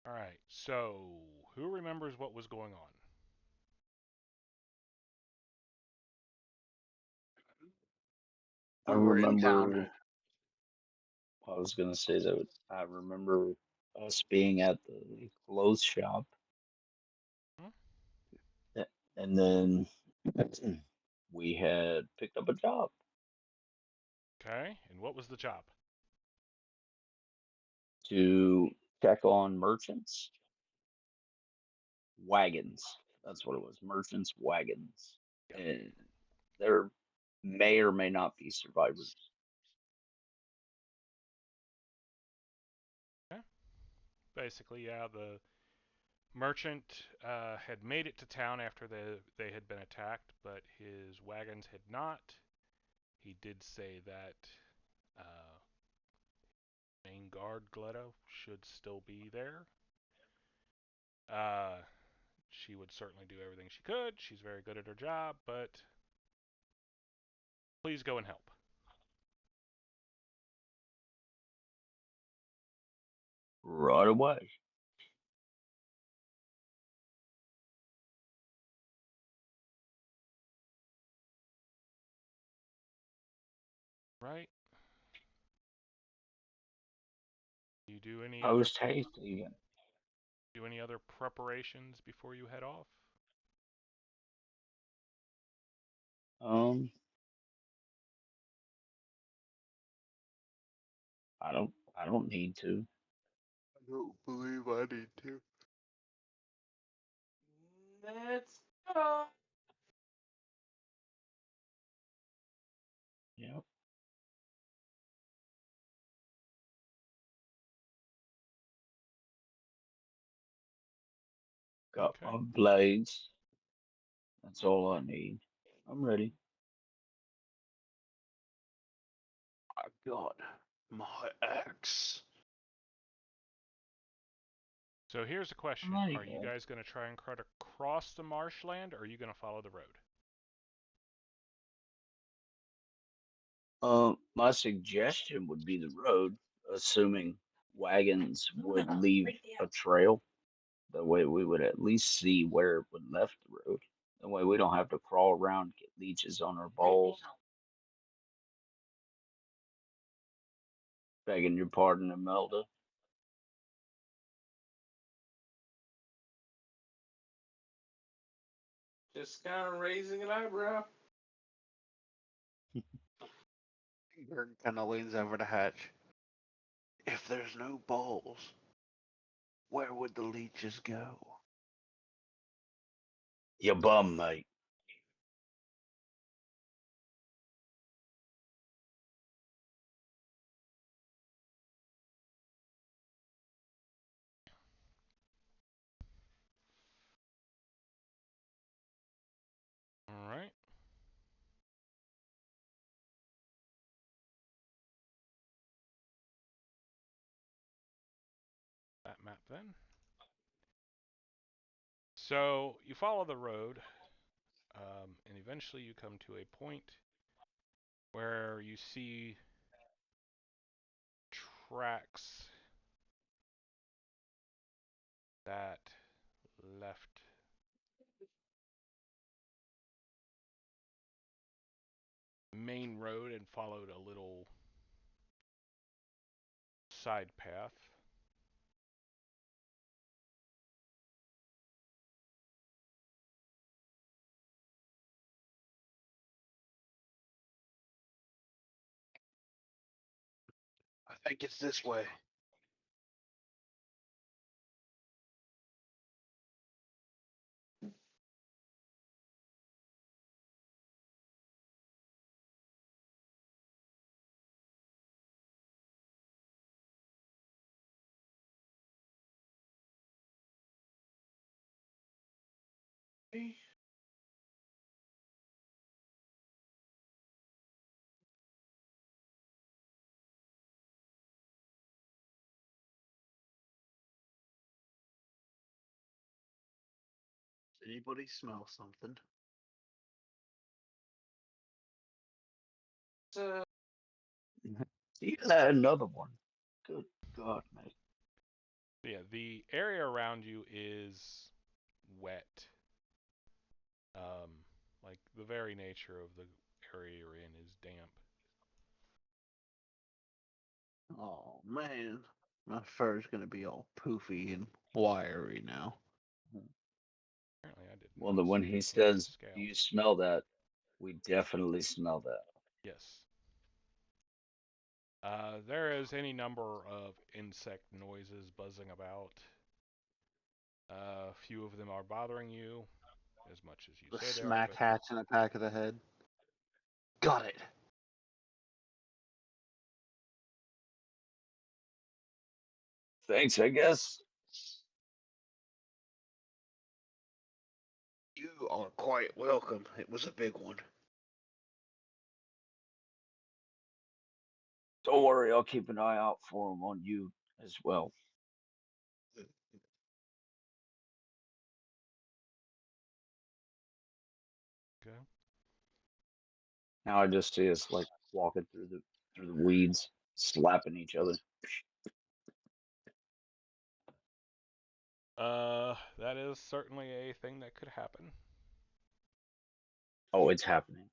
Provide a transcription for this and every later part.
All right. So, who remembers what was going on? I We were in town. remember. I was gonna say that I remember us being at the clothes shop, Hmm? and then we had picked up a job Okay. And what was the job? to check on merchants' wagons. That's what it was, merchants' wagons, Yep. and there may or may not be survivors. Okay. Basically, yeah, the merchant had made it to town after they had been attacked, but his wagons had not. He did say that uh, main guard Gleto should still be there. Uh, she would certainly do everything she could. She's very good at her job, but please go and help. Right away. Right? You Post haste even. do any other preparations before you head off? Um, I don't need to. I don't believe I need to. Let's go. Yep. Got Okay. my blades. That's all I need. I'm ready. I got my axe. So here's a question. Mighty Are you good. guys going to try and cut across the marshland, or are you going to follow the road? My suggestion would be the road, assuming wagons would leave a trail. That way we would at least see where it would left the road. That way we don't have to crawl around, get leeches on our balls. Begging your pardon, Imelda. Just kind of raising an eyebrow. Gurg kind of leans over to Hatch. If there's no balls, where would the leeches go? You bum, mate. All right. That map then. So you follow the road, and eventually you come to a point where you see tracks that left the main road and followed a little side path. I think it's this way. Does anybody smell something? Uh, You had another one. Good God, mate. yeah, the area around you is wet. Like the very nature of the area you're in is damp. Oh man, my fur's gonna be all poofy and wiry now. Apparently, I did Well, not the when see he any of the says, "Do you scales. smell that?" We definitely smell that. Yes. There is any number of insect noises buzzing about. A few of them are bothering you, as much as you The say they are, smack but hatch in the back of the head. Got it. Thanks, I guess. You are quite welcome. It was a big one. Don't worry, I'll keep an eye out for him on you as well. okay. Now I just see us like walking through the weeds, slapping each other. That is certainly a thing that could happen. Oh, it's happening.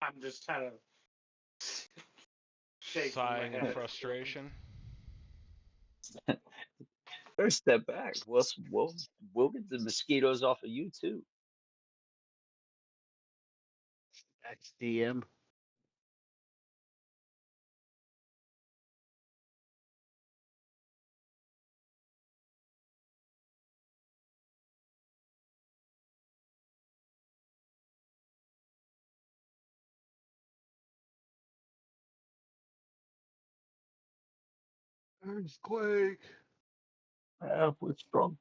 I'm just kind of shaking my Sighing in head. frustration. First step back. We'll get the mosquitoes off of you too. XDM. Earthquake. We're sprung.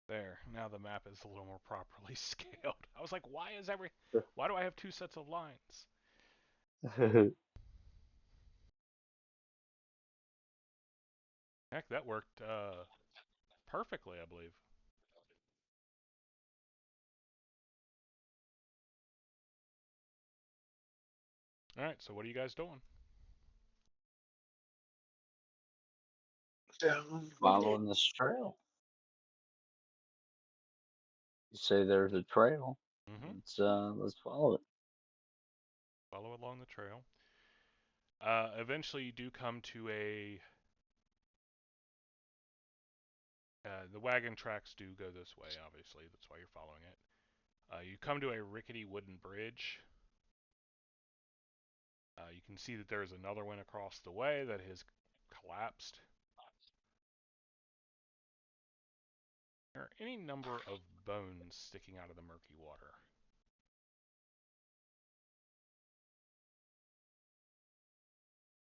There. Now the map is a little more properly scaled. I was like, why do I have two sets of lines? Heck, that worked perfectly, I believe. All right, so what are you guys doing? Down. Following this trail. You say there's a trail. Mm-hmm. Let's follow it. Follow along the trail. Eventually, you do come to the wagon tracks do go this way, obviously. That's why you're following it. You come to a rickety wooden bridge. You can see that there's another one across the way that has collapsed. There are any number of bones sticking out of the murky water.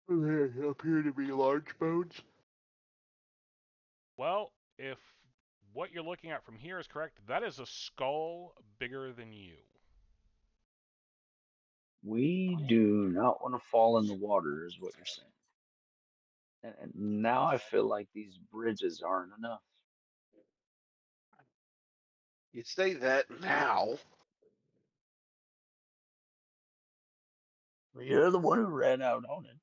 There appear to be large bones. Well, if what you're looking at from here is correct, that is a skull bigger than you. We do not want to fall in the water, is what you're saying. And now I feel like these bridges aren't enough. You say that now. You're the one who ran out on it.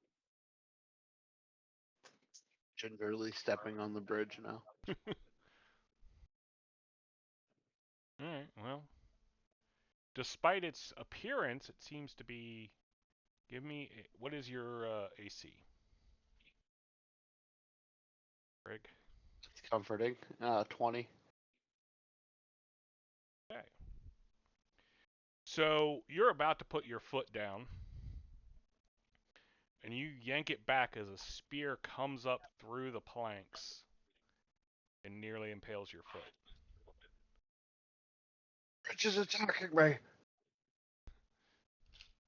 Gingerly stepping on the bridge now. Alright, well. Despite its appearance, it seems to be. What is your AC? Greg? It's comforting. 20. Okay. So you're about to put your foot down, and you yank it back as a spear comes up through the planks and nearly impales your foot. Bridge is attacking me.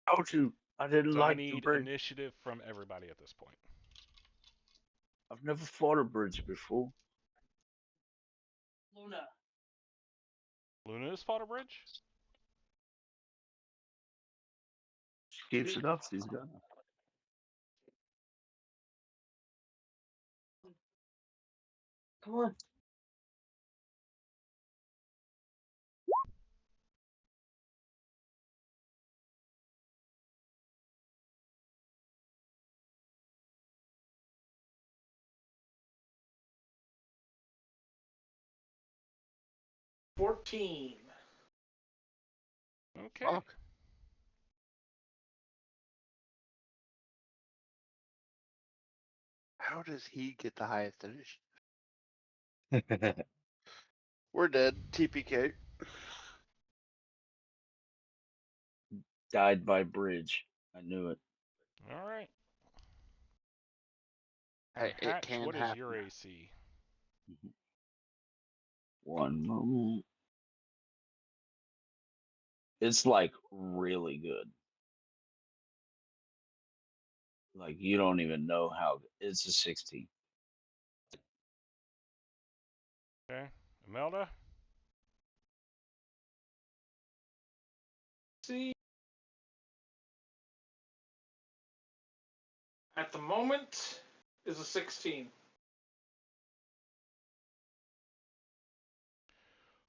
How to? I didn't So I like the need bridge. initiative from everybody at this point. I've never fought a bridge before. Luna has fought a bridge? She keeps it up. She's gonna. Come on. $14. Okay. Fuck. How does he get the highest initiative? We're dead. TPK. Died by bridge. I knew it. All right. And Hey, it Hatch, can what is your happen. AC? One moment. It's like really good. Like you don't even know how it's a 16. Okay. Imelda? See, at the moment is a 16.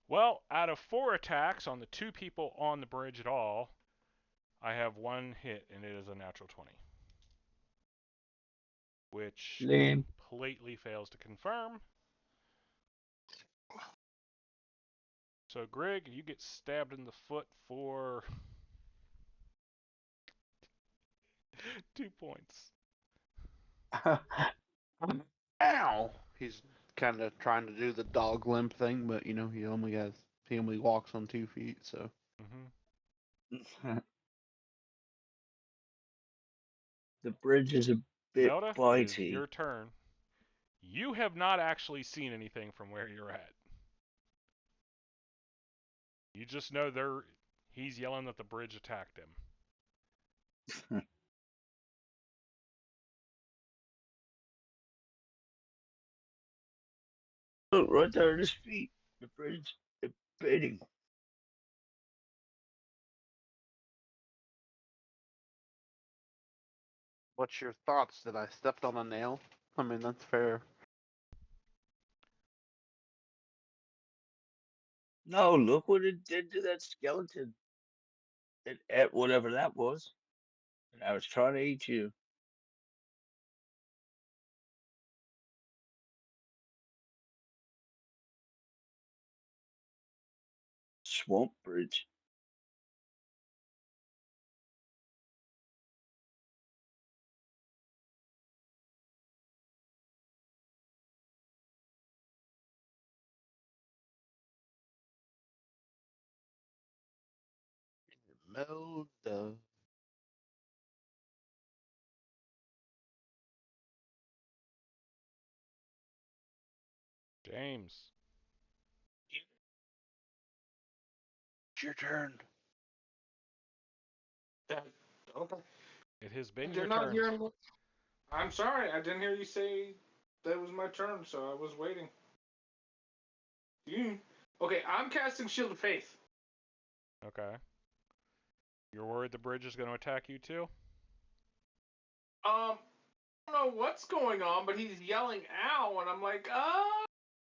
Well, out of 4 attacks on the 2 people on the bridge at all, I have 1 hit, and it is a natural 20. Which Lame. completely fails to confirm. So, Greg, you get stabbed in the foot for 2 points. Ow! He's kind of trying to do the dog limp thing, but he only walks on 2 feet, so. Mm-hmm. The bridge is a bit Melda, it is bitey. your turn. You have not actually seen anything from where you're at. You just know he's yelling that the bridge attacked him. Look, right there at his feet. The bridge is baiting. What's your thoughts? That I stepped on a nail? I mean, that's fair. No, look what it did to that skeleton. It ate whatever that was. And I was trying to eat you. Swamp bridge. Melda. James. It's your turn. Okay. It has I been your did not turn. hear him. I'm sorry, I didn't hear you say that it was my turn, so I was waiting. Okay, I'm casting Shield of Faith. Okay. You're worried the bridge is going to attack you too? I don't know what's going on, but he's yelling "ow," and I'm like,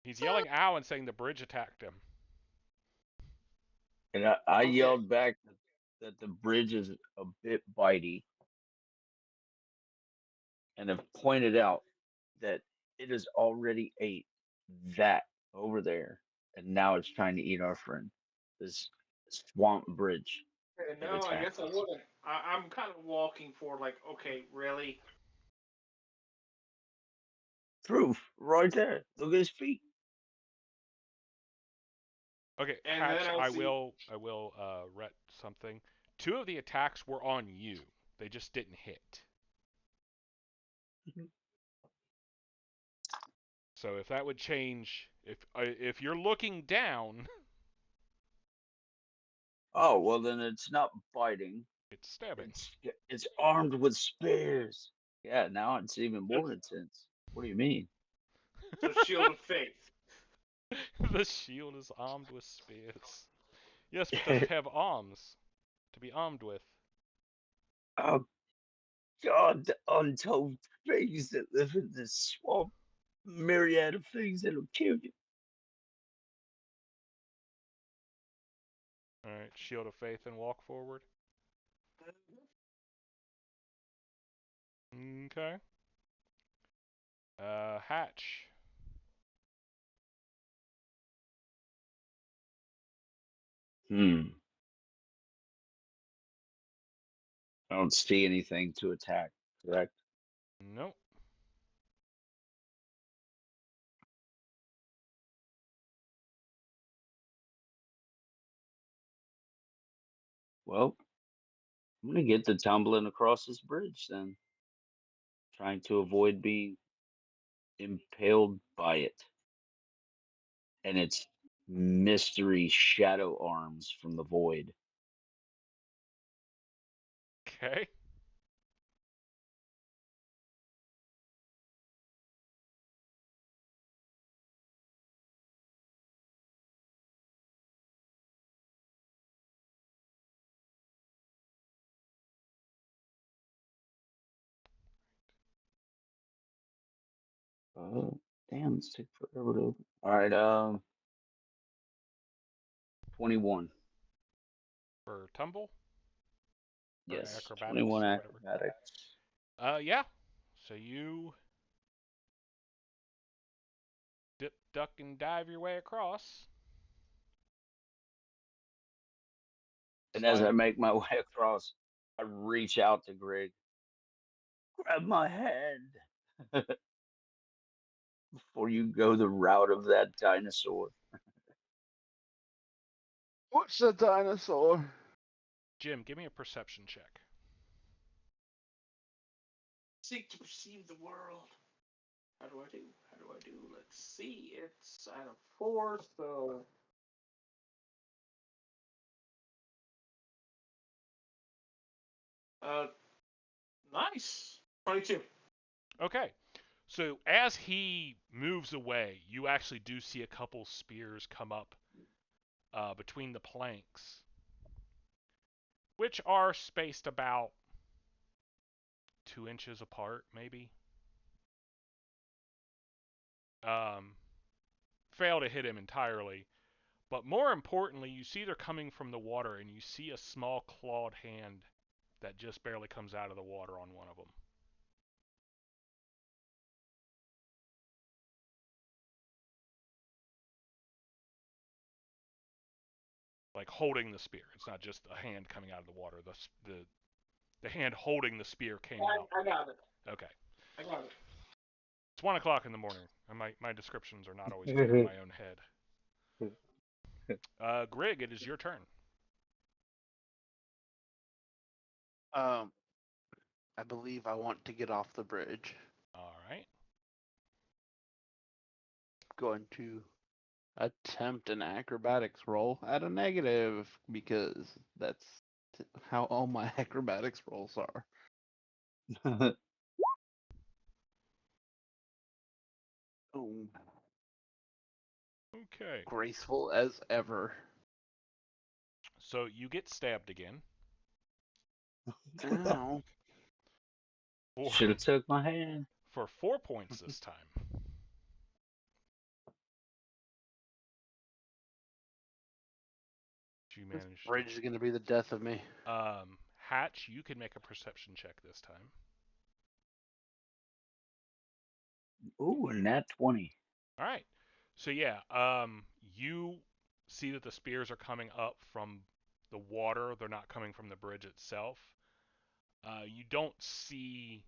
He's yelling ow and saying the bridge attacked him. And I Okay. yelled back that the bridge is a bit bitey and have pointed out that it has already ate that over there. And now it's trying to eat our friend. This swamp bridge. It No, I guess attacked. I wouldn't. I'm kind of walking for like, okay, really? Proof right there. Look at his feet. Okay, And then Hatch, I I see. will ret something. 2 of the attacks were on you. They just didn't hit. So if that would change, if you're looking down, Oh well, then it's not biting. it's stabbing. It's armed with spears. Yeah, now it's even more intense. What do you mean? The Shield of Faith. The shield is armed with spears. Yes, but does it have arms to be armed with? Oh God, the untold things that live in this swamp. myriad of things that'll kill you. All right, shield of faith and walk forward. Okay. Hatch. I don't see anything to attack, correct? Nope. Well, I'm gonna get the tumbling across this bridge then, trying to avoid being impaled by it and its mystery shadow arms from the void. Okay. Oh, damn, this took forever to open. All right, 21. For tumble or Yes, acrobatics 21 or whatever. acrobatics. Yeah. So you dip, duck, and dive your way across. And as I Sliding. make my way across, I reach out to Greg. Grab my hand before you go the route of that dinosaur. What's a dinosaur? Jim, give me a perception check. Seek to perceive the world. How do I do? How do I do? Let's see. It's out of 4, so. Uh, nice. 22. Okay. So as he moves away, you actually do see a couple spears come up between the planks, which are spaced about 2 inches apart, maybe. Fail to hit him entirely. But more importantly, you see they're coming from the water, and you see a small clawed hand that just barely comes out of the water on one of them. Like holding the spear. It's not just a hand coming out of the water. The hand holding the spear came out. I got it. Okay. I got it. It's 1 o'clock in the morning. And my descriptions are not always good in my own head. Grig, it is your turn. I believe I want to get off the bridge. All right. Going to attempt an acrobatics roll at a negative because that's how all my acrobatics rolls are. Oh, Okay. graceful as ever. So you get stabbed again. Ow. Should have took my hand. For 4 points this time. You This managed. bridge is going to be the death of me. Hatch, you can make a perception check this time. Ooh, and that 20. All right. So yeah, you see that the spears are coming up from the water. They're not coming from the bridge itself. You don't see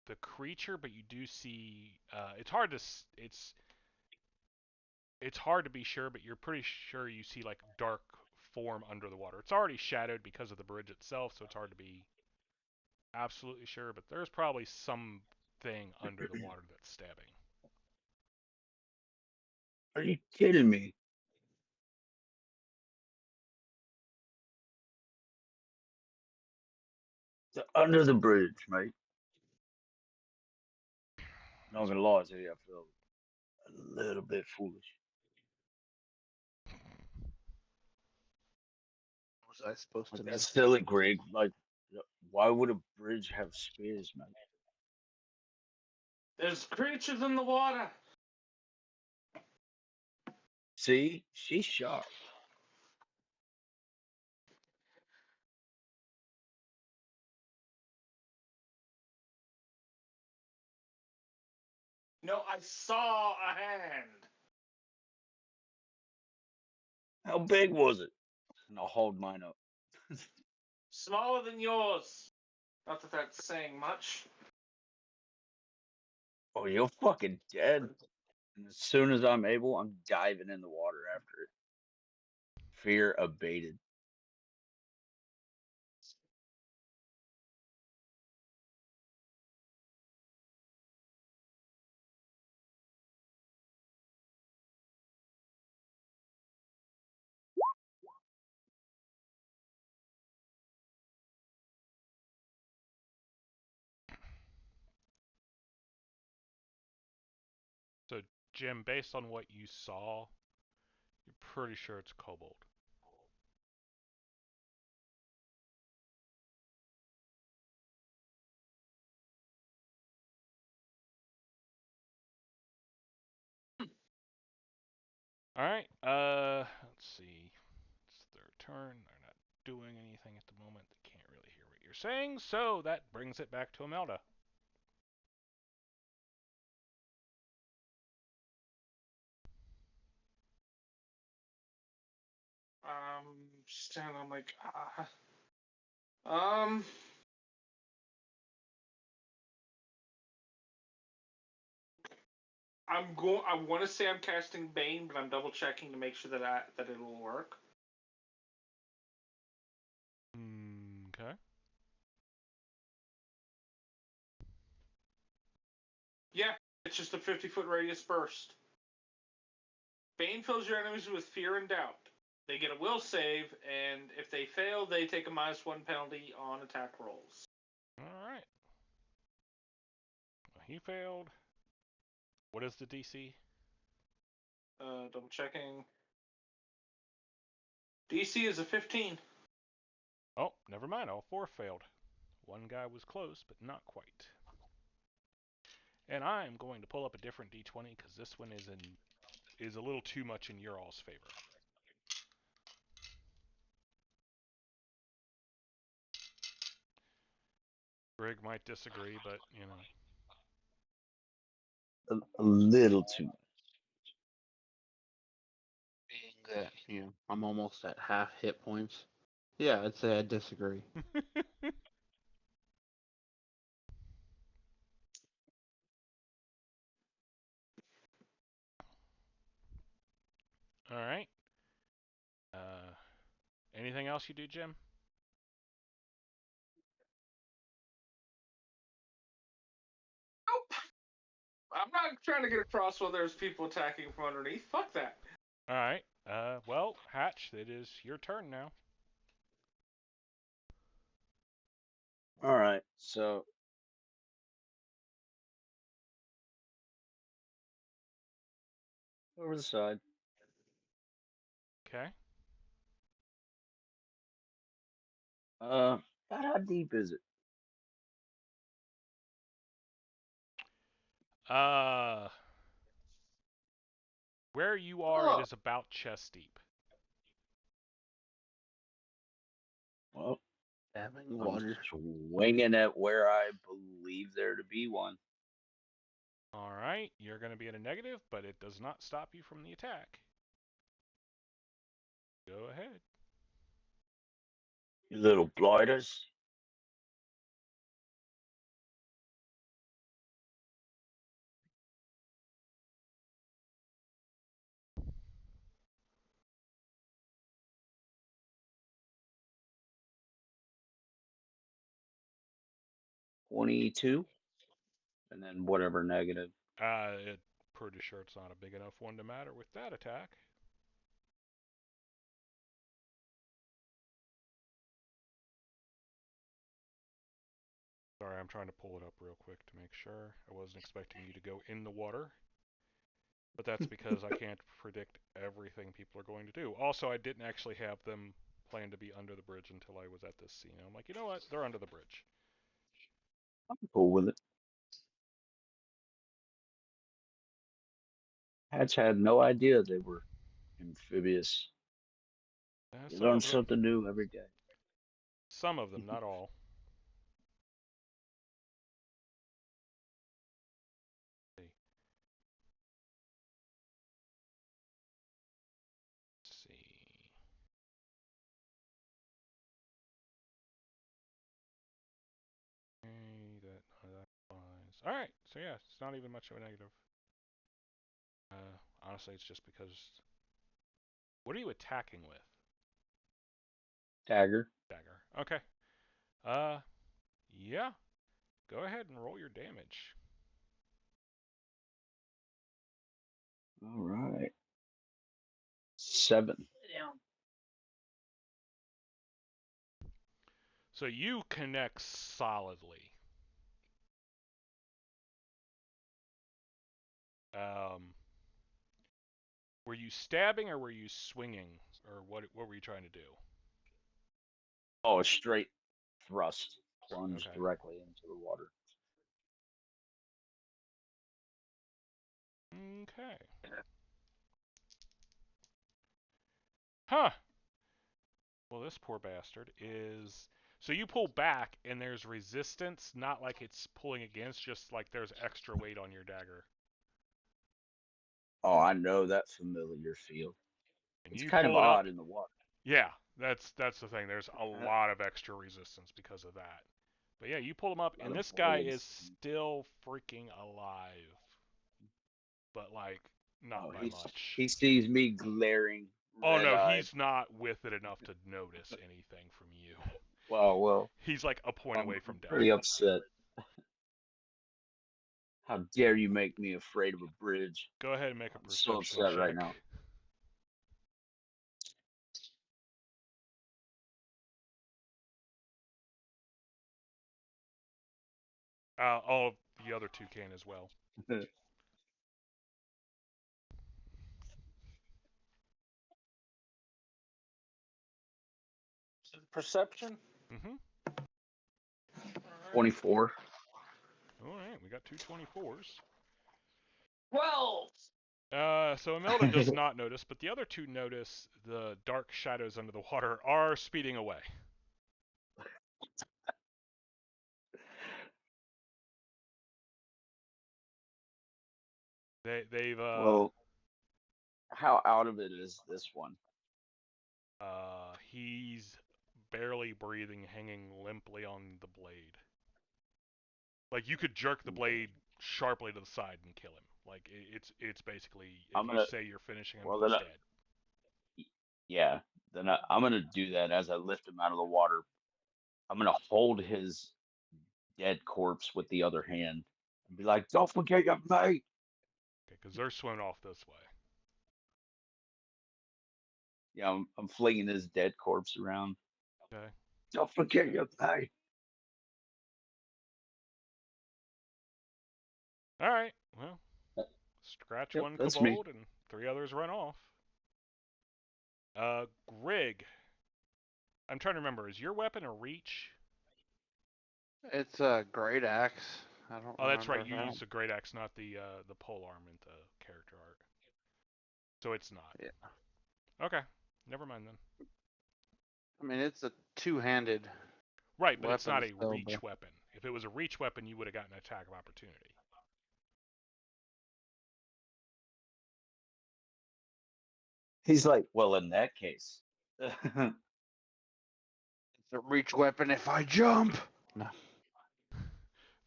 the creature, but you do see. It's hard to. It's hard to be sure, but you're pretty sure you see like dark form under the water. It's already shadowed because of the bridge itself, so it's hard to be absolutely sure. But there's probably something under the water that's stabbing. Are you kidding me? Under the bridge, mate. Not gonna lie to you, I feel a little bit foolish. Was I supposed to Like know? that's silly, Greg. Like, why would a bridge have spears, man? There's creatures in the water. See, she's sharp. No, I saw a hand. How big was it? And I'll hold mine up. Smaller than yours. Not that that's saying much. Oh, you're fucking dead. And as soon as I'm able, I'm diving in the water after it. Fear abated. So, Jim, based on what you saw, you're pretty sure it's kobold. All right. Let's see. It's their turn. They're not doing anything at the moment. They can't really hear what you're saying, so that brings it back to Imelda. Stand. I'm like, um. I want to say I'm casting Bane, but I'm double checking to make sure that it'll work. Okay. Yeah, it's just a 50-foot radius burst. Bane fills your enemies with fear and doubt. They get a will save, and if they fail, they take a -1 penalty on attack rolls. All right. Well, he failed. What is the DC? Double checking. DC is a 15. Oh, never mind. All four failed. One guy was close, but not quite. And I'm going to pull up a different D20 because this one is a little too much in your all's favor. Greg might disagree, but you know. A little too much. Being that, I'm almost at half hit points. Yeah, I'd say I disagree. All right. Anything else you do, Jim? Nope. I'm not trying to get across while there's people attacking from underneath. Fuck that. All right. Well, Hatch, it is your turn now. All right, so over the side. Okay. About how deep is it? Uh, where you are, it Oh. is about chest deep. Well, Having I'm water. swinging at where I believe there to be one. All right. You're going to be in a negative, but it does not stop you from the attack. Go ahead. You little blighters. $22, and then whatever negative. Pretty sure it's not a big enough one to matter with that attack. Sorry, I'm trying to pull it up real quick to make sure. I wasn't expecting you to go in the water. But that's because I can't predict everything people are going to do. Also, I didn't actually have them plan to be under the bridge until I was at this scene. I'm like, you know what? They're under the bridge. I'm cool with it. Hatch had no idea they were amphibious. You Some learn of them. something new every day. Some of them, not all. Let's see. Okay, that applies. All right, so yeah, it's not even much of a negative. Honestly, it's just because. What are you attacking with? Dagger. Dagger. Okay. Yeah. Go ahead and roll your damage. All right. 7. So you connect solidly. Were you stabbing or were you swinging, or what were you trying to do? Oh, a straight thrust. Plunge Okay. directly into the water. Okay. Huh. Well, this poor bastard is. So you pull back and there's resistance, not like it's pulling against, just like there's extra weight on your dagger. Oh, I know that familiar feel. And It's you kind of pull it up. odd in the water. Yeah, that's the thing. There's a lot of extra resistance because of that. But yeah, you pull him up, A lot and of this guy is blades. still freaking alive. But like, not Oh, by much. he sees me glaring, Oh no, red-eyed. he's not with it enough to notice anything from you. Well, He's like a point away I'm from death. pretty upset. How dare you make me afraid of a bridge? Go ahead and make a I'm so perception upset right check. now. All the other two can as well. Perception? Mm-hmm. 24. All right, we got two 24s. 12! So Imelda does not notice, but the other two notice the dark shadows under the water are speeding away. They've Well, how out of it is this one? he's barely breathing, hanging limply on the blade. Like you could jerk the blade sharply to the side and kill him. Like it's basically if I'm you gonna. say you're finishing him, Well, he's dead. yeah. Then I'm gonna do that as I lift him out of the water. I'm gonna hold his dead corpse with the other hand and be like, "Don't forget your mate." Okay, because they're swimming off this way. Yeah, I'm flinging his dead corpse around. Okay. Don't forget your mate. All right. Well, scratch Yep, one that's me. kobold and 3 others run off. Grig. I'm trying to remember. Is your weapon a reach? It's a great axe. I don't Oh, that's right. remember You that. use the great axe, not the pole arm in the character art. So it's not. Yeah. Okay. Never mind then. I mean, it's a two-handed Right, but it's weapon not a still, reach but weapon. If it was a reach weapon, you would have gotten an attack of opportunity. He's like, well, in that case. it's a reach weapon if I jump. No,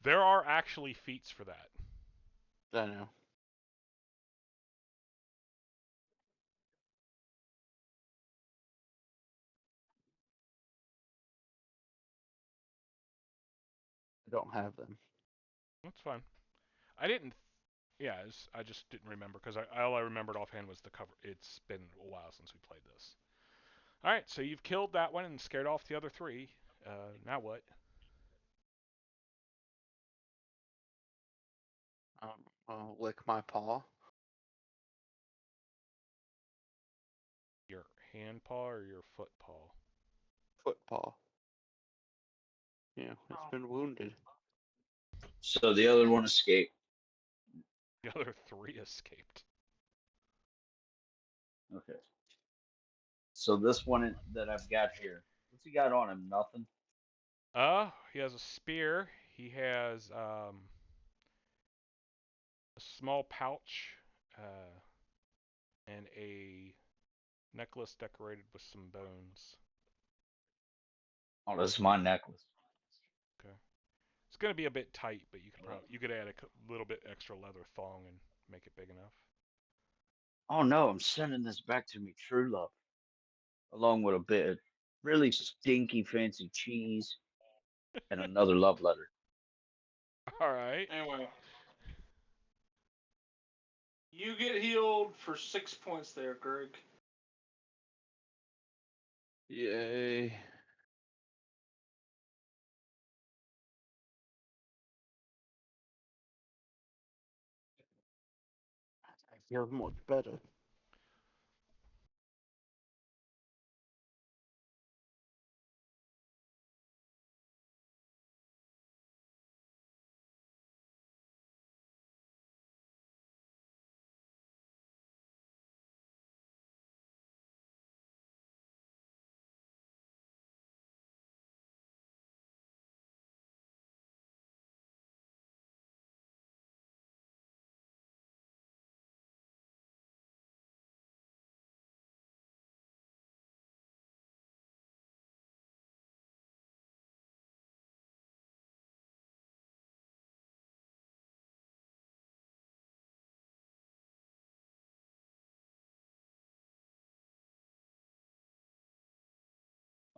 There are actually feats for that. I know. I don't have them. That's fine. I didn't. Yeah, I just didn't remember because all I remembered offhand was the cover. It's been a while since we played this. All right, so you've killed that one and scared off the other 3. Now what? I'll lick my paw. Your hand paw or your foot paw? Foot paw. Yeah, it's been wounded. So the other one escaped. The other 3 escaped. Okay. So this one that I've got here, what's he got on him? Nothing. He has a spear. He has a small pouch, and a necklace decorated with some bones. Oh, this is my necklace. Okay. It's gonna be a bit tight, but you could add a little bit extra leather thong and make it big enough. Oh no, I'm sending this back to me true love, along with a bit of really stinky fancy cheese and another love letter. All right. Anyway, you get healed for 6 points there, Greg. Yay. I feel much better.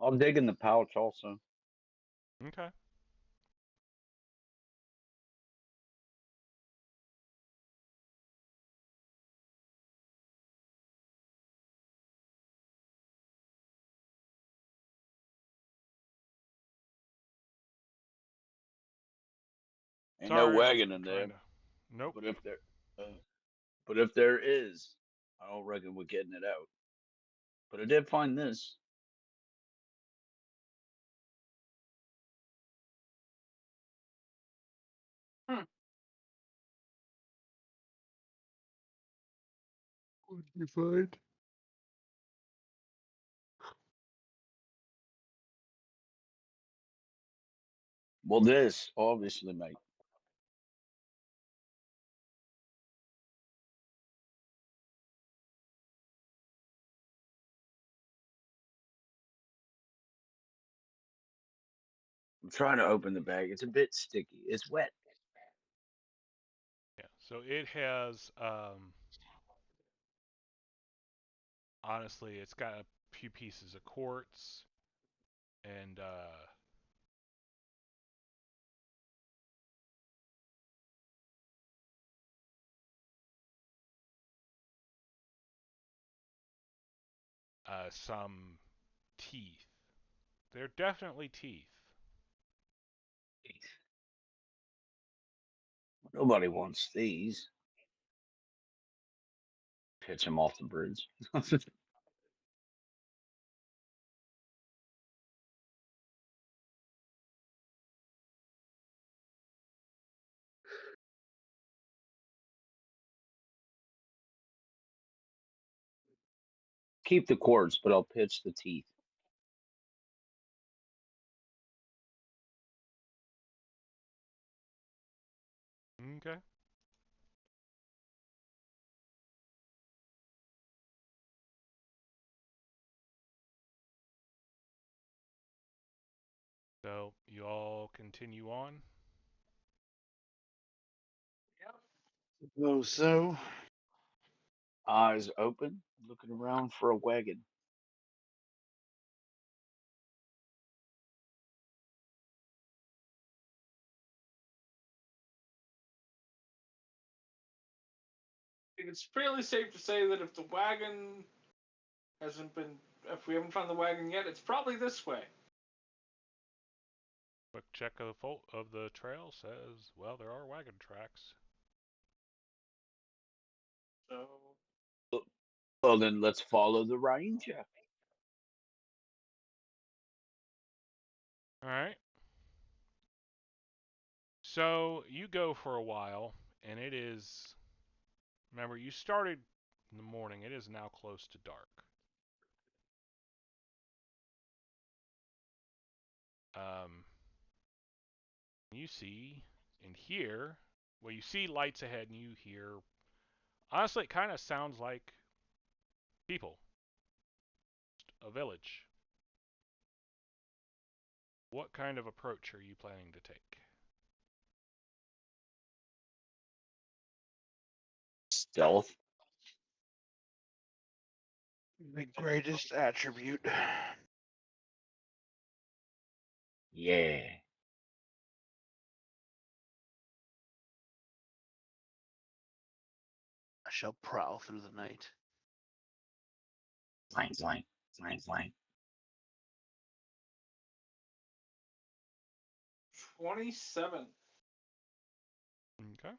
I'll dig in the pouch also. Okay. Ain't no Sorry, I'm wagon in trying there, to. Nope. but uh, if there is, I don't reckon we're getting it out. But I did find this. Hmm. What'd you find? Well, this obviously, mate. I'm trying to open the bag. It's a bit sticky. It's wet. Yeah. So it has honestly, it's got a few pieces of quartz and some teeth. They're definitely teeth. Nobody wants these. Pitch them off the bridge. Keep the cords, but I'll pitch the teeth. Okay. So you all continue on. Yep. So. Eyes open, looking around for a wagon. It's fairly safe to say that if the wagon hasn't been, if we haven't found the wagon yet, it's probably this way. Quick check of the trail says, well, there are wagon tracks. So, Well, then let's follow the ranger. All right. So you go for a while, and it is. Remember, you started in the morning. It is now close to dark. You see and hear, well, you see lights ahead and you hear, honestly, it kind of sounds like people, a village. What kind of approach are you planning to take? Stealth. The greatest attribute. Yeah. I shall prowl through the night. Flank, flank, flank, flank. 27. Okay.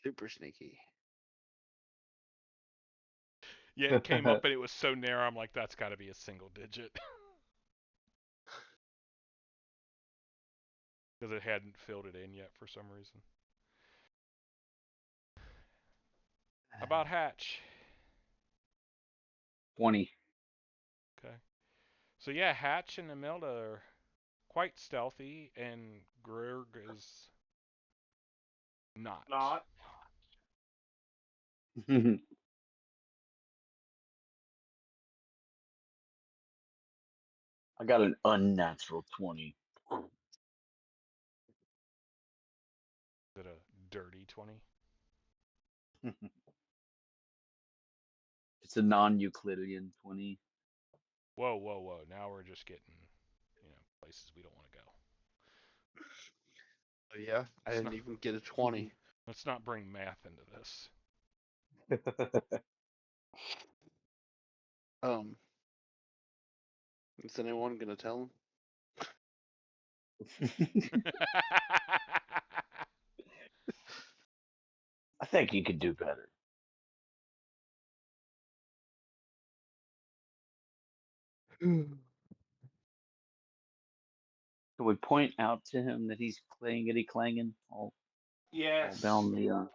Super sneaky. Yeah, it came up, but it was so narrow. I'm like, that's got to be a single digit because it hadn't filled it in yet for some reason. About Hatch. 20. Okay. So yeah, Hatch and Imelda are quite stealthy, and Grurg is not. Not. I got an unnatural 20. Is it a dirty 20? It's a non-Euclidean 20. Whoa, whoa, whoa. Now we're just getting, places we don't want to go. Oh, yeah, I It's didn't not- even get a 20. Let's not bring math into this. Is anyone gonna tell him? I think you could do better. Can we point out to him that he's clangety clanging all Yes. down the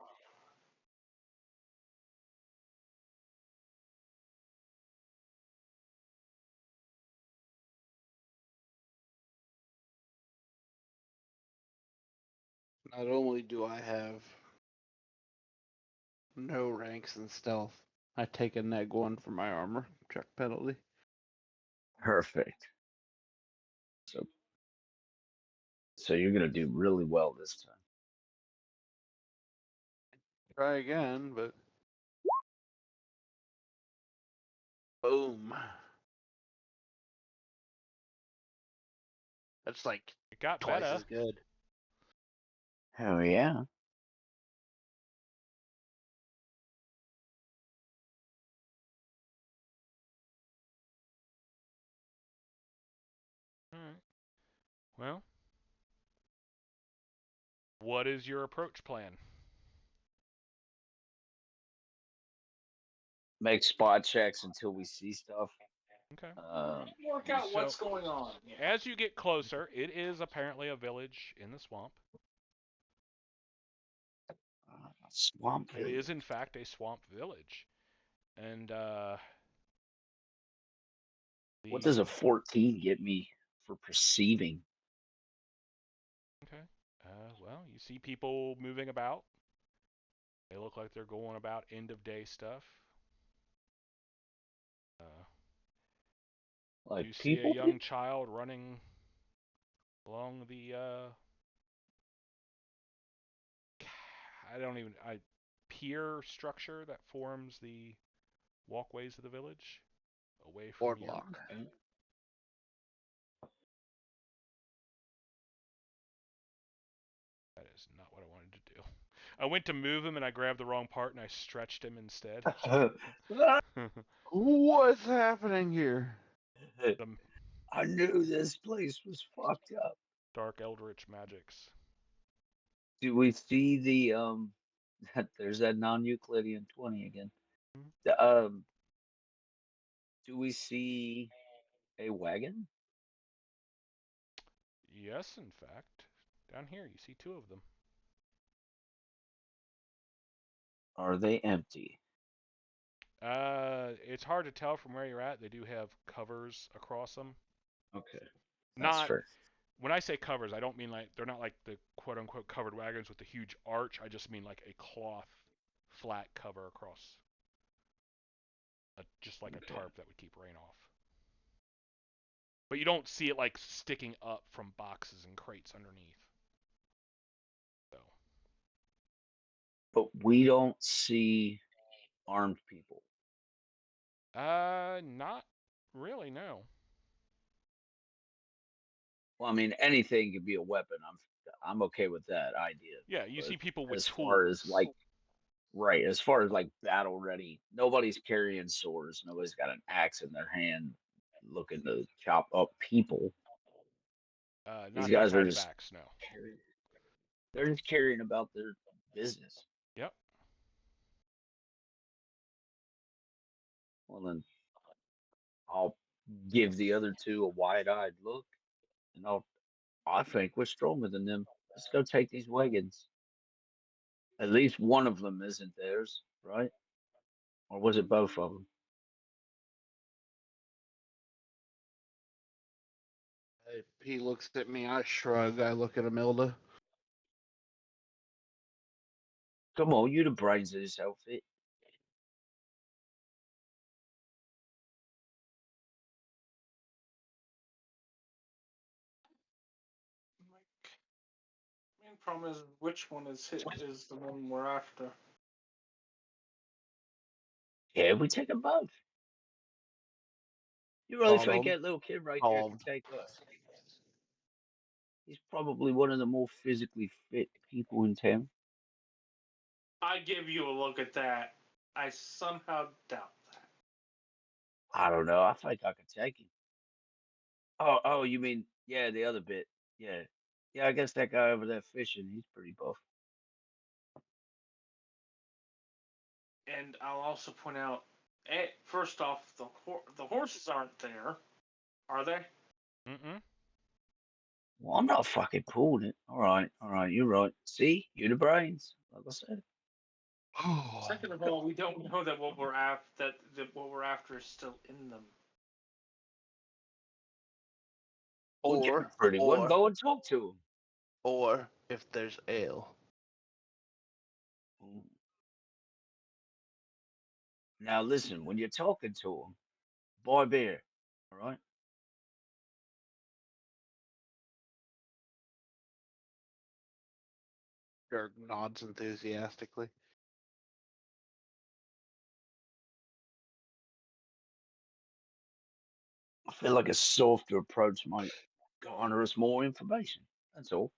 Not only do I have no ranks in stealth, I take a -1 for my armor check penalty. Perfect. So you're gonna do really well this time. Try again, but boom. That's like It got twice better. as good. Hell yeah. All right. Well, what is your approach plan? Make spot checks until we see stuff. Okay. Work out So- what's going on. Yeah. As you get closer, it is apparently a village in the swamp. Swamp. It is, in fact, a swamp village. And, What does a 14 get me for perceiving? Okay. Well, you see people moving about. They look like they're going about end of day stuff. Like You see a people? young child running along the pier structure that forms the walkways of the village away from you. Boardwalk. That is not what I wanted to do. I went to move him and I grabbed the wrong part and I stretched him instead. What's happening here? The I knew this place was fucked up. dark eldritch magics. Do we see the there's that non-Euclidean 20 again. Do we see a wagon? Yes, in fact. Down here, you see 2 of them. Are they empty? It's hard to tell from where you're at. They do have covers across them. Okay, that's Not fair. when I say covers, I don't mean like they're not like the quote unquote covered wagons with the huge arch. I just mean like a cloth flat cover across, just like a Okay. tarp that would keep rain off. But you don't see it like sticking up from boxes and crates underneath. So, But we don't see armed people. not really, no. Well, I mean, anything could be a weapon. I'm okay with that idea. Yeah, you But see people with as far as tools. right, as far as like battle ready, nobody's carrying swords. Nobody's got an axe in their hand, looking to chop up people. These Not guys are outside of just axe, no. carrying, they're just carrying about their business. Yep. Well, then I'll give the other 2 a wide-eyed look, and I think we're stronger than them. Let's go take these wagons. At least one of them isn't theirs, right? Or was it both of them? He looks at me. I shrug. I look at Amilda. Come on, you the brains of this outfit. Main problem is which one is the one we're after. Yeah, we take them both. You really Call think him. that little kid right there Call can him. take us? He's probably one of the more physically fit people in town. I give you a look at that. I somehow doubt that. I don't know. I think I could take him. Oh, you mean the other bit? Yeah, yeah. I guess that guy over there fishing, he's pretty buff. And I'll also point out, first off, the horses aren't there, are they? Mm-mm. Well, I'm not fucking pulling it. All right. You're right. See, you the brains. Like I said. Second of all, we don't know that what we're after is still in them. Well, give me Or, pretty one. or, Go and talk to him. or if there's ale. Mm. Now listen, when you're talking to him, buy beer. All right. Dirk nods enthusiastically. I feel like a softer approach might garner us more information. That's all.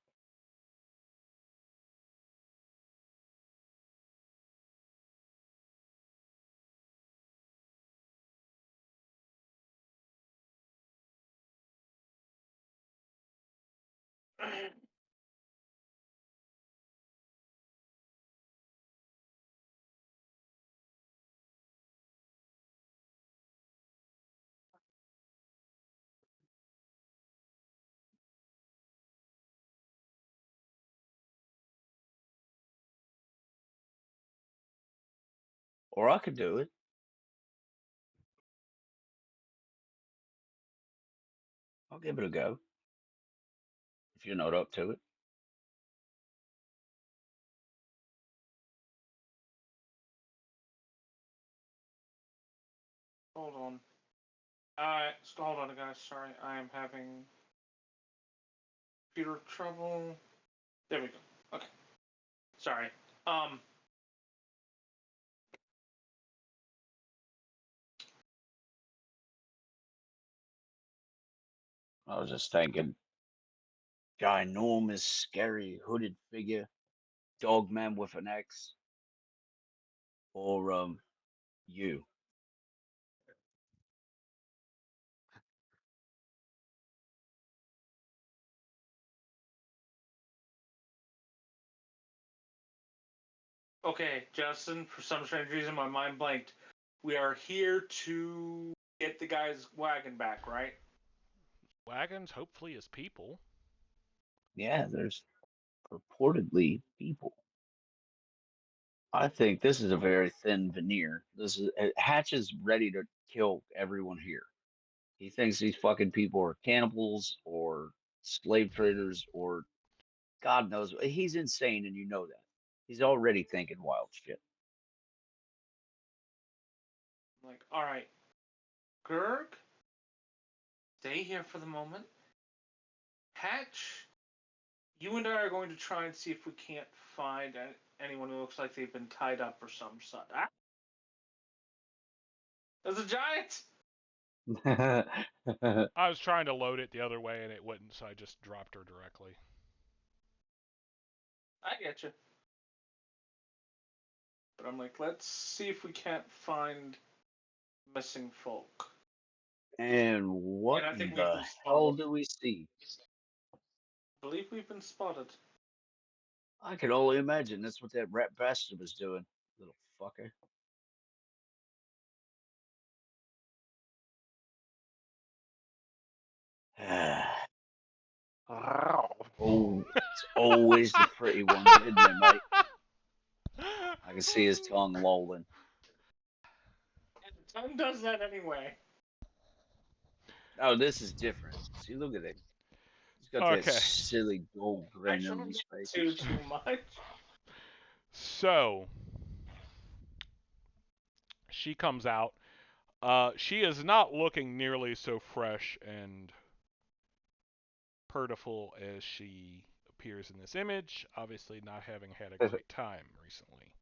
Or I could do it I'll give it a go if you're not up to it. Hold on. Hold on, guys. Sorry, I am having computer trouble. There we go. Okay. Sorry. Um. I was just thinking, ginormous, scary, hooded figure, dog man with an axe, or you. Okay, Justin. For some strange reason, my mind blanked. We are here to get the guy's wagon back, right? Wagons, hopefully, as people. Yeah, there's purportedly people. I think this is a very thin veneer. This is Hatch is ready to kill everyone here. He thinks these fucking people are cannibals or slave traders or God knows. He's insane, and you know that. He's already thinking wild shit. I'm like, all right, Gerg, stay here for the moment. Hatch, you and I are going to try and see if we can't find anyone who looks like they've been tied up or some such. Ah, there's a giant! I was trying to load it the other way and it wouldn't, so I just dropped her directly. I get you. But I'm like, let's see if we can't find missing folk. And what And I think we've the been hell spotted. do we see? I believe we've been spotted. I can only imagine that's what that rat bastard was doing, little fucker. Oh, it's always the pretty ones, isn't it, mate? I can see his tongue lolling. And the tongue does that anyway. Oh, this is different. See, look at him. He's got that Okay. silly gold I grin shouldn't on his have face. too much. So she comes out. She is not looking nearly so fresh and purtiful as she appears in this image, obviously not having had a great time recently.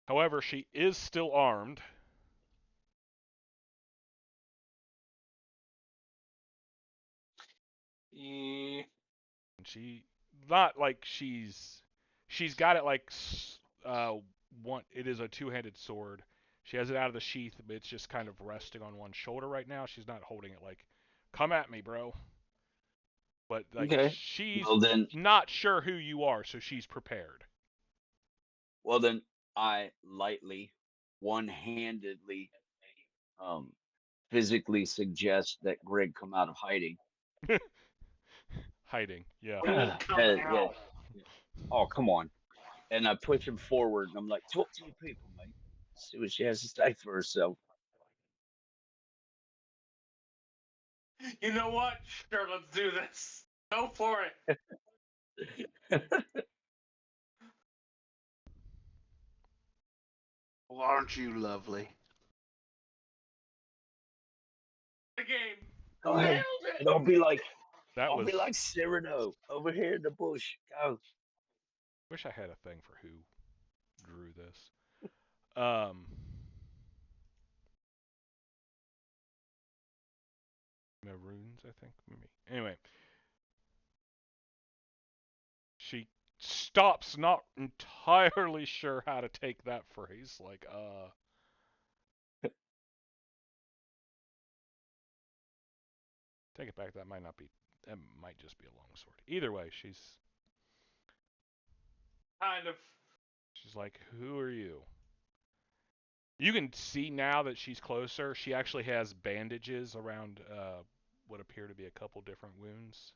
However, she is still armed. Yeah. And she not like she's got it like it is a two-handed sword. She has it out of the sheath, but it's just kind of resting on one shoulder right now. She's not holding it like, "Come at me, bro." But like Okay. she's Well then, not sure who you are, so she's prepared. I lightly, one-handedly, um, physically suggest that Greg come out of hiding. Hiding, yeah. What do you mean come Yeah. out? Oh, come on. And I push him forward, and I'm like, talk to your people, mate. See what she has to say for herself. You know what? Sure, let's do this. Go for it. Well, aren't you lovely? The game. Go Nailed ahead. it. And I'll be like, That was. Cyrano over here in the bush. Go. Wish I had a thing for who drew this. Maroons, I think, maybe. Anyway, she stops, not entirely sure how to take that phrase. Like, take it back. That might not be. That might just be a long sword. Either way, Kind of. she's like, "Who are you?" You can see now that she's closer. She actually has bandages around what appear to be a couple different wounds.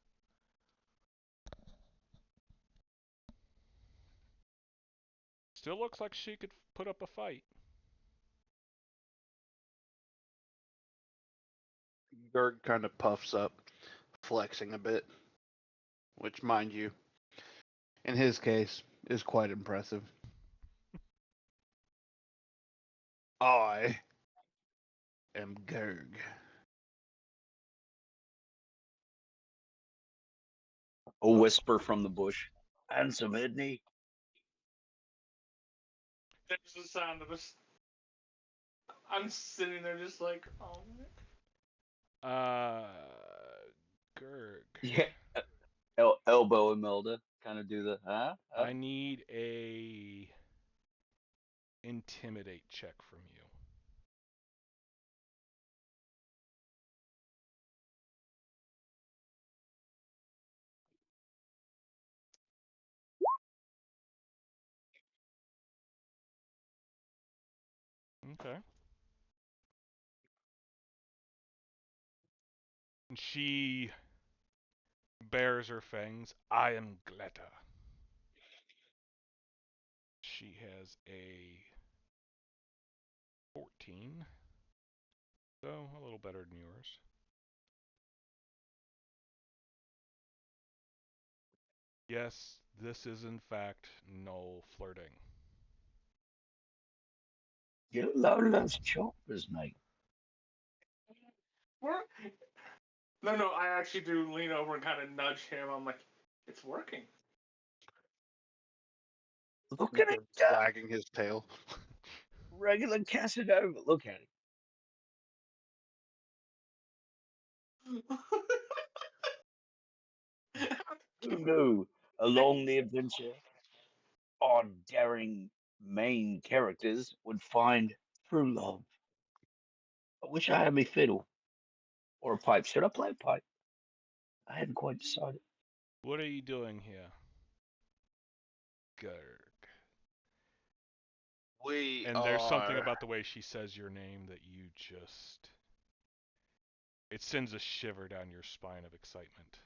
Still looks like she could put up a fight. Gerg kind of puffs up, flexing a bit, which, mind you, in his case, is quite impressive. I am Gerg. A whisper from the bush. Handsome, isn't he? There's the sound of us. I'm sitting there just like, oh. Uh, Gerg. Yeah. Elbow Imelda. Kind of do the, huh? I need a intimidate check from you. Okay. And she bares her fangs. I am Gleta. She has a 14, so a little better than yours. Yes, this is in fact no flirting. You love those choppers, mate. No, I actually do lean over and kind of nudge him. I'm like, it's working. Look at it go. Wagging his tail. Regular Casanova. Look at it. Who knew along the adventure our daring main characters would find true love? I wish I had me fiddle or a pipe. Should I play a pipe? I hadn't quite decided. What are you doing here? Gurg. We And there's something are. about the way she says your name that you just... It sends a shiver down your spine of excitement.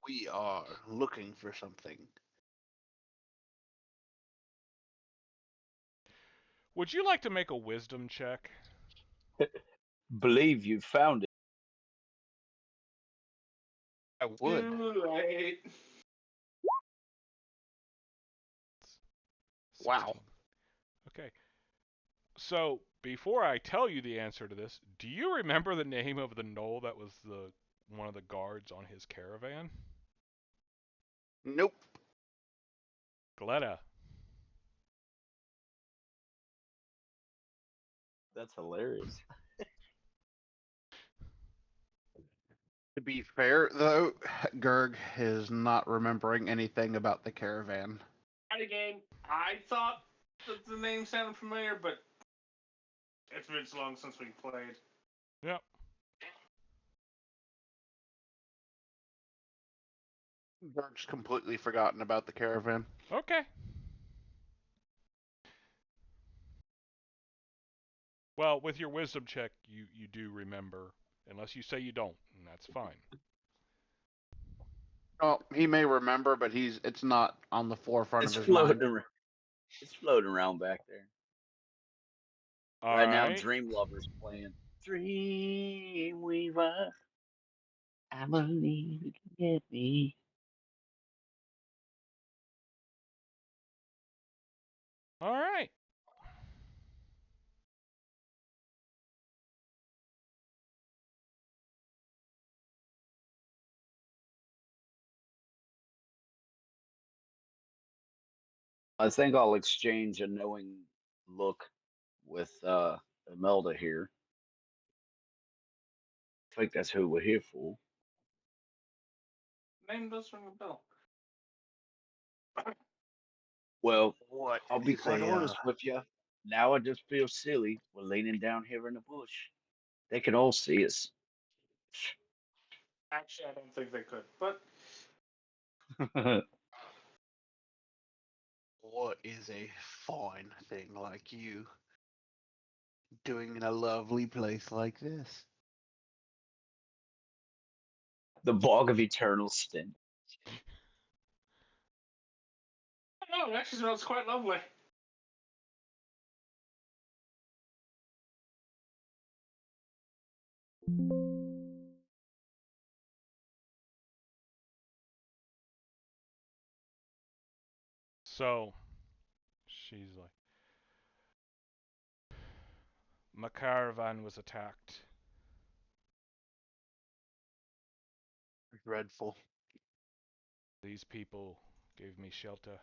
We are looking for something. Would you like to make a wisdom check? Believe you found it. I would. Too late. 16. Wow. Okay. So, before I tell you the answer to this, do you remember the name of the knoll that was one of the guards on his caravan? Nope. Gleta. That's hilarious. To be fair, though, Gurg is not remembering anything about the caravan. And again, I thought that the name sounded familiar, but it's been so long since we played. Yep. Gurg's completely forgotten about the caravan. Okay. Well, with your wisdom check, you do remember, unless you say you don't, and that's fine. Oh, he may remember, but it's not on the forefront It's of his floating mind. around. It's floating around back there. All Right now, right. Dream Lover's playing. Dreamweaver, I believe you can get me. All right. I think I'll exchange a knowing look with Imelda here. I think that's who we're here for. Name does ring a bell. Well, What I'll be is quite a honest with you. Now I just feel silly. We're leaning down here in the bush. They can all see us. Actually, I don't think they could, but what is a fine thing like you doing in a lovely place like this? The bog of eternal stink. no, it actually smells quite lovely. So, she's like, my caravan was attacked. Dreadful. These people gave me shelter.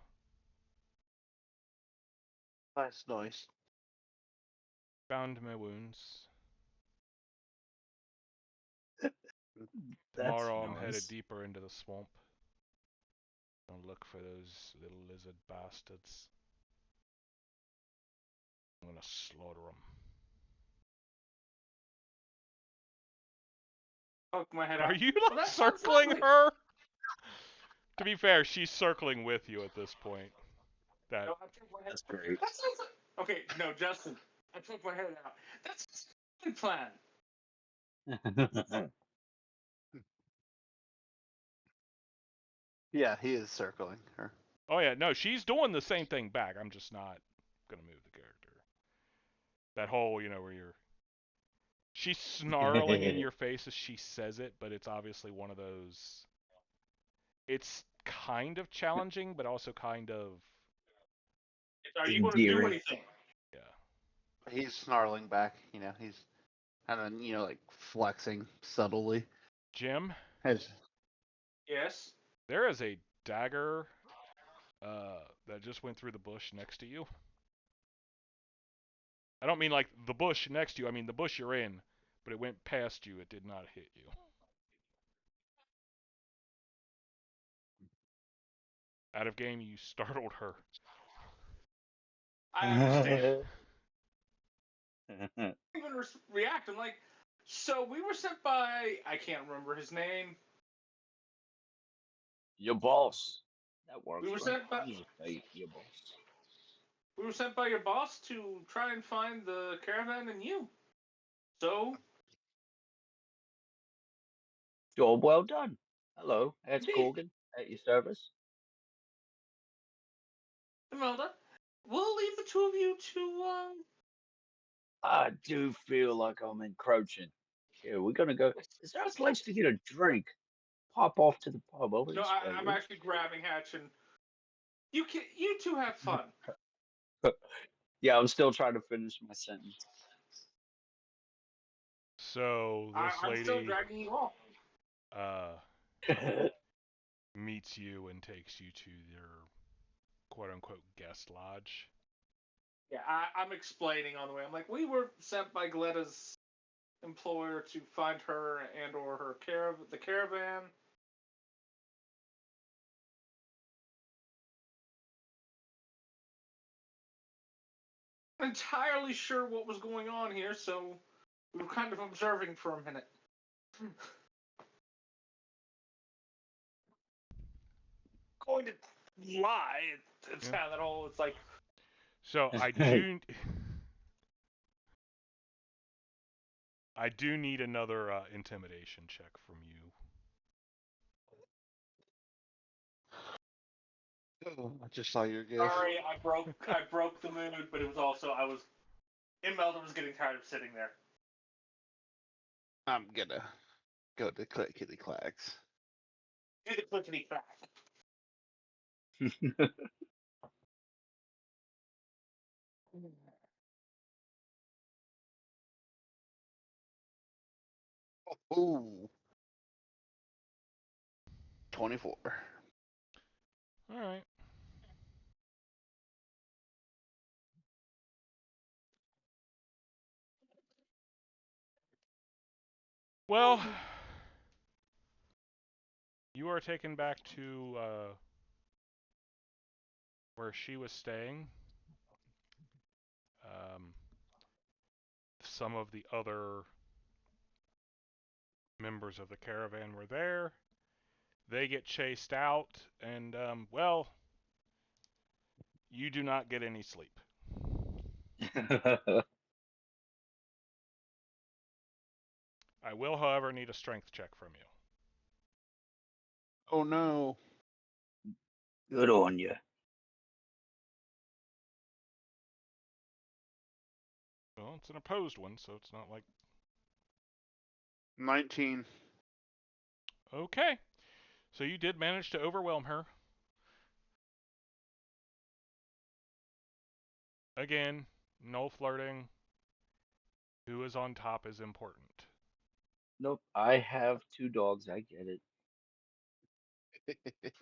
That's nice. Found my wounds. That's Tomorrow I'm headed nice. deeper into the swamp. Don't look for those little lizard bastards. I'm gonna slaughter them. Poke my head Are out. you Well, like that sounds circling lovely. her? To be fair, she's circling with you at this point. That No, I took my head. That's great. That sounds like... Okay, no, Justin. I took my head out. That's a good plan. Yeah, he is circling her. Oh yeah, no, she's doing the same thing back. I'm just not gonna move the character. That whole, where she's snarling in your face as she says it, but it's obviously one of those. It's kind of challenging, but also kind of, Are you going to do Endearing. anything? yeah. He's snarling back. He's kind of like flexing subtly. Jim, Has Yes. there is a dagger that just went through the bush next to you. I don't mean like the bush next to you. I mean the bush you're in, but it went past you. It did not hit you. Out of game, you startled her. I understand. Even react. I'm like, so we were sent by, I can't remember his name. Your boss. That works, We were right? sent by, I'll just say your boss. we were sent by your boss to try and find the caravan and you. So, Job well done. Hello, it's indeed, Corgan at your service. Imelda, we'll leave the two of you to, I do feel like I'm encroaching. Yeah, we're gonna go. Is there a place to get a drink? Pop off to the pub over no, this way, I'm will actually grabbing Hatch and you two have fun. you? Yeah, I'm still trying to finish my sentence. So this I'm still lady dragging you off. uh, meets you and takes you to their quote-unquote guest lodge. Yeah, I'm explaining on the way. I'm like, we were sent by Gletta's employer to find her and or her the caravan. Entirely sure what was going on here, so we were kind of observing for a minute. Going to lie, it's Yeah. kind of that whole. It's like So I do need another intimidation check from you. I just saw your gift. sorry, I broke the mood, but it was also Imelda was getting tired of sitting there. I'm gonna go to Kitty Clacks. Do the clickety clack. Ooh. 24. All right. Well, you are taken back to where she was staying. Some of the other members of the caravan were there. They get chased out, and, well, you do not get any sleep. I will, however, need a strength check from you. Oh no. Good on you. Well, it's an opposed one, so it's not like... 19. Okay. So you did manage to overwhelm her. Again, no flirting. Who is on top is important. Nope, I have two dogs. I get it. There's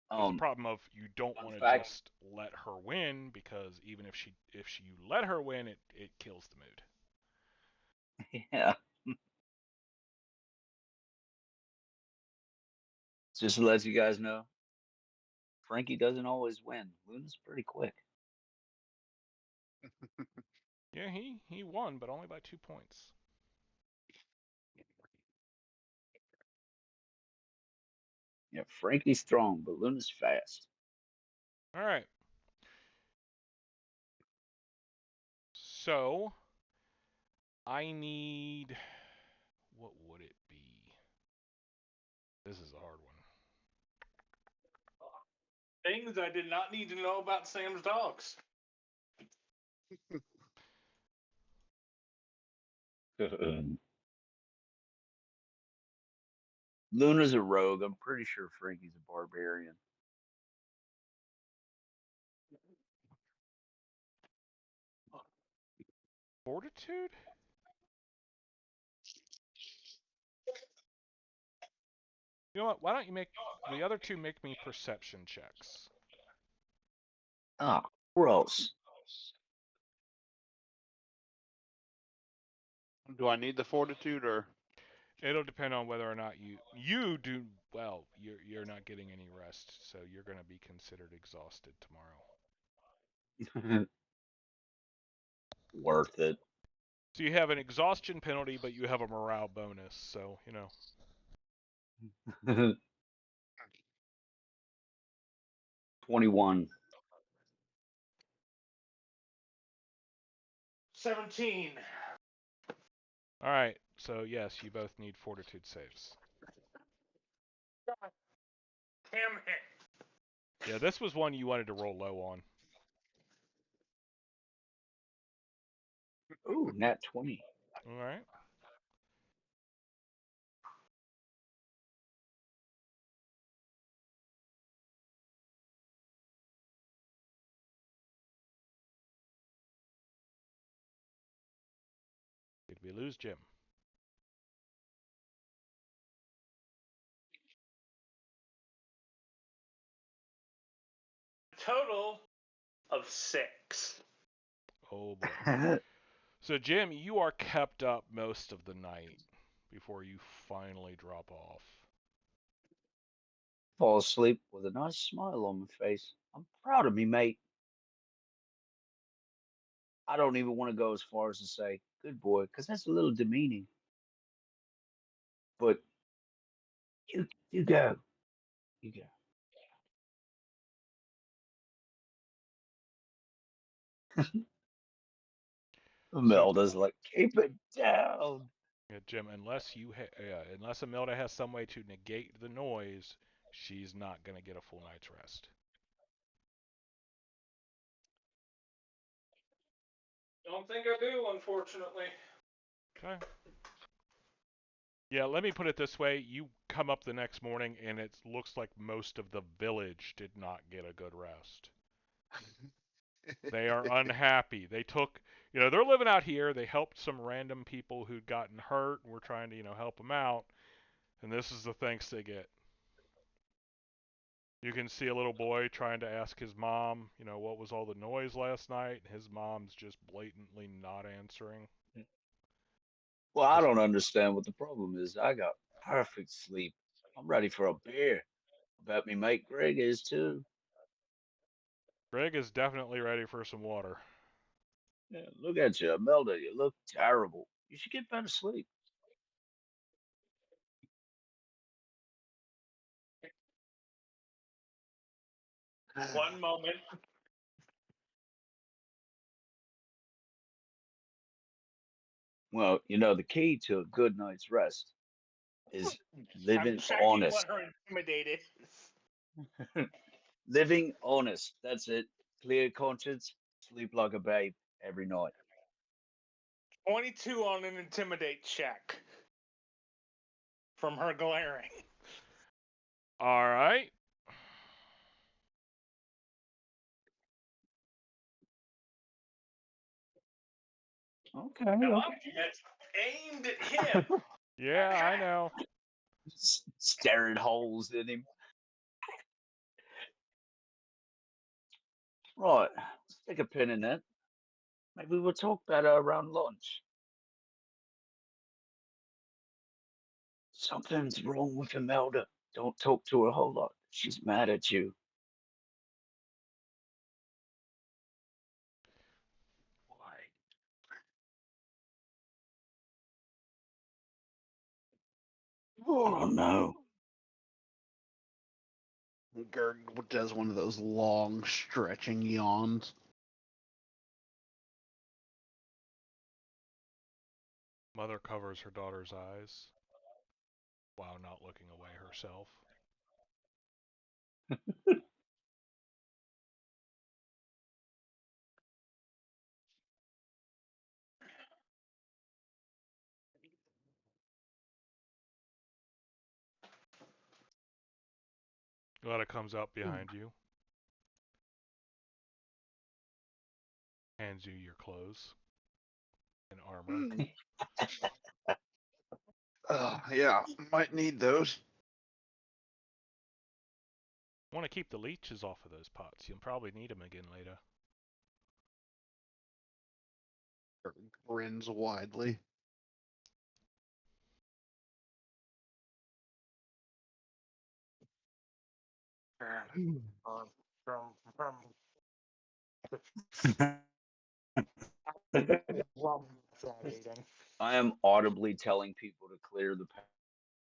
a problem of you don't Fun want to fact. just let her win, because even if you let her win, it kills the mood. Yeah, just to let you guys know, Frankie doesn't always win. Luna's pretty quick. Yeah, he won, but only by 2 points. Yeah, Frankie's strong, but Luna's fast. All right. So I need. What would it be? This is a hard one. Things I did not need to know about Sam's dogs. Luna's a rogue. I'm pretty sure Frankie's a barbarian. Fortitude? You know what? Why don't you make the other two make me perception checks? Ah, gross. Do I need the fortitude or? It'll depend on whether or not you do well. You're not getting any rest, so you're going to be considered exhausted tomorrow. Worth it. So you have an exhaustion penalty, but you have a morale bonus. So 21. 17. All right. So yes, you both need fortitude saves. Damn it. Yeah, this was one you wanted to roll low on. Ooh, nat 20. All right. Did we lose Jim? Total of 6. Oh boy. So Jim, you are kept up most of the night before you finally drop off. Fall asleep with a nice smile on my face. I'm proud of me, mate. I don't even want to go as far as to say good boy, because that's a little demeaning. But you go. You go. So Imelda's like, keep it down. yeah, Jim, unless Imelda has some way to negate the noise, she's not going to get a full night's rest. Don't think I do, unfortunately. Okay. Yeah, let me put it this way. You come up the next morning, and it looks like most of the village did not get a good rest. They are unhappy. They took, they're living out here. They helped some random people who'd gotten hurt, and we're trying to, help them out. And this is the thanks they get. You can see a little boy trying to ask his mom, what was all the noise last night? His mom's just blatantly not answering. Well, I don't understand what the problem is. I got perfect sleep. I'm ready for a beer. I bet me mate Greg is too. Greg is definitely ready for some water. Yeah, look at you, Imelda. You look terrible. You should get better sleep. One moment. Well, the key to a good night's rest is I'm living checking honest. what her intimidate is. Living honest. That's it. Clear conscience. Sleep like a babe every night. 22 on an intimidate check. From her glaring. All right. Okay. Now, Okay. that's aimed at him. Yeah, I know. Staring holes in him. Right. Let's take a pin in that. Maybe we'll talk better around lunch. Something's wrong with Imelda. Don't talk to her a whole lot. She's mad at you. Why? I don't know. Gerg does one of those long stretching yawns. Mother covers her daughter's eyes while not looking away herself. Letta comes up behind you, hands you your clothes and armor. Yeah, might need those. Want to keep the leeches off of those pots. You'll probably need them again later. Grins widely. I am audibly telling people to clear the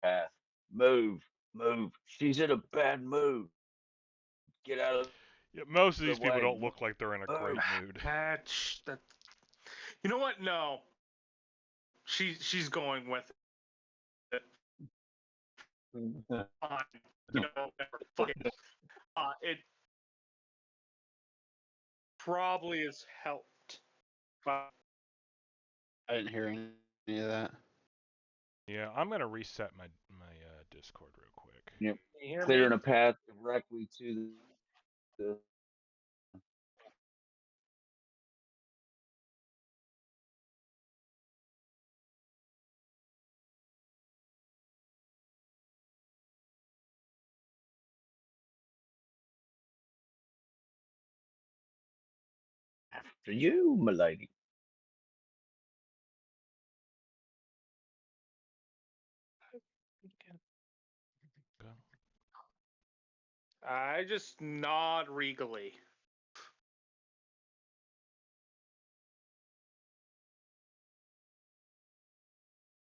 path. Move, move. She's in a bad mood. Get out of Yeah, most of the these people way. don't look like they're in a Move. great mood. That. You know what? No. She's going with it. Fine. You know, whatever. Fuck it. It probably has helped. But I didn't hear any of that. Yeah, I'm gonna reset my Discord real quick. Yep. you hear Clearing me? a path directly to the after you, milady. Go. I just nod regally.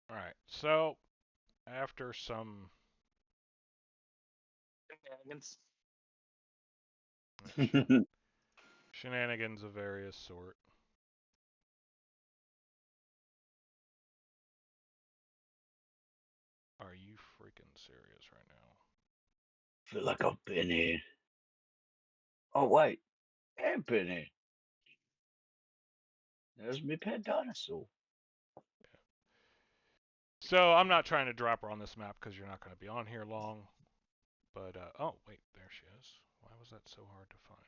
All right. So after some Shenanigans. shenanigans of various sort, are you freaking serious right now? Feel like I've been here. Oh wait, I've been here. There's my pet dinosaur. So I'm not trying to drop her on this map because you're not going to be on here long. But oh wait, there she is. Why was that so hard to find?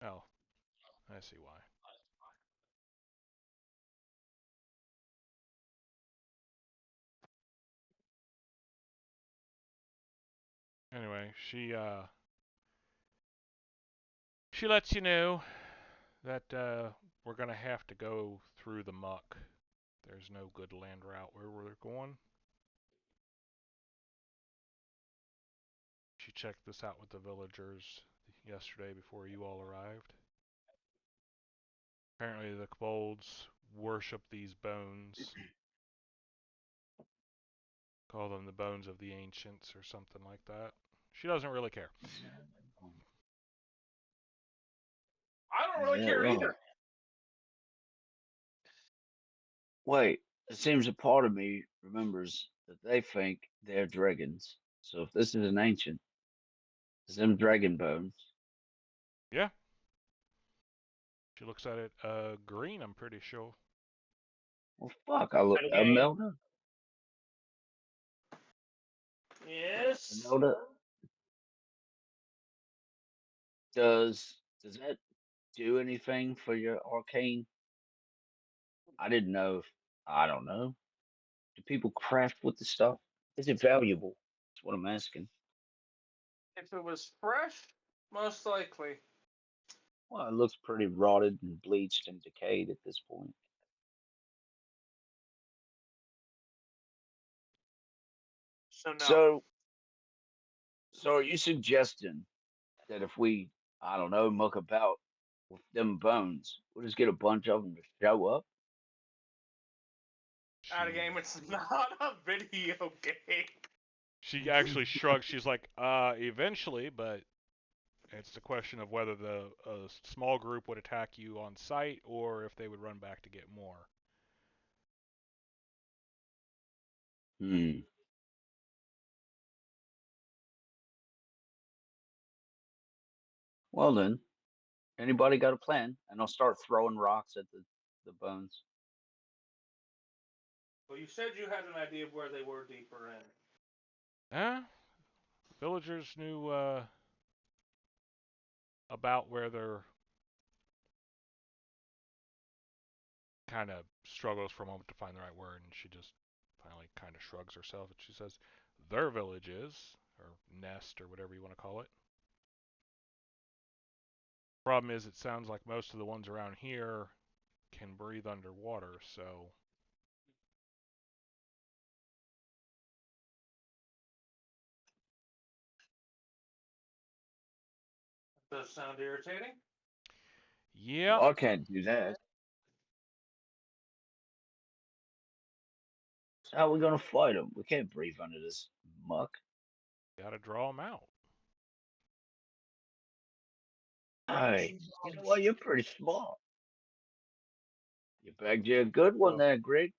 Oh, I see why. Anyway, she lets you know that we're gonna have to go through the muck. There's no good land route where we're going. She checked this out with the villagers yesterday before you all arrived. Apparently the kobolds worship these bones. Call them the bones of the ancients or something like that. She doesn't really care. I don't really Yeah, care right. either. Wait, it seems a part of me remembers that they think they're dragons. So if this is an ancient, it's them dragon bones. Yeah. She looks at it green, I'm pretty sure. Well, fuck, I look, Metagame. Imelda, Yes. Imelda, does that do anything for your arcane? I didn't know if, I don't know. Do people craft with the stuff? Is it valuable? That's what I'm asking. If it was fresh, most likely. Well, it looks pretty rotted and bleached and decayed at this point. So no. So are you suggesting that if we, I don't know, muck about with them bones, we'll just get a bunch of them to show up? Out of game, it's not a video game. She actually shrugs. She's like, eventually, but It's the question of whether a small group would attack you on sight or if they would run back to get more. Hmm. Well then, anybody got a plan? And I'll start throwing rocks at the bones. Well, you said you had an idea of where they were deeper in. Villagers knew about where they're kind of struggles for a moment to find the right word, and she just finally kind of shrugs herself and she says, "Their village is, or nest, or whatever you want to call it." Problem is, it sounds like most of the ones around here can breathe underwater, so Does sound irritating? yeah, Well, I can't do that. So how are we gonna fight them? We can't breathe under this muck. gotta draw them out. Hey, you know what? You're pretty smart. You bagged you a good one So there, Greg.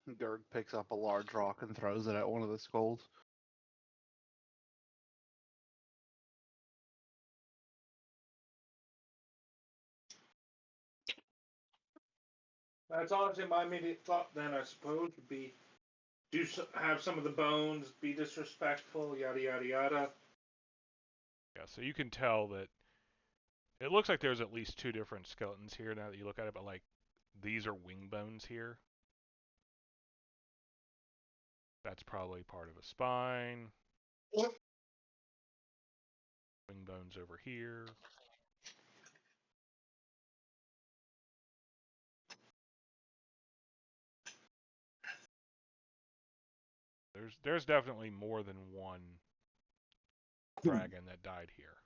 Gerg picks up a large rock and throws it at one of the skulls. That's honestly my immediate thought. Then I suppose would be have some of the bones be disrespectful, yada yada yada. Yeah, so you can tell that it looks like there's at least two different skeletons here now that you look at it, but like these are wing bones here. That's probably part of a spine. Wing bones over here. There's definitely more than one dragon that died here.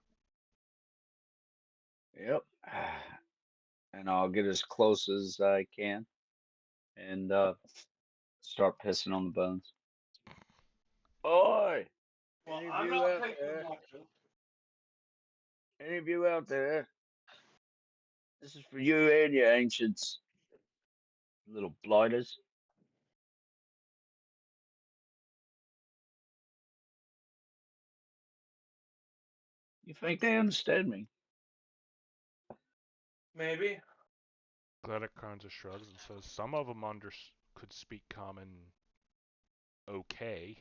Yep. And I'll get as close as I can and start pissing on the bones. Oi! Well, Any of I'm you not out taking there? nothing. Any of you out there? This is for you and your ancients, little blighters. You think they understand me? Maybe. Gledek kinds of shrugs and says some of them could speak common okay.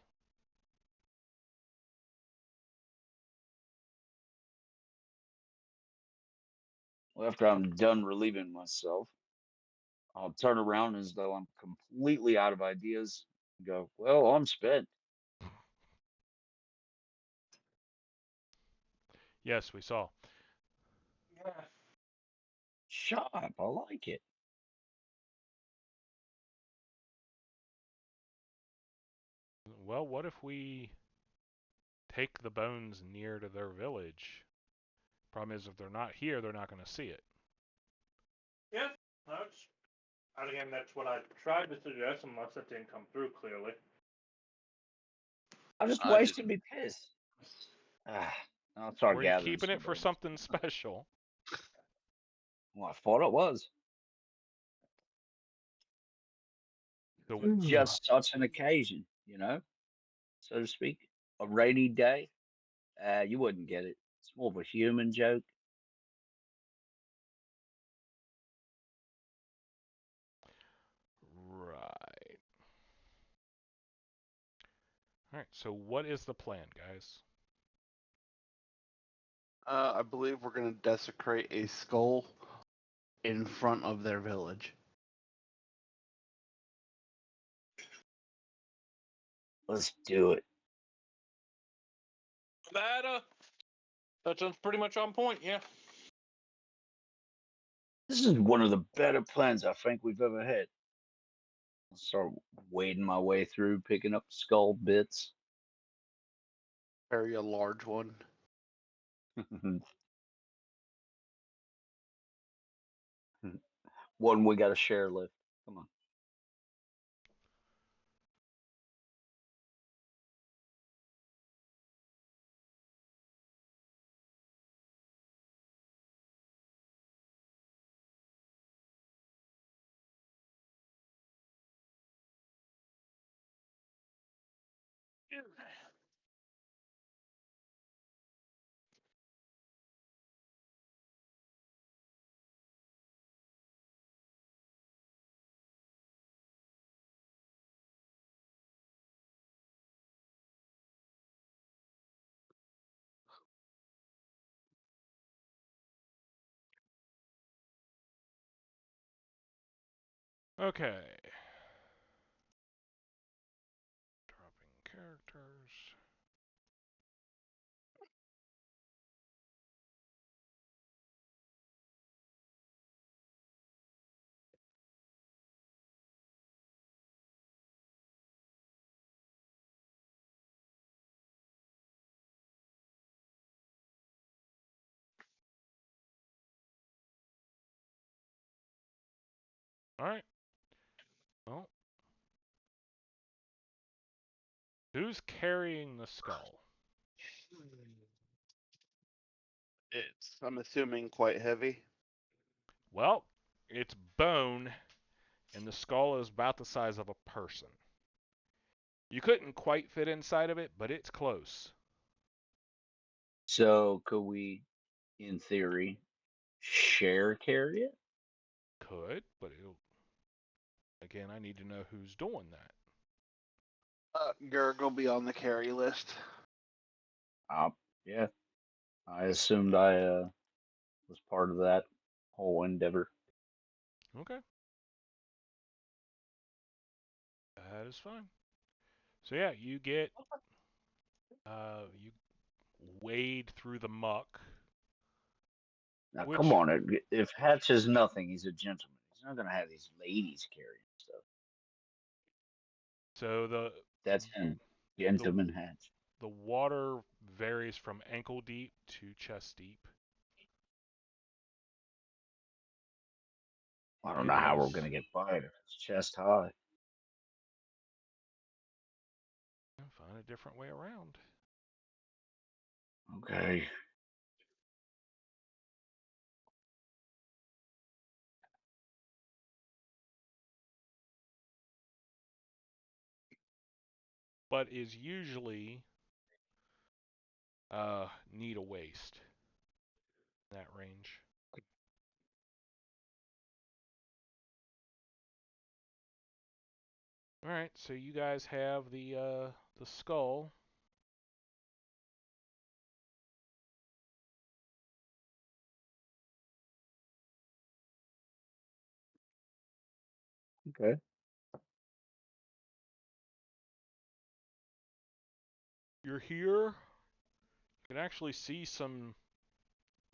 Well, after I'm done relieving myself, I'll turn around as though I'm completely out of ideas and go, well, I'm spent. Yes, we saw. Yeah. Shut up. I like it. Well, what if we take the bones near to their village? Problem is, if they're not here, they're not going to see it. Yeah. That's. And again, that's what I tried to suggest, unless it didn't come through clearly. I just I wasted didn't. me piss. Ah, I'll start Were you gathering keeping some it for bones. something special? Well, I thought it was. The, Just such an occasion, so to speak. A rainy day. You wouldn't get it. It's more of a human joke. right. All right. So what is the plan, guys? I believe we're gonna desecrate a skull in front of their village. Let's do it. That sounds pretty much on point. Yeah. This is one of the better plans I think we've ever had. I'll start wading my way through, picking up skull bits. Very a large one. One we got to share lift. Come on. Okay. Dropping characters. All right. Well, who's carrying the skull? It's, I'm assuming, quite heavy. Well, it's bone, and the skull is about the size of a person. You couldn't quite fit inside of it, but it's close. So could we, in theory, share carry it? Could, but again, I need to know who's doing that. Gerg will be on the carry list. Yeah. I assumed I was part of that whole endeavor. Okay. That is fine. So yeah, you you wade through the muck, Now, come which on. If Hatch is nothing, he's a gentleman. He's not going to have these ladies carrying stuff. so That's him. the Gentleman Hatch. the water varies from ankle deep to chest deep. I don't It know how we're is going to get by it if it's chest high. find a different way around. Okay. But is usually knee to waist in that range. All right, so you guys have the skull. Okay. You're here. You can actually see some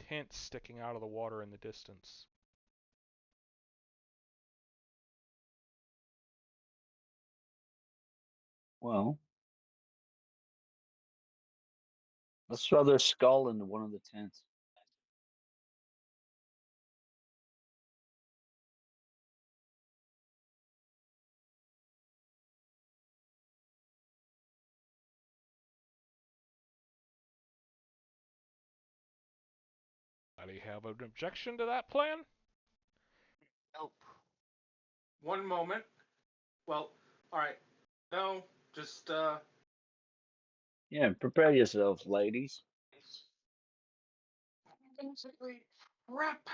tents sticking out of the water in the distance. Well, let's throw their skull into one of the tents. Do you have an objection to that plan? Nope. One moment. Well, all right. No, just Yeah, prepare yourselves, ladies. basically prep.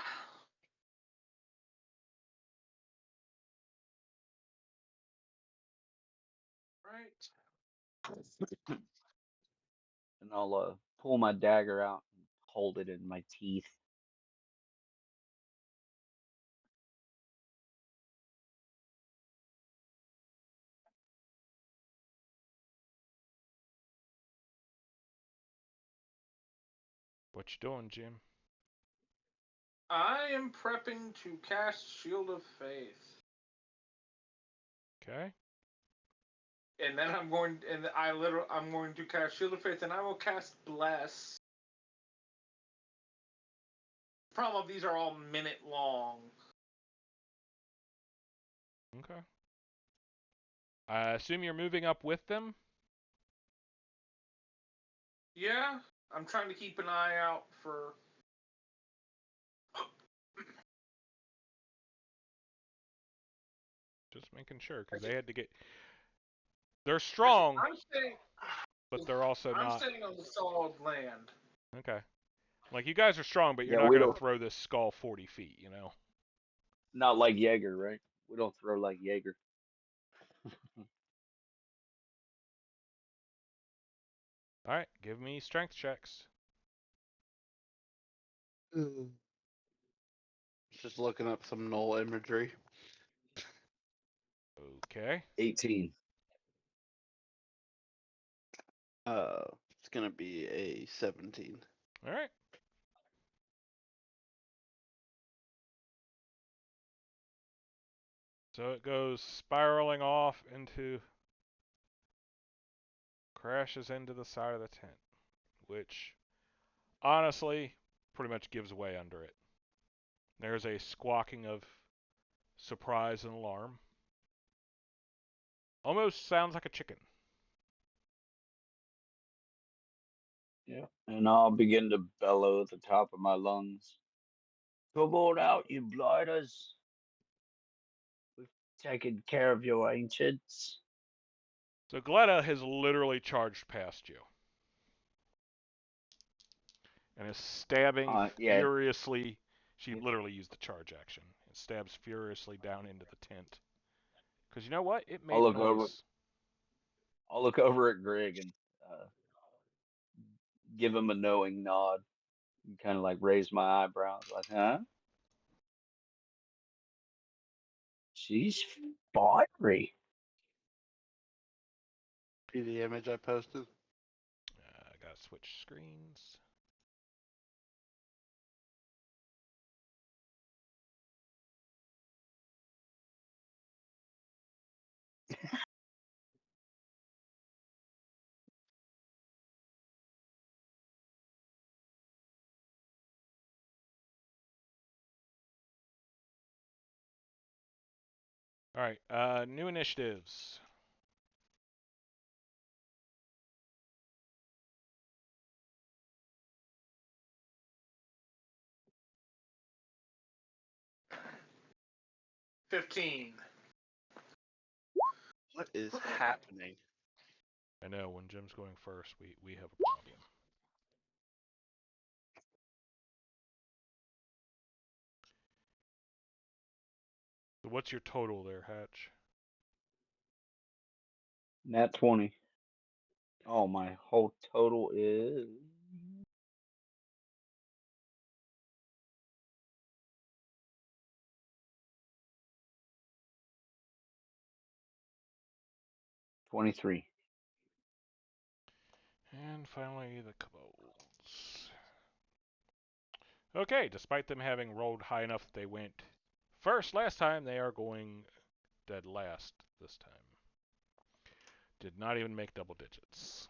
Right. And I'll pull my dagger out and hold it in my teeth. What you doing, Jim? I am prepping to cast Shield of Faith. Okay. And then I'm going to cast Shield of Faith, and I will cast Bless. The problem, these are all minute long. Okay. I assume you're moving up with them? Yeah, I'm trying to keep an eye out for. Just making sure, because they had to get They're strong, I'm staying. but they're also I'm not. staying on the solid land. Okay. Like, you guys are strong, but you're Yeah, not we going to don't. throw this skull 40 feet, you know? Not like Jaeger, right? We don't throw like Jaeger. All right, give me strength checks. Just looking up some null imagery. Okay. 18. It's gonna be a 17. All right. So it goes spiraling off into, crashes into the side of the tent, which honestly pretty much gives way under it. There's a squawking of surprise and alarm. Almost sounds like a chicken. Yeah. And I'll begin to bellow at the top of my lungs. Come on out, you blighters. We've taken care of your ancients. So Gletta has literally charged past you and is stabbing Yeah. furiously. She literally used the charge action. It stabs furiously down into the tent. Because you know what? It I'll made a look over. noise. I'll look over at Greg and give him a knowing nod. And kind of like raise my eyebrows, like, huh? She's fiery. See the image I posted? I gotta switch screens. All right, new initiatives. $15. What is happening? I know when Jim's going first, we have a problem. So what's your total there, Hatch? Nat 20. Oh, my whole total is 23. And finally, the kobolds. Okay, despite them having rolled high enough that they went first last time, they are going dead last this time. Did not even make double digits.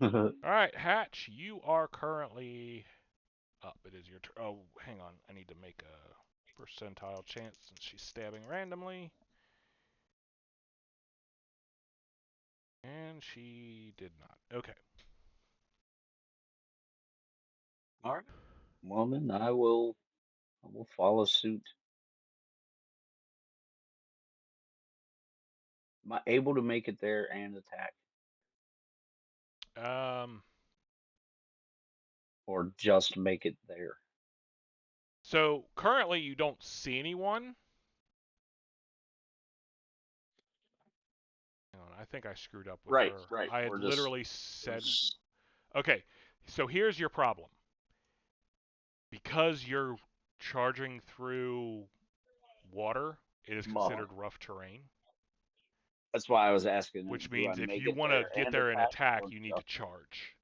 All right, Hatch, you are currently up. It is your turn. Oh, hang on. I need to make a percentile chance since she's stabbing randomly. And she did not. Okay. All right. Well, then I will follow suit. Am I able to make it there and attack, Um. or just make it there? So currently you don't see anyone. Hang on, I think I screwed up with Right, her. right. I had We're just. literally said, okay, so here's your problem. Because you're charging through water, it is Muck. considered rough terrain, That's why I was asking him, which do I means if make you it want to there get and there and attack attack, or you need to just charge.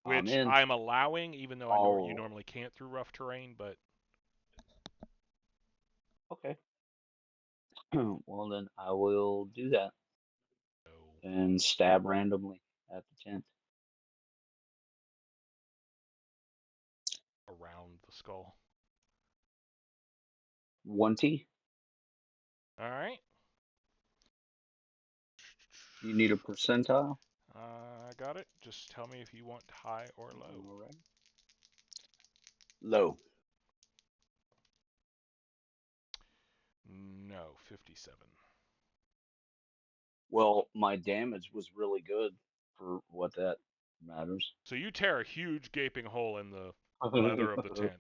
I'm Which in? I'm allowing, even though I know you Oh, normally can't through rough terrain, but okay. Well, then I will do that no, and stab randomly at the tent. around the skull. 20. All right. You need a percentile? I got it. Just tell me if you want high or low. All right. Low. No, 57. Well, my damage was really good for what that matters. So you tear a huge gaping hole in the leather of the tent.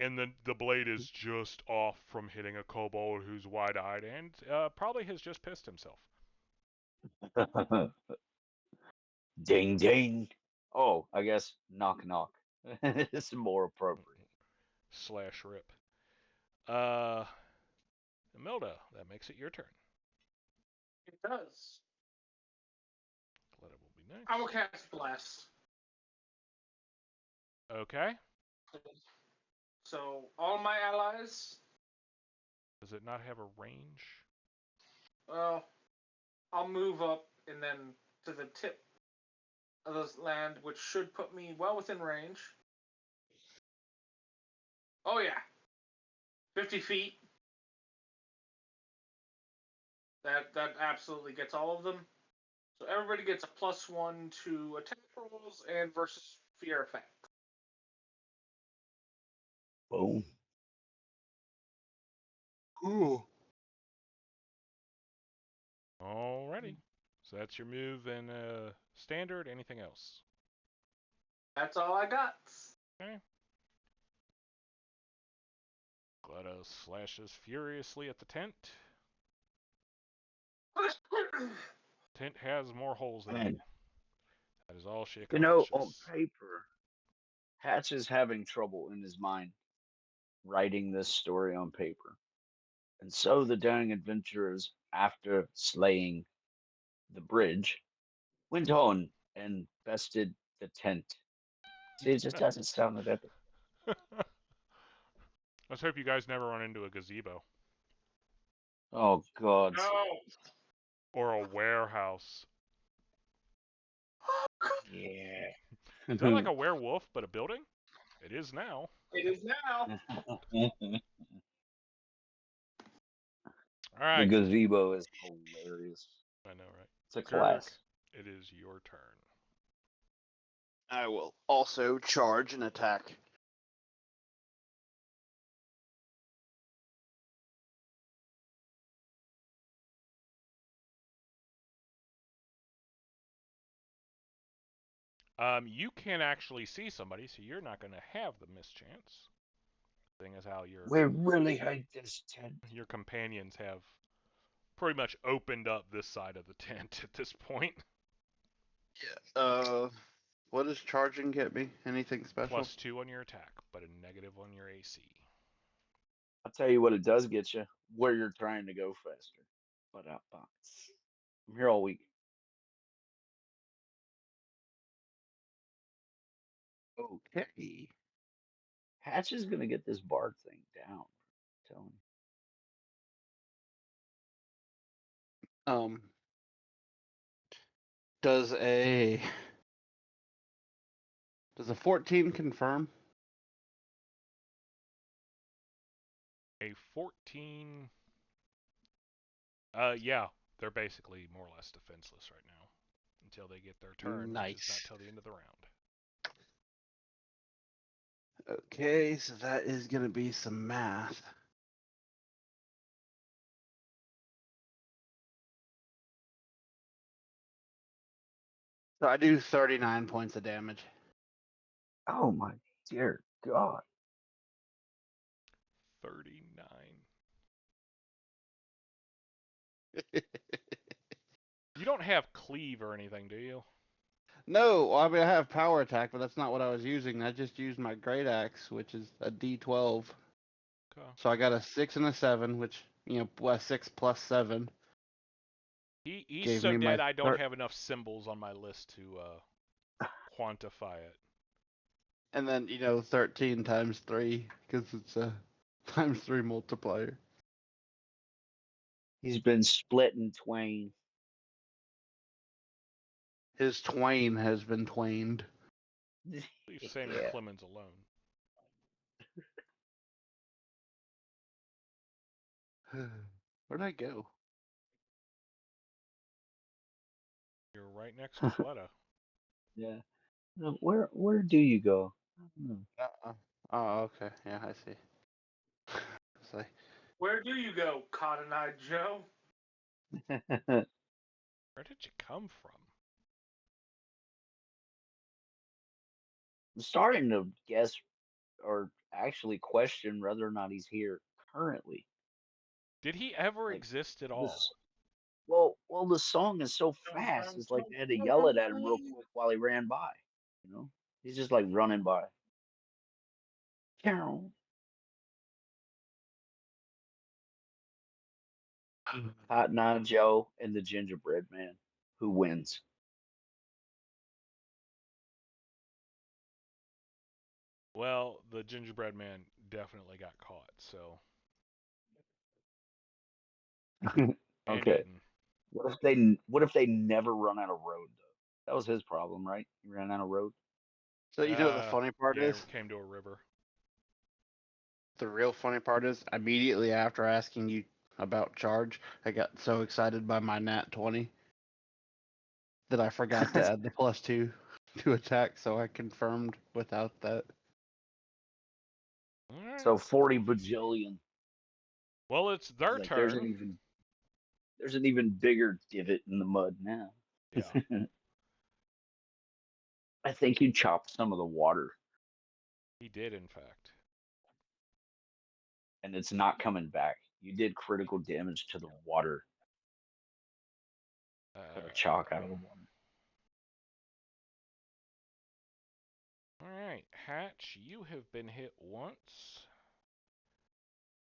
And the blade is just off from hitting a kobold who's wide-eyed and probably has just pissed himself. Ding ding. Oh, I guess knock knock. It's more appropriate. Slash rip. Imelda, that makes it your turn. It does. Glad it will be next. I will cast Bless. Okay. So all my allies. Does it not have a range? Well, I'll move up and then to the tip of this land, which should put me well within range. Oh yeah, 50 feet. That absolutely gets all of them. So everybody gets a +1 to attack rolls and versus fear effect. Boom. Cool. Alrighty. So that's your move and standard. Anything else? That's all I got. Okay. GLaDOS slashes furiously at the tent. Tent has more holes than Man, you. That is all she you know, accomplishes. on paper, Hatch is having trouble in his mind writing this story on paper. And so the daring adventurers, after slaying the bridge, went on and bested the tent. See, it just doesn't sound that epic. Let's hope you guys never run into a gazebo. Oh, God. No. Or a warehouse. Yeah. Is that like a werewolf, but a building? It is now. It is now. All The right. gazebo is hilarious. I know, right? It's a Kirk, class. it is your turn. I will also charge and attack. You can actually see somebody, so you're not going to have the mischance. Thing is how We really hate this tent. your companions have pretty much opened up this side of the tent at this point. Yeah. What does charging get me? Anything special? +2 on your attack, but a negative on your AC. I'll tell you what it does get you, where you're trying to go faster. But I'm here all week. Okay. Hatch is gonna get this bard thing down. I'm telling you. Does a 14 confirm? A 14. Yeah, they're basically more or less defenseless right now until they get their turn, which is not Nice. till the end of the round. Okay, so that is gonna be some math. So I do 39 points of damage. Oh my dear God. 39. You don't have cleave or anything, do you? No, well, I mean I have power attack, but that's not what I was using. I just used my great axe, which is a D12. Okay. So I got a 6 and a 7, which a 6 plus 7. He's Gave so me my dead I don't have enough symbols on my list to quantify it. And then 13 times 3 because it's a times 3 multiplier. He's been split in twain. His twain has been twained. Leave Samuel Yeah. Clemens alone. Where'd I go? You're right next to Fleta. Yeah. No, where do you go? I don't know. Oh, okay. Yeah, I see. It's like, Where do you go, Cotton Eye Joe? Where did you come from? I'm starting to guess or actually question whether or not he's here currently. Did he ever Like exist at all? this. Well, the song is so fast. It's like they had to yell it at him real quick while he ran by. You know, he's just like running by. Carol. Cotton Eye Joe and the Gingerbread Man. Who wins? Well, the gingerbread man definitely got caught, so and Okay. eaten. What if they never run out of road though? That was his problem, right? He ran out of road. So you know what the funny part Yeah, is? it came to a river. The real funny part is immediately after asking you about charge, I got so excited by my nat 20 that I forgot to add the +2 to attack, so I confirmed without that. All right. So 40 bajillion. Well, it's their Like there's turn. an even bigger divot in the mud now. Yeah. I think you chopped some of the water, He did, in fact. and it's not coming back. You did critical damage to the water. Cut a chalk out of the water. All right, Hatch, you have been hit once.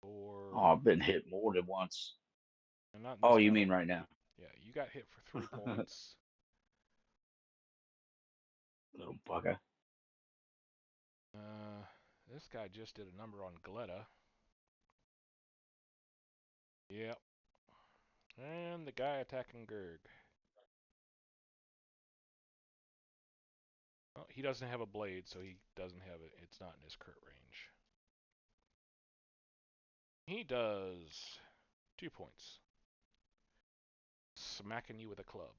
Oh, For I've been hit more than once. not in Oh, this you battle. mean right now? Yeah, you got hit for 3 points. Little bugger. This guy just did a number on Gletta. Yep. And the guy attacking Gerg. Well, he doesn't have a blade, so he doesn't have it. It's not in his crit range. He does 2 points. Smacking you with a club.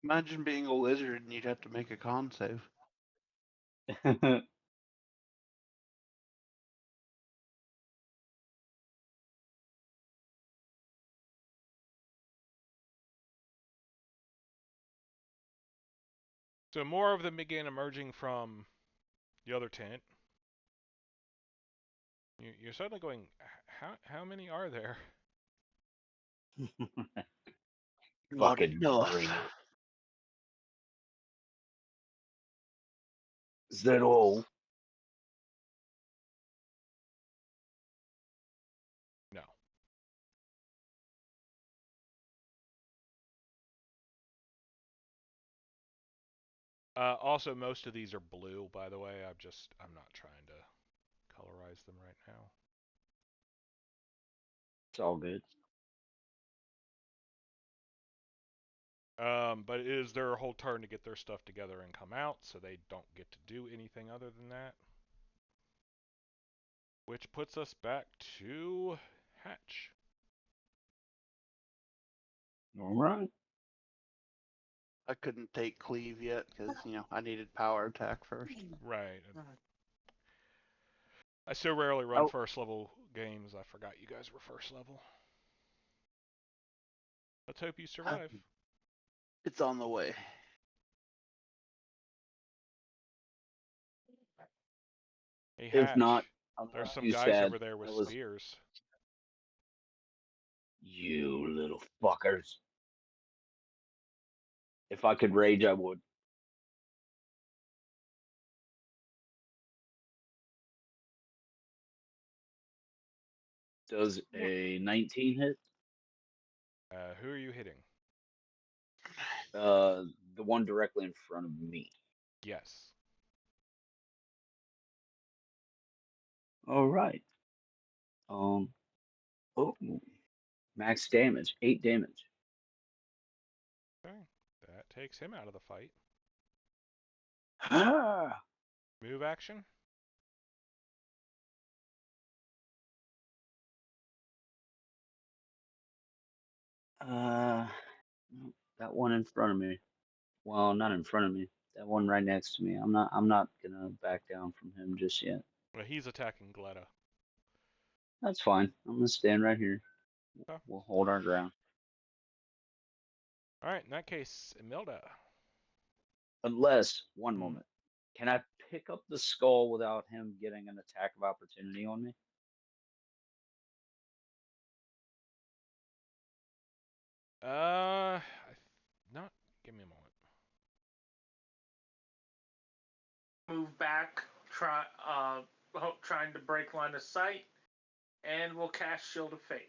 Imagine being a lizard and you'd have to make a con save. So more of them begin emerging from the other tent. You're suddenly going, how many are there? Not Fucking enough. bring it. Is that all? No. Also, most of these are blue, by the way. I'm not trying to colorize them right now. It's all good. But it is their whole turn to get their stuff together and come out, so they don't get to do anything other than that. Which puts us back to Hatch. All right. I couldn't take cleave yet because I needed power attack first. Right. I so rarely run Oh, first level games, I forgot you guys were first level. Let's hope you survive. It's on the way. Hey, if not, Hatch, I'm there's not some too guys sad. over there with That was spears. you little fuckers. If I could rage, I would. Does a 19 hit? Who are you hitting? The one directly in front of me. Yes. All right. Um. Oh, max damage, 8 damage. Okay. That takes him out of the fight. Ah. Move action? Uh. That one in front of me. Well, not in front of me. That one right next to me. I'm not gonna back down from him just yet. Well, he's attacking Gletta. That's fine. I'm gonna stand right here. Okay. We'll hold our ground. All right, in that case, Imelda. Unless, one Mhm. moment. Can I pick up the skull without him getting an attack of opportunity on me? Not. Give me a moment. Move back, trying to break line of sight, and we'll cast Shield of Faith.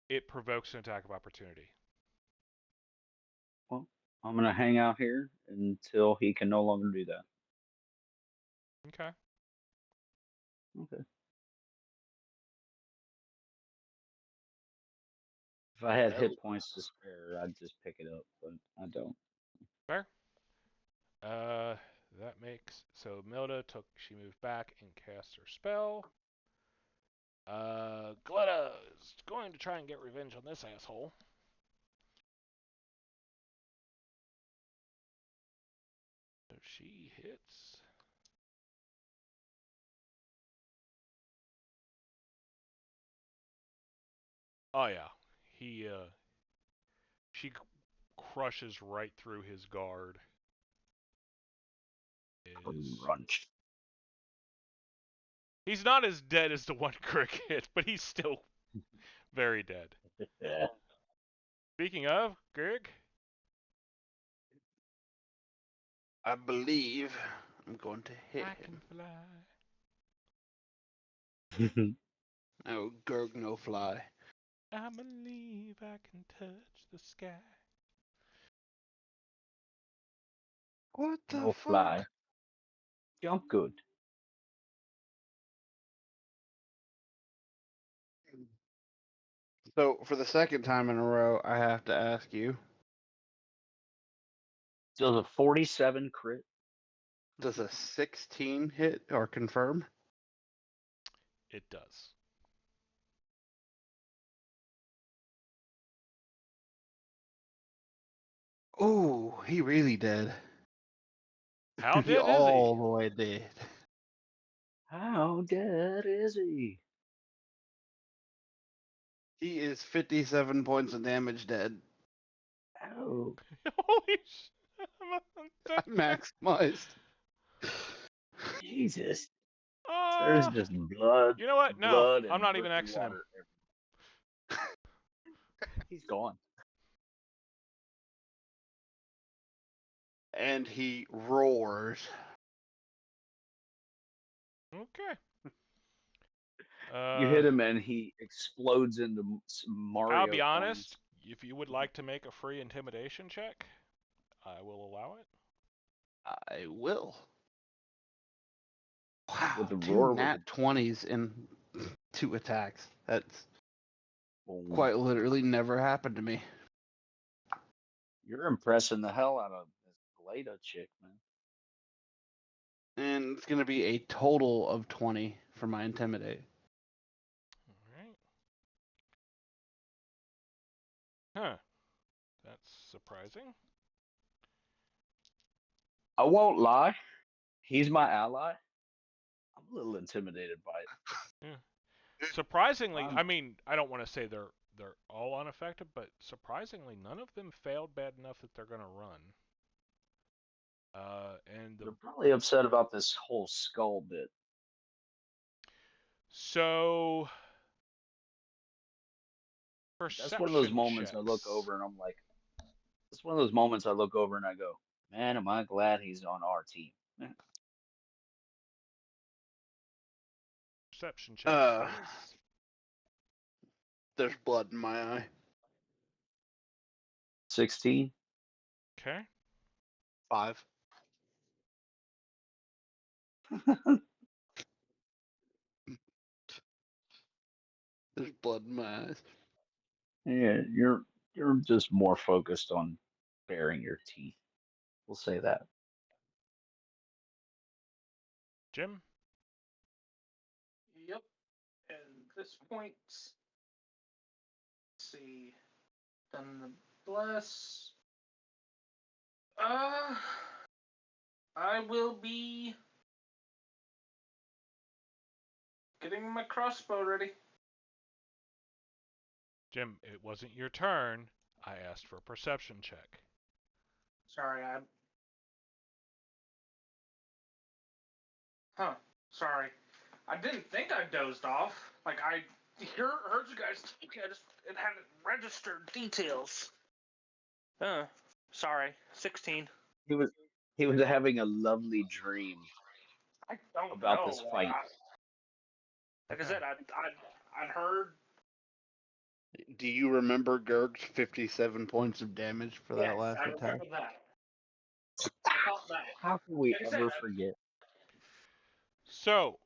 It provokes an attack of opportunity. Well, I'm gonna hang out here until he can no longer do that. Okay. Okay. If I had hit points to spare, I'd just pick it up, but I don't. Fair. That makes so Milda she moved back and cast her spell. Gletta is going to try and get revenge on this asshole. So she hits. Oh yeah, she crushes right through his guard. Crunch. He's not as dead as the one cricket, but he's still very dead. Yeah. Speaking of, Greg. I believe I'm going to hit I him. can fly. Oh, Gurg no fly. I believe I can touch the sky. What the No fuck? fly. Jump good. So for the second time in a row, I have to ask you: Does a 47 crit? does a 16 hit or confirm? It does. Oh, he really did. How He dead is he? all the way dead. How dead is he? He is 57 points of damage dead. Oh, Holy I shit. maximized. Jesus. There's Uh, just blood, you know what? No, blood I'm and not even murky Xing him. water. He's gone. And he roars. Okay. You hit him and he explodes into some I'll Mario be honest. coins. If you would like to make a free intimidation check, I will allow it. I will. With Wow, the 2 roar, with the nat 20s in 2 attacks. That's boom. quite literally never happened to me. You're impressing the hell out of this Glada chick, man. And it's going to be a total of 20 for my intimidate. Alright. Huh. That's surprising. I won't lie. He's my ally. I'm a little intimidated by it. Yeah. Surprisingly, I'm, I mean, I don't want to say they're all unaffected, but surprisingly, none of them failed bad enough that they're gonna run. And they're probably upset about this whole skull bit. so That's one of those perception moments I look checks. over and I'm like, it's one of those moments I look over and I go, man, am I glad he's on our team. Perception checks, please. There's blood in my eye. 16. Okay. 5. There's blood in my eyes. Yeah, you're just more focused on baring your teeth. We'll say that. Jim? Yep. And at this point, let's see. Done the bless. I will be getting my crossbow ready. Jim, it wasn't your turn. I asked for a perception check. Sorry, Sorry. I didn't think I dozed off. Like, I heard you guys talking. It hadn't registered details. Sorry. 16. He was having a lovely dream I don't about know. this fight. Like I said, I'd heard. Do you remember Gerg's 57 points of damage for that Yes, last I attack? remember that. I thought that. How can we Like I said, ever forget? So,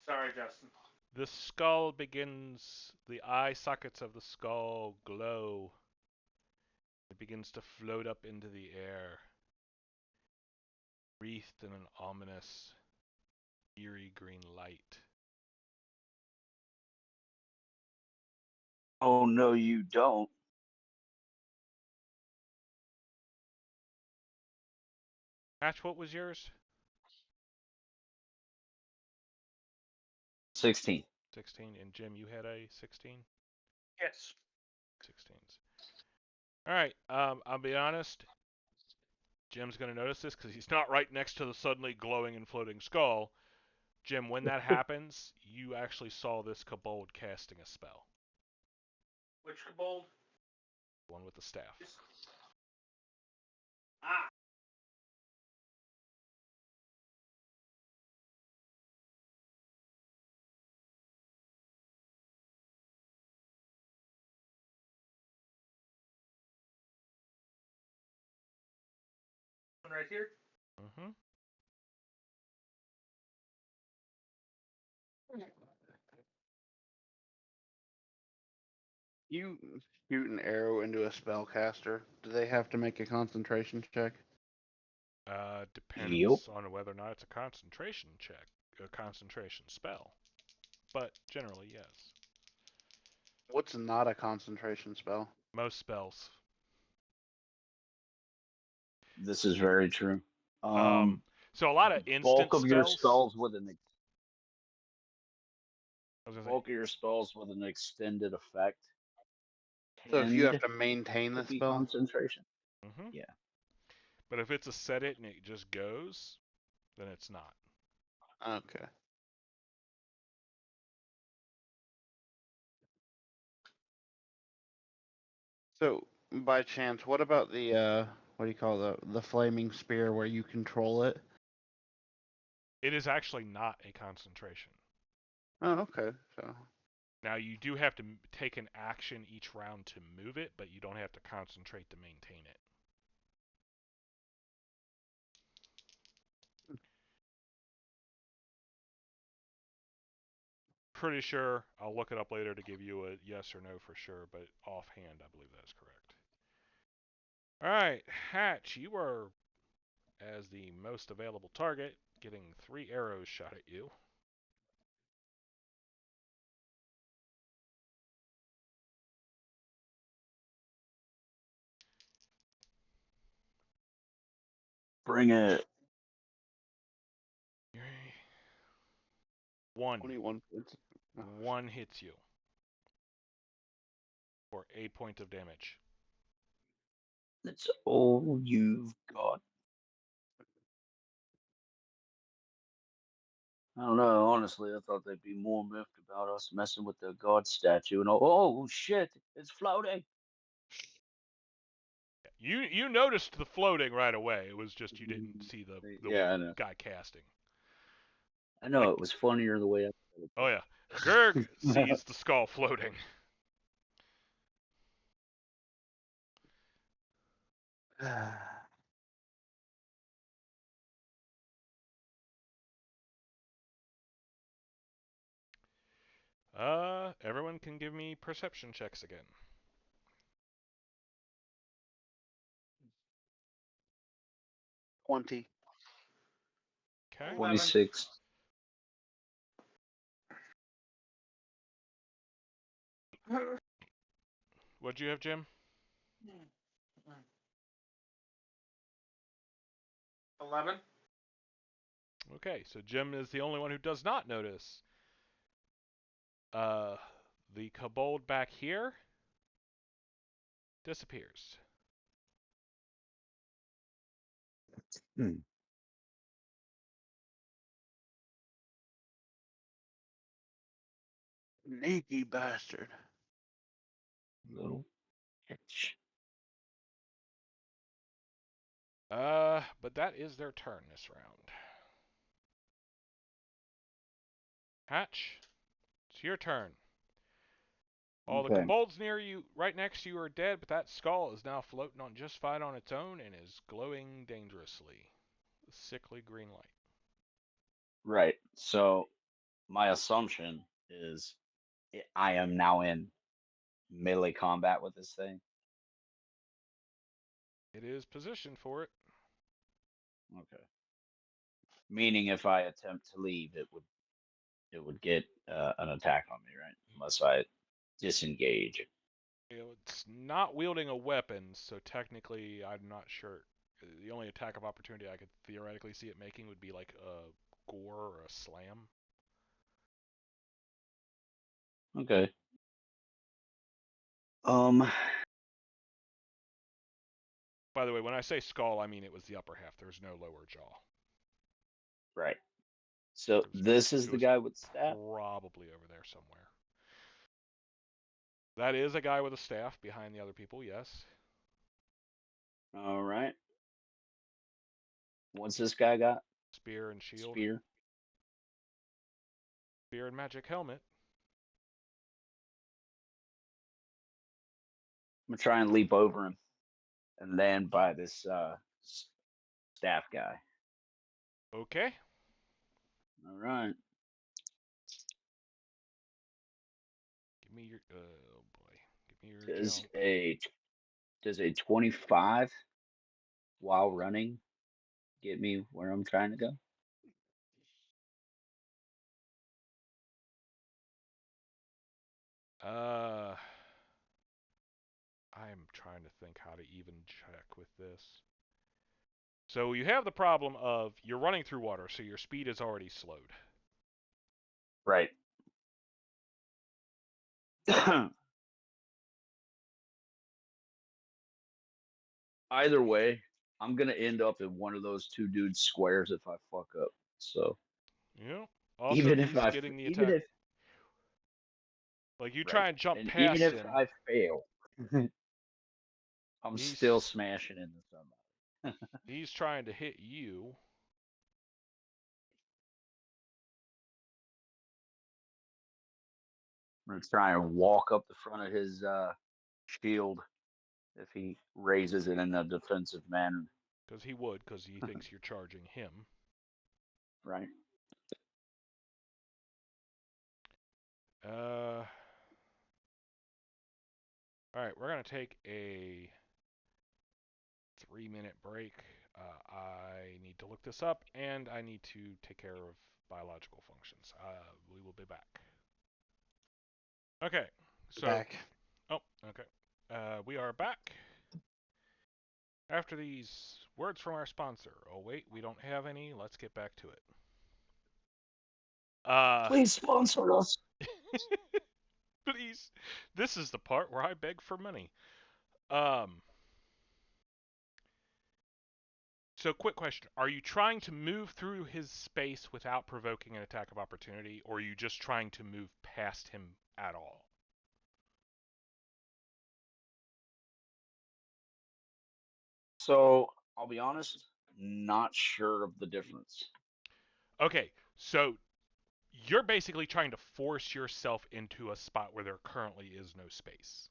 sorry, Justin. the skull begins, the eye sockets of the skull glow. It begins to float up into the air, wreathed in an ominous, eerie green light. Oh no, you don't. Hatch, what was yours? 16. 16. And Jim, you had a 16? Yes. 16s. All right. I'll be honest. Jim's going to notice this because he's not right next to the suddenly glowing and floating skull. Jim, when that happens, you actually saw this kobold casting a spell. Which kobold? One with the staff. Ah. One right here. Mm-hmm. You shoot an arrow into a spellcaster. Do they have to make a concentration check? Yep. Depends on whether or not it's a concentration check, a concentration spell. But generally, yes. What's not a concentration spell? Most spells. This is very true. So a lot of instant Bulk of your spells. spells with an I was gonna say, bulk of your spells with an extended effect So if you have tend to maintain to the be spell? concentration. mm-hmm. Yeah. But if it's a set it and it just goes, then it's not. Okay. So, by chance, what about the what do you call the flaming spear where you control it? It is actually not a concentration. Oh, okay. So, Now you do have to take an action each round to move it, but you don't have to concentrate to maintain it. Pretty sure. I'll look it up later to give you a yes or no for sure, but offhand, I believe that is correct. All right, Hatch, you are, as the most available target, getting 3 arrows shot at you. Bring it. One. 21 points. Oh, One hits you for 8 points of damage. That's all you've got. I don't know. Honestly, I thought they'd be more miffed about us messing with the god statue and all. Oh shit! It's floating. You noticed the floating right away. It was just you didn't see the Yeah, I know. guy casting. I know Like, it was funnier the way I said it. oh yeah, Gerg sees the skull floating. Everyone can give me perception checks again. 20. Okay. 26. What'd you have, Jim? 11. Okay, so Jim is the only one who does not notice. The kobold back here disappears. Sneaky bastard. Little bitch. But that is their turn this round. Hatch, it's your turn. All the Okay. kobolds near you, right next to you, are dead, but that skull is now floating on just fine on its own and is glowing dangerously. A sickly green light. Right. So my assumption is I am now in melee combat with this thing. It is positioned for it. Okay. Meaning, if I attempt to leave, it would get an attack on me, right? Unless I disengage. It's not wielding a weapon, so technically, I'm not sure. The only attack of opportunity I could theoretically see it making would be like a gore or a slam. Okay. Um. By the way, when I say skull, I mean it was the upper half. There's no lower jaw. Right. So this is It the was guy with staff. probably over there somewhere. That is a guy with a staff behind the other people, yes. All right. What's this guy got? Spear and shield. Spear. Spear and magic helmet. I'm gonna try and leap over him and land by this staff guy. Okay. All right. Give me your oh boy. Give me your Does jump. a 25 while running get me where I'm trying to go? I'm trying to think how to even check with this. So you have the problem of you're running through water, so your speed is already slowed. Right. Either way, I'm gonna end up in one of those two dudes squares if I fuck up. So Yeah. Also, even if he's getting the even attack. if Like you right, try and jump and even past if him, I fail, I'm still he's smashing into somebody. he's trying to hit you. I'm gonna try and walk up the front of his shield if he raises it in a defensive manner. Because he would, because he thinks you're charging him. Right. Alright, we're going to take a 3-minute break. I need to look this up, and I need to take care of biological functions. We will be back. Okay, so... Back. Oh, okay. We are back. After these words from our sponsor. Oh, wait, we don't have any. Let's get back to it. Please sponsor us. Please. This is the part where I beg for money. So, quick question. Are you trying to move through his space without provoking an attack of opportunity, or are you just trying to move past him at all? So I'll be honest, not sure of the difference. Okay, so you're basically trying to force yourself into a spot where there currently is no space.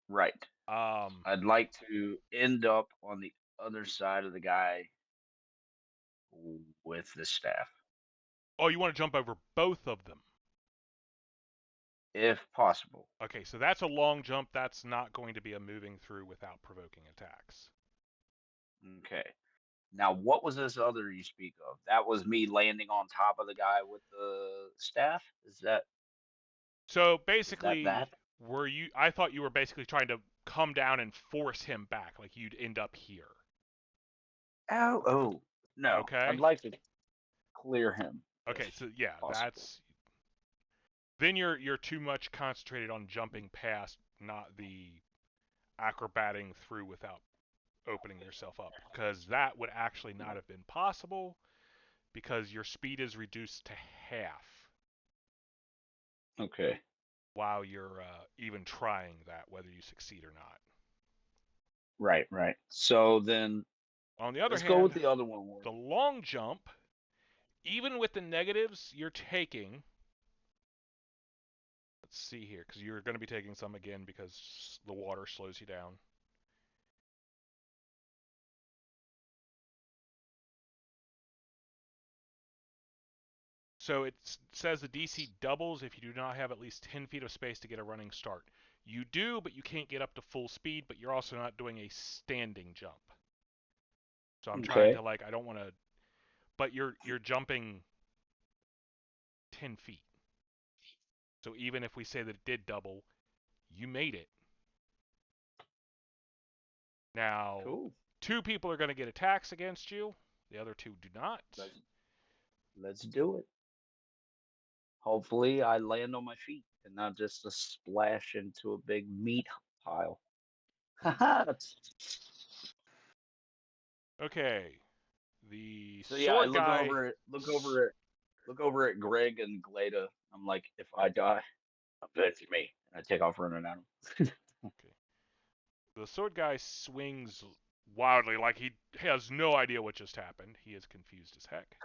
Right. Um, I'd like to end up on the other side of the guy with the staff. Oh, you want to jump over both of them. if possible. Okay, so that's a long jump. That's not going to be a moving through without provoking attacks. Okay. Now, what was this other you speak of? That was me landing on top of the guy with the staff. So Is that basically, that? I thought you were basically trying to come down and force him back, like you'd end up here. Oh, no. I'd Okay? like to clear him. Okay, If so yeah, possible. then you're too much concentrated on jumping past, not the acrobating through without opening yourself up, because that would actually not have been possible because your speed is reduced to half Okay. while you're even trying that, whether you succeed or not. Right. So then On the other let's go with hand, the other one. the long jump, even with the negatives you're taking, let's see here, because you're going to be taking some again because the water slows you down. So it says the DC doubles if you do not have at least 10 feet of space to get a running start. You do, but you can't get up to full speed, but you're also not doing a standing jump. So I'm trying to Okay. I don't want to, but you're jumping 10 feet. So even if we say that it did double, you made it. Now, Cool. 2 people are going to get attacks against you. The other 2 do not. Let's do it. Hopefully, I land on my feet and not just a splash into a big meat pile. Okay. The So yeah, I sword guy. look over at Greg and Glada. I'm like, if I die, avenge me. And I take off running at him. Okay. The sword guy swings wildly, like he has no idea what just happened. He is confused as heck.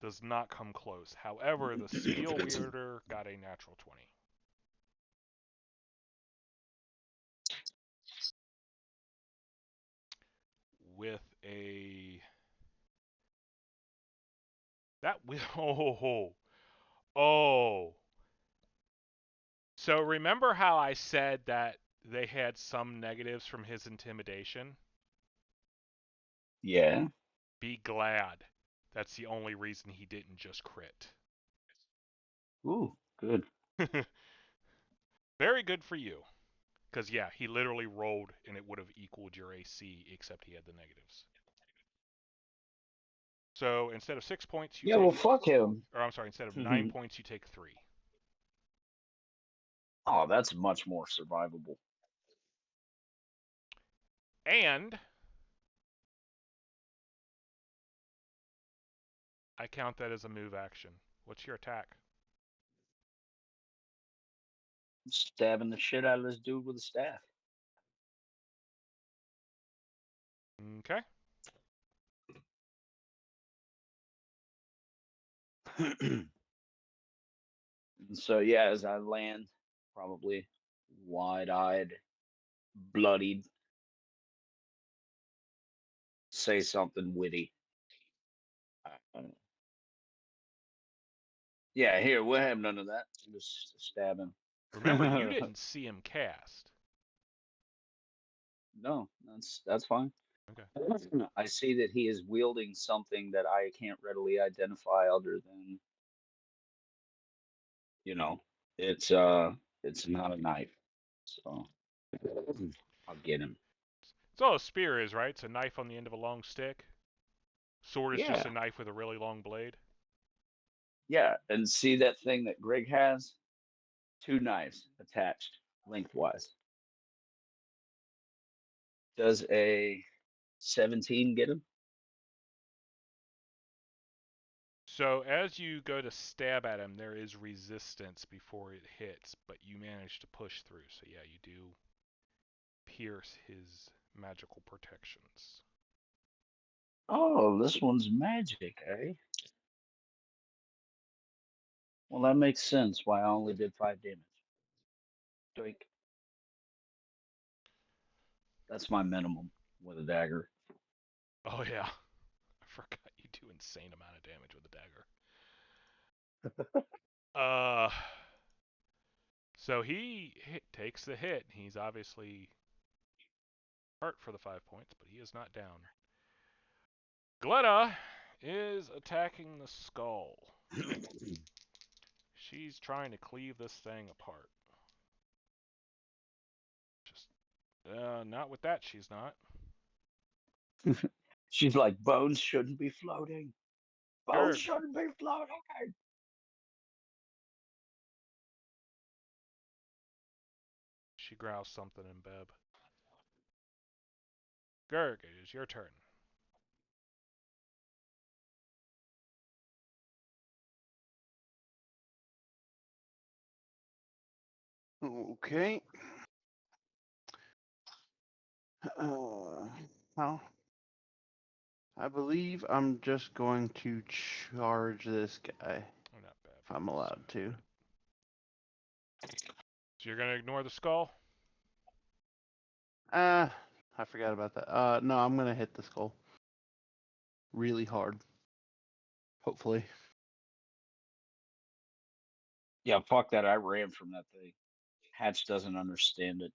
Does not come close. However, the steel wielder got a natural 20. With a that oh. So remember how I said that they had some negatives from his intimidation? Yeah. Be glad. That's the only reason he didn't just crit. Ooh, good. Very good for you. Because, yeah, he literally rolled and it would have equaled your AC, except he had the negatives. So instead of 6 points, you Yeah, well, take. fuck him. Or, I'm sorry, instead of 9 points, you take 3. Oh, that's much more survivable. And I count that as a move action. What's your attack? Stabbing the shit out of this dude with a staff. Okay. So yeah, as I land, probably wide-eyed, bloodied, say something witty. Uh, yeah, here we'll have none of that. Just stab him. Remember, you didn't see him cast. No, that's fine. Okay. I see that he is wielding something that I can't readily identify other than, you know, it's not a knife. So I'll get him. It's all a spear is, right? It's a knife on the end of a long stick. Sword is just Yeah. a knife with a really long blade. Yeah, and see that thing that Greg has? 2 knives attached lengthwise. Does a 17 get him? So as you go to stab at him, there is resistance before it hits, but you manage to push through. So yeah, you do pierce his magical protections. Oh, this one's magic, eh? Well, that makes sense why I only did 5 damage. Doink. That's my minimum with a dagger. Oh yeah, I forgot you do insane amount of damage with a dagger. So he takes the hit. He's obviously hurt for the 5 points, but he is not down. Gletta is attacking the skull. She's trying to cleave this thing apart. Just, not with that, she's not. She's like, bones shouldn't be floating. Bones Gerg. shouldn't be floating. She growls something in Beb. Gerg, it is your turn. Okay. Well, I believe I'm just going to charge this guy Oh, not bad. if I'm allowed to. So you're gonna ignore the skull? I forgot about that. No, I'm gonna hit the skull really hard. Hopefully. Yeah, fuck that. I ran from that thing. Hatch doesn't understand it.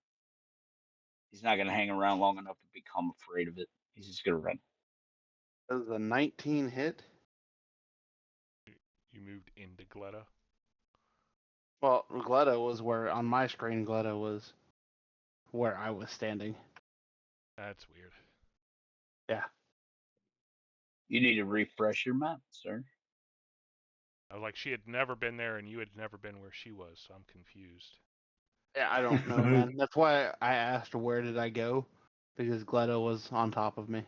He's not going to hang around long enough to become afraid of it. He's just going to run. That was a 19 hit. You moved into Gletta? Well, Gletta was where on my screen. Gletta was where I was standing. That's weird. Yeah. You need to refresh your map, sir. I was like, she had never been there and you had never been where she was, so I'm confused. Yeah, I don't know, man. That's why I asked where did I go, because Gletta was on top of me.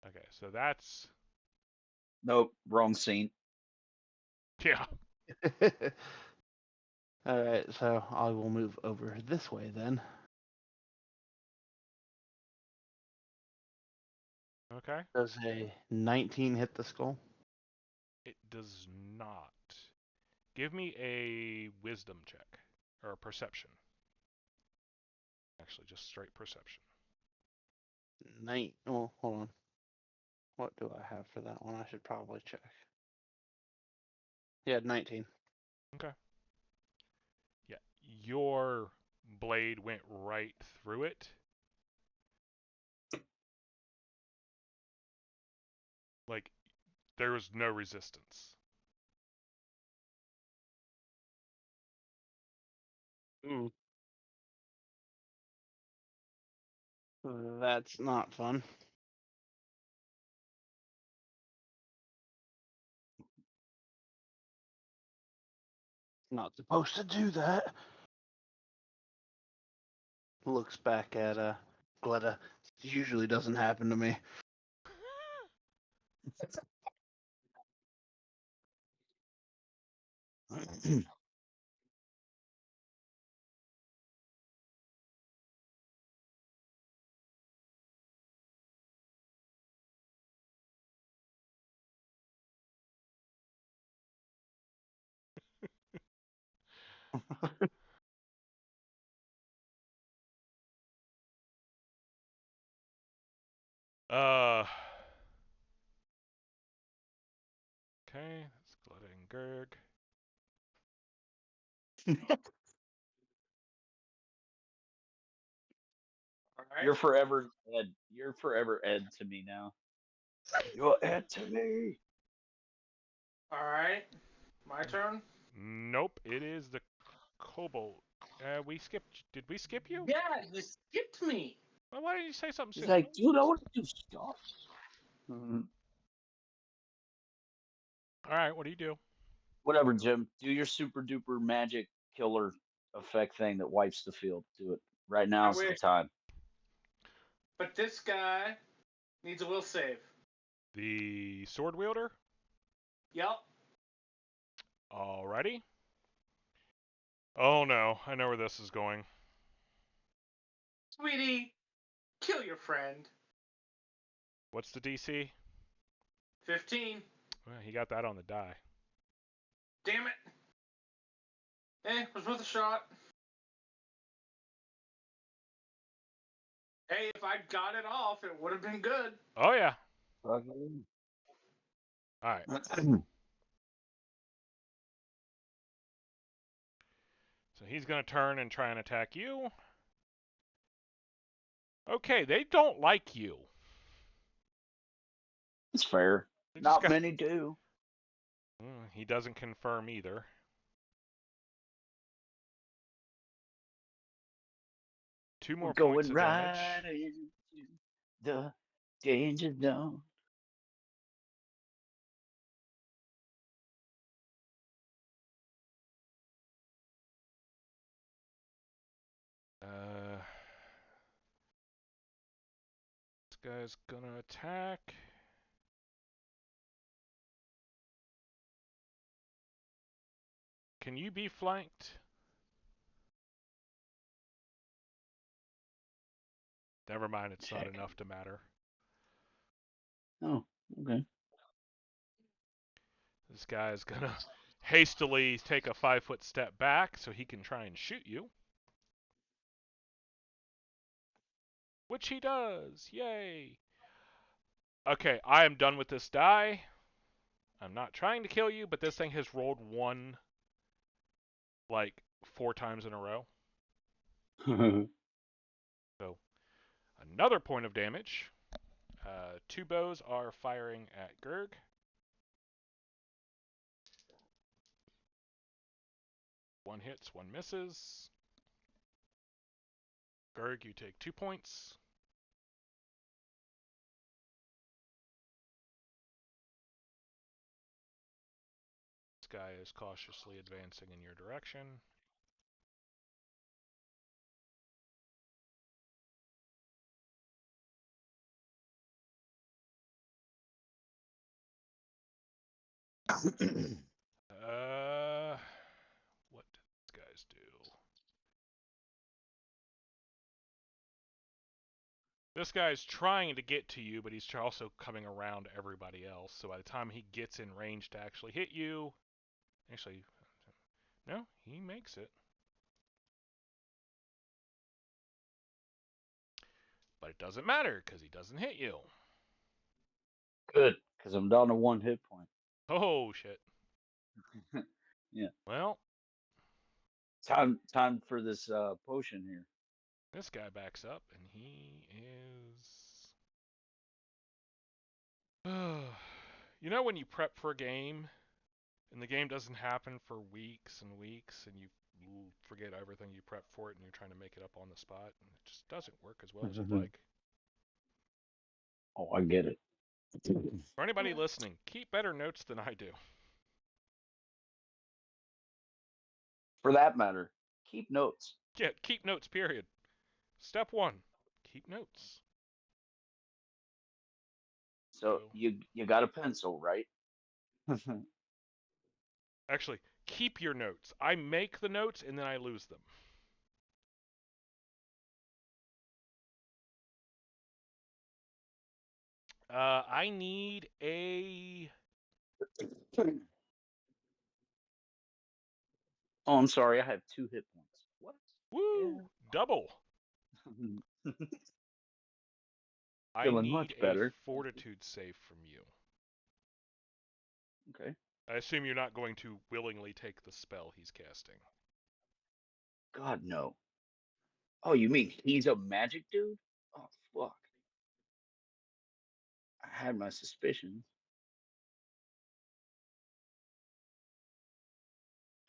Okay, so that's... Nope, wrong scene. Yeah. All right, so I will move over this way then. Okay. Does a 19 hit the skull? It does not. Give me a wisdom check. Or a perception. Actually, just straight perception. Oh, hold on. What do I have for that one? I should probably check. Yeah, 19. Okay. Yeah, your blade went right through it. Like, there was no resistance. That's not fun. Not supposed to do that. Looks back at Gletta. Usually doesn't happen to me. Uh. Okay, that's Gletta and Gerg. All right. You're forever Ed. You're forever Ed to me now. You're Ed to me. All right. My turn. Nope, it is the kobold. We skipped. Did we skip you? Yeah, you skipped me. Well, why didn't you say something He's sooner? like, dude, I want to do stuff. All right, what do you do? Whatever, Jim. Do your super duper magic killer effect thing that wipes the field. Do it. Right now I is the wish. time. But this guy needs a will save. The sword wielder. Yep. Alrighty. Oh no, I know where this is going. Sweetie, kill your friend. What's the DC? 15. Well, he got that on the die. Damn it. Was worth a shot. Hey, if I got it off, it would have been good. Oh yeah. All right. So he's going to turn and try and attack you. Okay, they don't like you. It's fair. They just Not got. many do. He doesn't confirm either. Two We're more points going of damage. right into the danger zone. This guy's gonna attack. Can you be flanked? Never mind, it's not Check. enough to matter. Oh, okay. This guy's gonna hastily take a 5-foot step back so he can try and shoot you. Which he does. Yay. Okay, I am done with this die. I'm not trying to kill you, but this thing has rolled 1 like 4 times in a row. So, another point of damage. 2 bows are firing at Gerg. 1 hits, 1 misses. Gerg, you take 2 points. This guy is cautiously advancing in your direction. What did these guys do? This guy's trying to get to you, but he's also coming around everybody else. So by the time he gets in range to actually hit you, actually, no, he makes it. But it doesn't matter because he doesn't hit you. Good, because I'm down to 1 hit point. Oh shit. Yeah. Well, Time for this potion here. this guy backs up and he is. You know when you prep for a game and the game doesn't happen for weeks and weeks and you forget everything you prepped for it and you're trying to make it up on the spot and it just doesn't work as well as you'd like. Oh, I get it. For anybody listening, keep better notes than I do. For that matter, keep notes. Yeah, keep notes, period. Step 1, keep notes. So you got a pencil, right? Actually, keep your notes. I make the notes and then I lose them. I need a... Oh, I'm sorry. I have 2 hit points. What? Woo! Double. I Feeling need much a better. fortitude save from you. Okay. I assume you're not going to willingly take the spell he's casting. God, no. Oh, you mean he's a magic dude? Oh, fuck. I had my suspicions.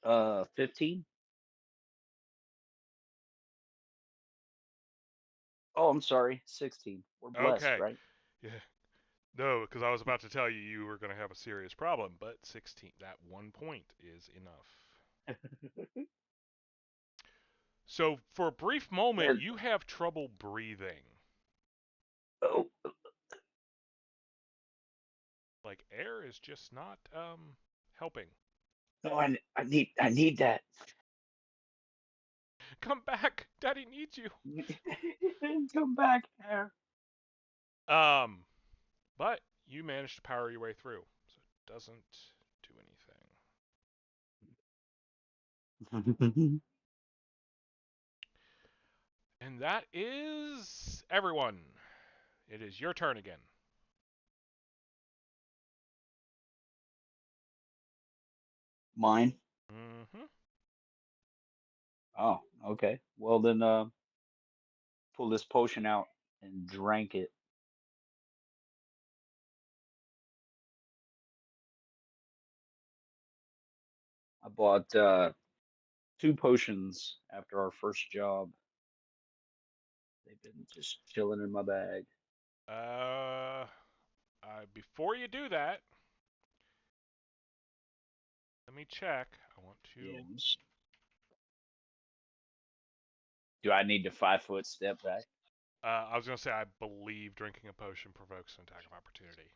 15? Oh, I'm sorry. 16. We're blessed, Okay. right? Yeah. No, because I was about to tell you you were going to have a serious problem, but 16, that 1 point is enough. So, for a brief moment, And, you have trouble breathing. oh, Like, air is just not helping. no, I need that. Come back! Daddy needs you! Come back here. But you managed to power your way through, so it doesn't do anything. And that is everyone. It is your turn again. Mine. Mm-hmm. Oh, okay. Well then, pull this potion out and drank it. I bought 2 potions after our first job. They've been just chilling in my bag. Before you do that, let me check. I want to. Yes. Do I need to 5 foot step back? I was gonna say I believe drinking a potion provokes an attack of opportunity.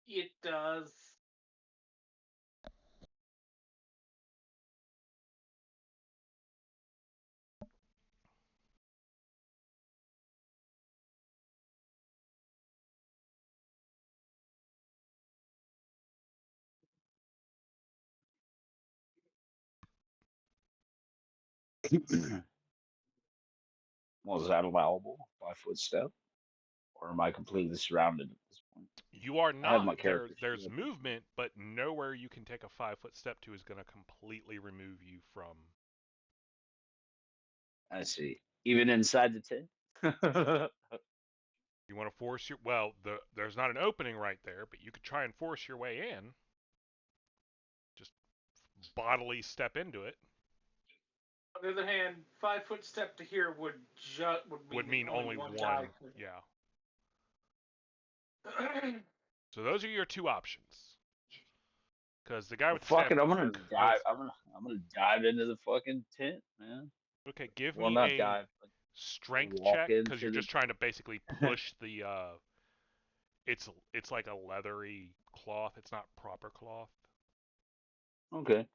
It does. Well, is that allowable? 5 foot step? Or am I completely surrounded at this point? You are I have not. my character There's sheet up. movement, but nowhere you can take a 5 foot step to is going to completely remove you from. I see. Even inside the tent? You want to force your. Well, there's not an opening right there, but you could try and force your way in. Just bodily step into it. On the other hand, 5 foot step to here would Would mean mean only only one guy. one. Yeah. So those are your two options. Because the guy Well, with the fuck staff it. I'm gonna dive. was I'm gonna dive into the fucking tent, man. okay. Give Well, me not a dive, but strength walk check because you're into just trying to basically the. push the. It's like a leathery cloth. It's not proper cloth. Okay.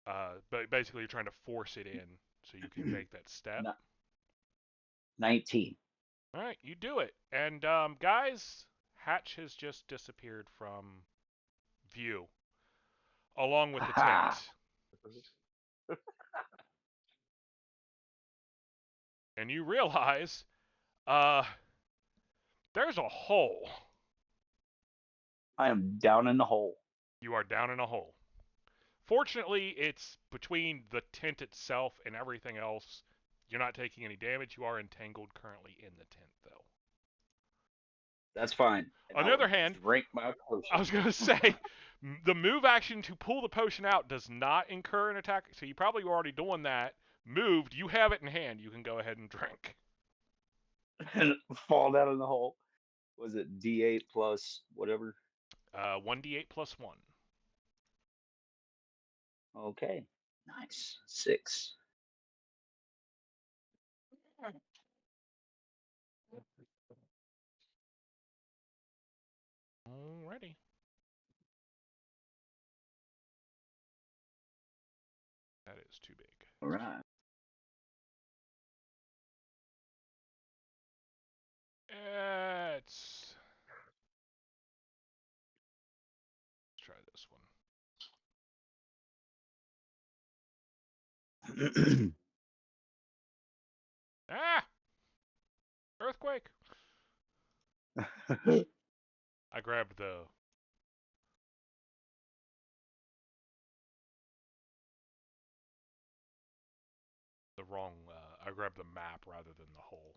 But basically you're trying to force it in so you can make that step. 19. All right, you do it. And guys, Hatch has just disappeared from view along with the Aha. tent. And you realize uh there's a hole. I am down in the hole. You are down in a hole. Fortunately, it's between the tent itself and everything else. You're not taking any damage. You are entangled currently in the tent, though. That's fine. And On I the other will hand, drink my I potion. was going to say, the move action to pull the potion out does not incur an attack, so you probably were already doing that. Moved, you have it in hand. You can go ahead and drink. And fall down in the hole. Was it D8 plus whatever? 1d8 plus 1. Okay. Nice. 6. Alrighty. That is too big. All right. Let's try this one. Ah! Earthquake! I grabbed the wrong. I grabbed the map rather than the hole.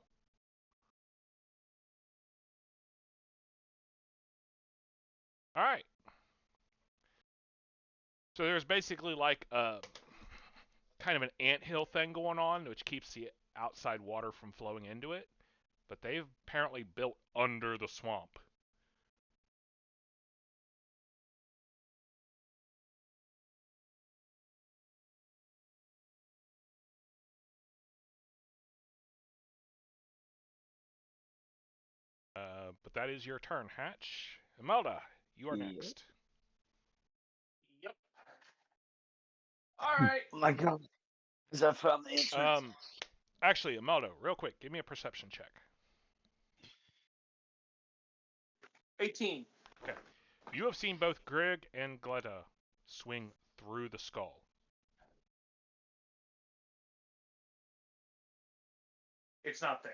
All right. So there's basically like a kind of an anthill thing going on, which keeps the outside water from flowing into it. But they've apparently built under the swamp. But that is your turn, Hatch. Imelda, you are Yep. next. Yep. All right. Oh my God. Because I found the entrance. Actually, Imelda, real quick, give me a perception check. 18. Okay. You have seen both Grig and Gletta swing through the skull. It's not there.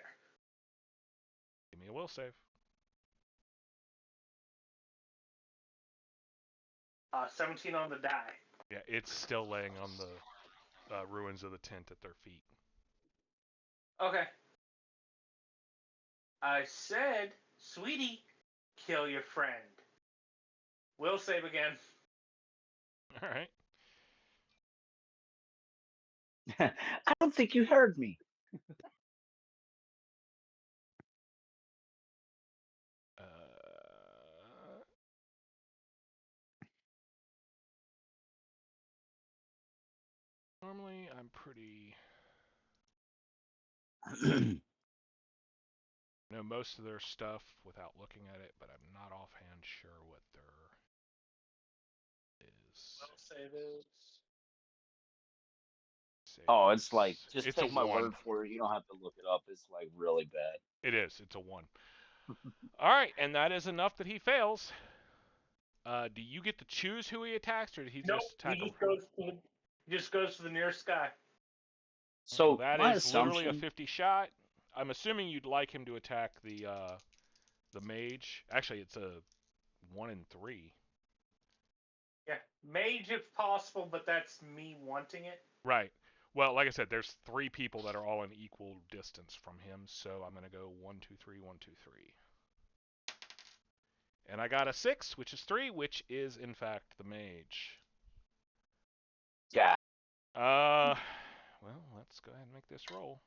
Give me a will save. 17 on the die. Yeah, it's still laying on the ruins of the tent at their feet. Okay. I said, sweetie, kill your friend. Will save again. All right. I don't think you heard me. Normally, I'm pretty. Know most of their stuff without looking at it, but I'm not offhand sure what their is. Will save is. Oh, it's like, just It's a take my 1. word for it. You don't have to look it up. It's like really bad. It is. It's a 1. All right, and that is enough that he fails. Do you get to choose who he attacks, or did he Nope, just attack he just goes to the nearest guy. So well, that my is literally a assumption, 50 shot. I'm assuming you'd like him to attack the mage. Actually, it's a 1 in 3. Yeah, mage if possible, but that's me wanting it. Right. Well, like I said, there's 3 people that are all in equal distance from him, so I'm gonna go 1, 2, 3, 1, 2, 3. And I got a 6, which is 3, which is in fact the mage. yeah. Well, let's go ahead and make this roll.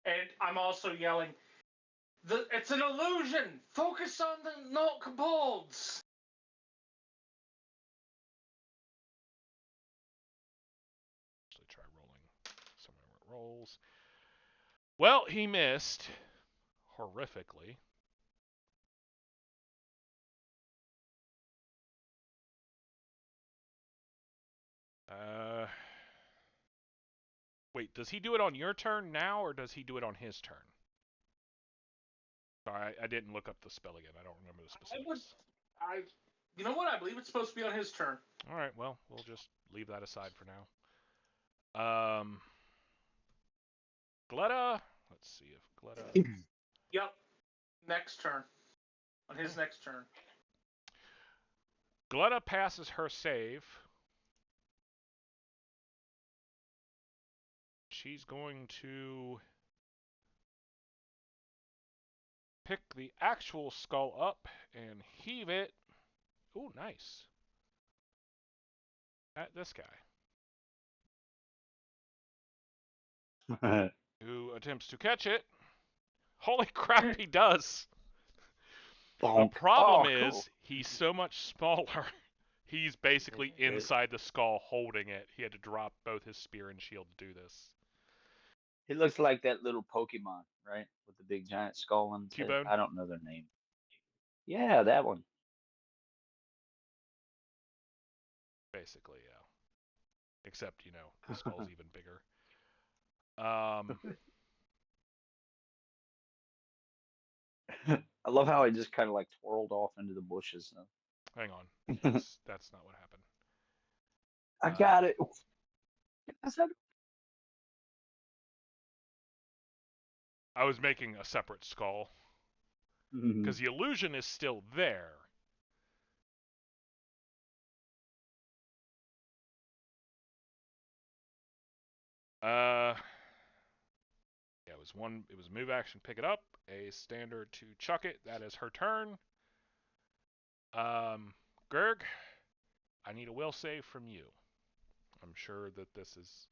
And I'm also yelling, it's an illusion! Focus on the not kobolds! Actually, try rolling somewhere where it rolls. Well, he missed horrifically. Wait, does he do it on your turn now, or does he do it on his turn? Sorry, I didn't look up the spell again. I don't remember the specifics. You know what? I believe it's supposed to be on his turn. All right, well, we'll just leave that aside for now. Gletta. Let's see if Gletta. Yep. Next turn. On his next turn. Gletta passes her save. She's going to pick the actual skull up and heave it. Ooh, nice. At this guy, who attempts to catch it. Holy crap, he does! The problem is, he's so much smaller. He's basically inside the skull holding it. He had to drop both his spear and shield to do this. He looks like that little Pokemon, right? With the big giant skull on his head. Cubone? I don't know their name. Yeah, that one. Basically, yeah. Except, the skull's even bigger. I love how he just kind of like twirled off into the bushes. Hang on. That's not what happened. I got it. I was making a separate skull. Because the illusion is still there. Yeah, it was move action, pick it up, a standard to chuck it. That is her turn. Gerg, I need a will save from you. I'm sure that this is.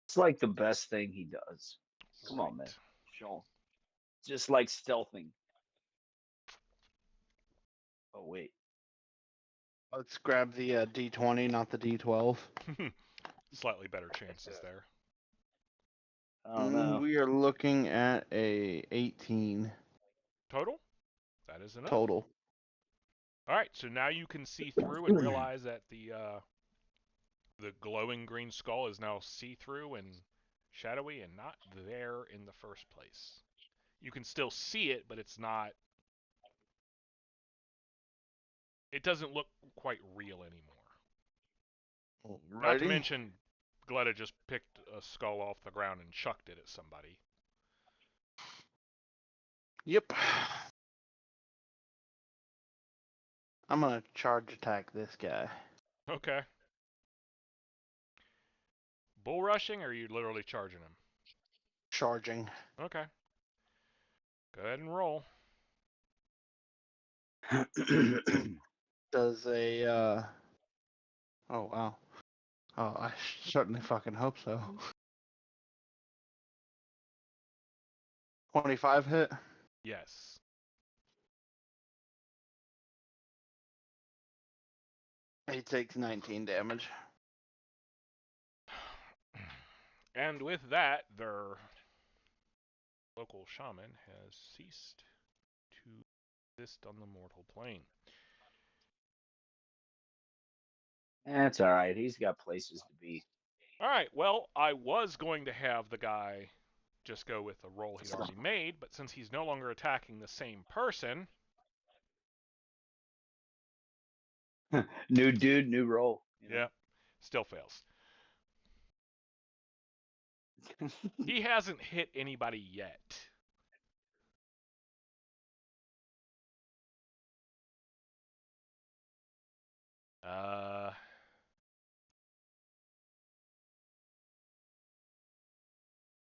It's like the best thing he does. Come on, man. Show. Just like stealthing. Oh, wait. Let's grab the D20, not the D12. Slightly better chances there. I don't know. We are looking at a 18 Total? That is enough. total. All right, so now you can see through and realize that the glowing green skull is now see-through and shadowy and not there in the first place. You can still see it, but it's not. It doesn't look quite real anymore. Alrighty. Not to mention, Gletta just picked a skull off the ground and chucked it at somebody. Yep. I'm gonna charge attack this guy. Okay. Bull rushing, or are you literally charging him? Charging. Okay. Go ahead and roll. Does a oh wow. Oh, I certainly fucking hope so. 25 hit. Yes. He takes 19 damage. And with that, their local shaman has ceased to exist on the mortal plane. That's all right. He's got places to be. All right, well, I was going to have the guy just go with the roll he'd already made, but since he's no longer attacking the same person, New dude, new role. yeah, still fails. He hasn't hit anybody yet.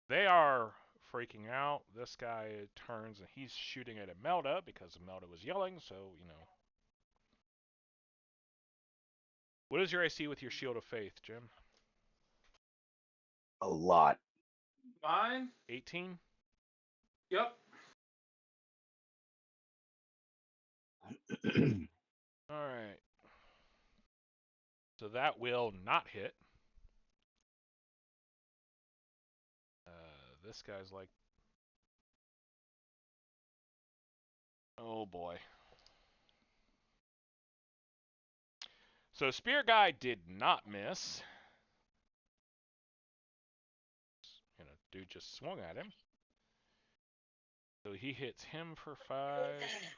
They are freaking out. This guy turns and he's shooting at Imelda because Imelda was yelling, so, you know. What is your AC with your Shield of Faith, Jim? A lot. Mine? 18? Yep. Alright. So that will not hit. This guy's like... Oh boy. So Spear Guy did not miss. You know, dude just swung at him. So he hits him for 5,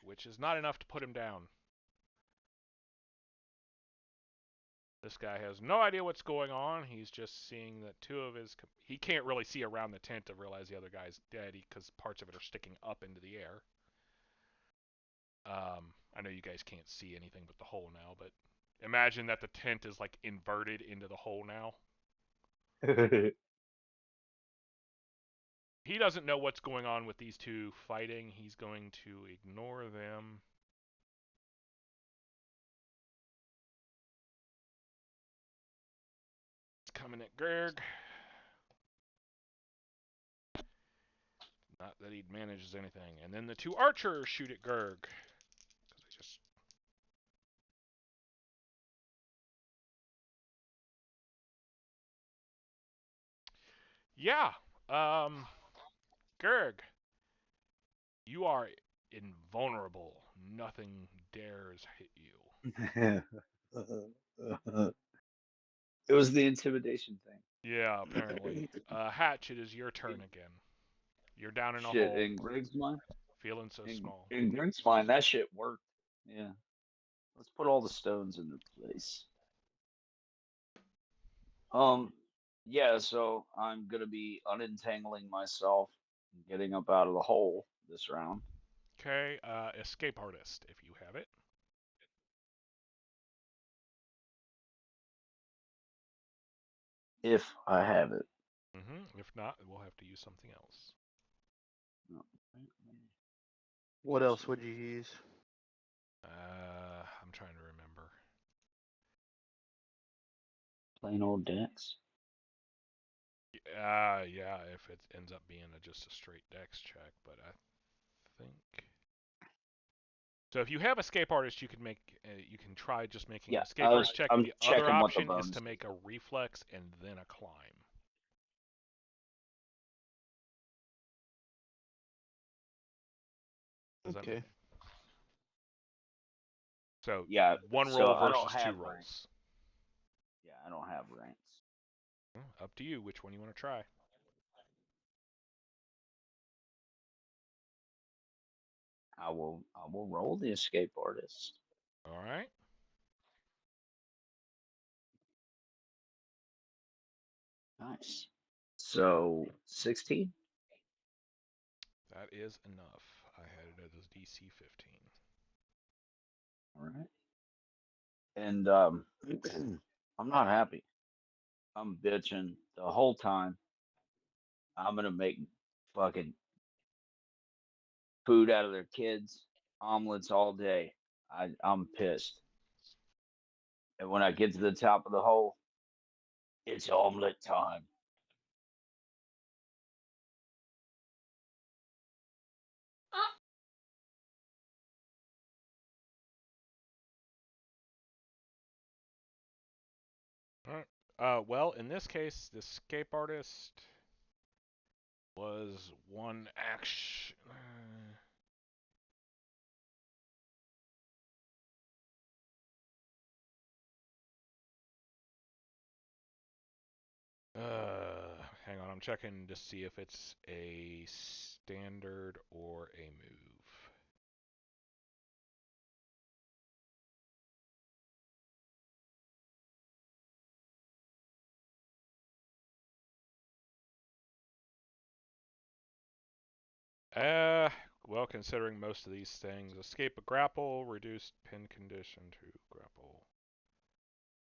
which is not enough to put him down. This guy has no idea what's going on. He's just seeing that two of his... He can't really see around the tent to realize the other guy's dead because parts of it are sticking up into the air. I know you guys can't see anything but the hole now, but imagine that the tent is like inverted into the hole now. He doesn't know what's going on with these two fighting. He's going to ignore them. It's coming at Gerg. Not that he manages anything. And then the two archers shoot at Gerg. Because they just... Yeah. Gerg, you are invulnerable. Nothing dares hit you. It was the intimidation thing. Yeah, apparently. Hatch, it is your turn again. You're down in a Shit, hole. in Greg's mind? Feeling so small. In Greg's mind, that shit worked. Yeah. Let's put all the stones into place. Yeah, so I'm gonna be unentangling myself and getting up out of the hole this round. Okay, escape artist, if you have it. If I have it. If not, we'll have to use something else. No. What else would you use? I'm trying to remember. Plain old dex. Yeah, if it ends up being just a straight dex check, but I think... So if you have escape artist, you can make, you can try just making an escape artist check. I'm The checking other what the option is bonus to make a reflex and then a climb. Okay. So yeah, one so roll I don't versus two have rolls. ranks. Yeah, I don't have ranks. Up to you which one you want to try. I will roll the escape artist. All right. Nice. So 16. That is enough. I had it as DC 15. All right. and I'm not happy. I'm bitching the whole time. I'm gonna make fucking food out of their kids, omelets all day. I'm pissed. And when I get to the top of the hole, it's omelet time. All right. Well, in this case, the escape artist was one action. Hang on, I'm checking to see if it's a standard or a move. Well, considering most of these things, escape a grapple, reduced pin condition to grapple.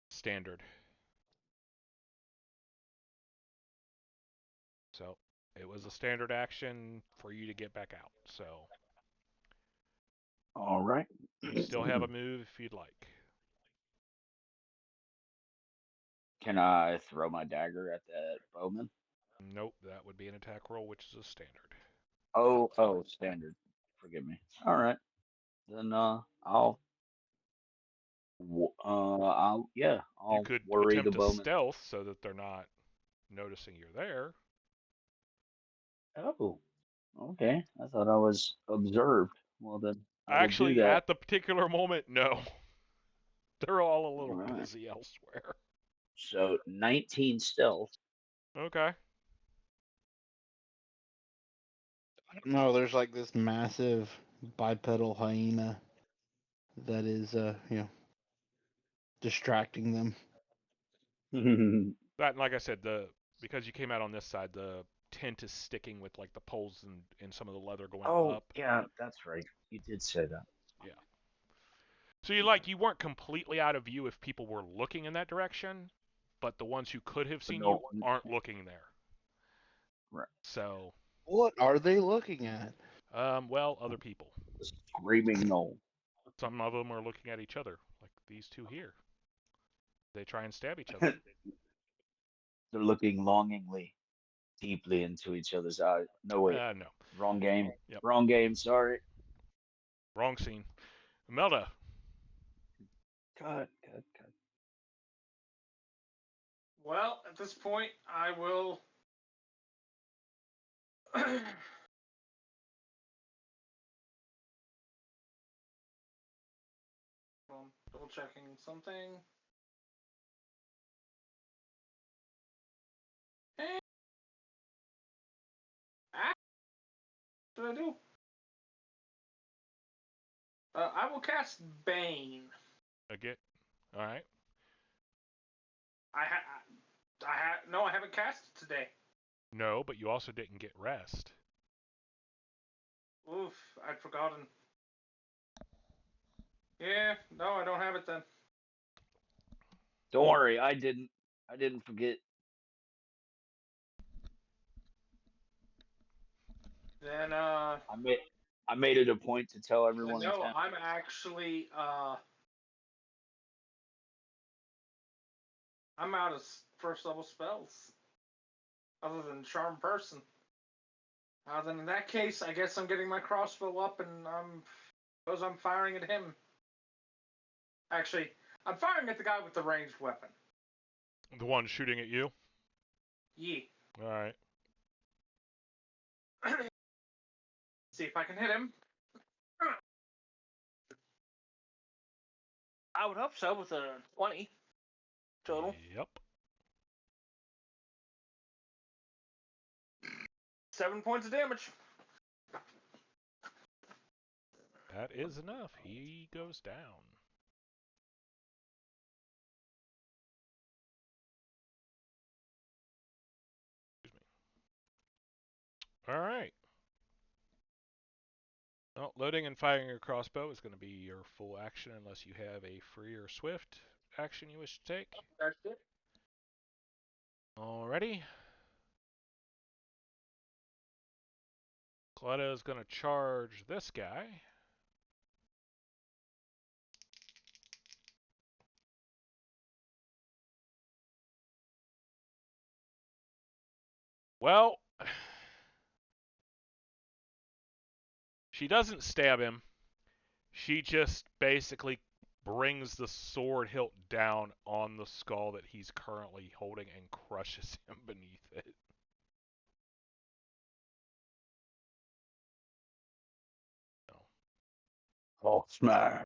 Standard. So, it was a standard action for you to get back out. So, All right. you still have a move if you'd like. Can I throw my dagger at that bowman? Nope, that would be an attack roll, which is a standard. Oh, standard. Forgive me. All right. Then You I'll could worry the attempt to bowman. stealth so that they're not noticing you're there. Oh, okay. I thought I was observed. Well, then I will do Actually, that. at the particular moment, no. They're all a All little right. busy elsewhere. So 19 stealth. Okay. No, there's like this massive bipedal hyena that is, distracting them. That, and like I said, because you came out on this side, the tent is sticking with like the poles and some of the leather going Oh, up. yeah, that's right. You did say that. Yeah. So you weren't completely out of view if people were looking in that direction, but the ones who could have But seen you no, aren't looking there. right. So, What are they looking at? well, other people. The screaming knoll. Some of them are looking at each other, like these two here. They try and stab each other. They're looking longingly, deeply into each other's eyes. No, wait. No. Wrong game. Yep. Wrong game. Sorry. Wrong scene. Imelda. Cut. Well, at this point, I will. Double checking something. Hey, what did I do? I will cast Bane. Again. All right. No, I haven't cast it today. No, but you also didn't get rest. Oof, I'd forgotten. Yeah, no, I don't have it then. Don't worry. I didn't forget. Then, I made it a point to tell everyone in no, town. I'm actually, I'm out of first level spells. Other than Charm Person. Then in that case, I guess I'm getting my crossbow up and I'm firing at him. Actually, I'm firing at the guy with the ranged weapon. The one shooting at you? Yeah. All right. See if I can hit him. I would hope so with a 20 total. Yep. 7 points of damage. That is enough. He goes down. Excuse me. All right. Well, loading and firing your crossbow is going to be your full action unless you have a free or swift action you wish to take. That's it. Alrighty. Coletto is going to charge this guy. Well, she doesn't stab him. She just basically brings the sword hilt down on the skull that he's currently holding and crushes him beneath it. So, Oh, smash.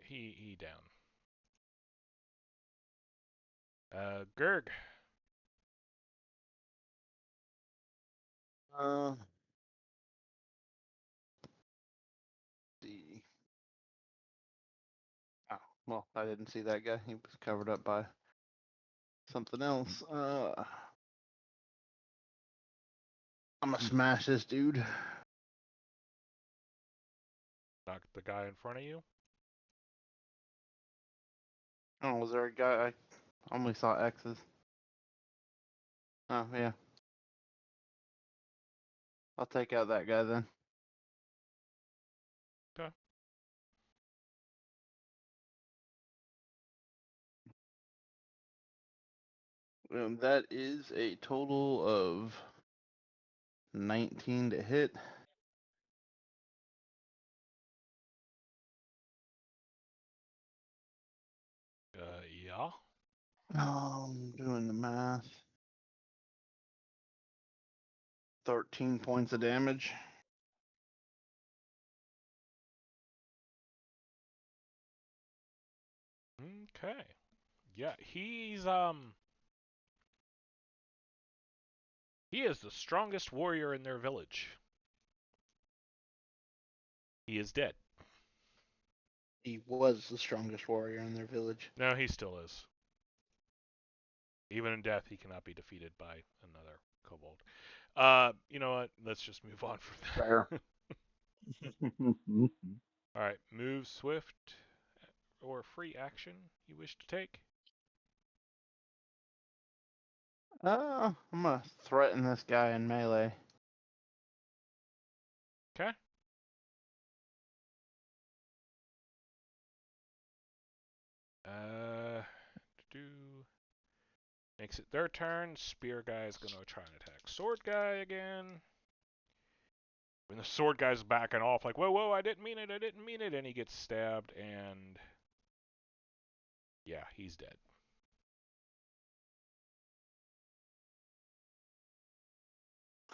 he down. Gerg. See. Oh, well, I didn't see that guy. He was covered up by something else. I'm gonna smash this dude. Knock the guy in front of you. Oh, was there a guy? I only saw X's. Oh, yeah. I'll take out that guy then. Okay. That is a total of 19 to hit. Yeah. I'm doing the math. 13 points of damage. Okay. Yeah, he is the strongest warrior in their village. He is dead. He was the strongest warrior in their village. No, he still is. Even in death, he cannot be defeated by another kobold. You know what? Let's just move on from that. Fair. All right, move swift or free action you wish to take. I'm gonna threaten this guy in melee. Okay. Do makes it their turn. Spear guy is gonna try and attack sword guy again. When the sword guy's backing off, like, whoa, whoa, I didn't mean it, and he gets stabbed, and yeah, he's dead.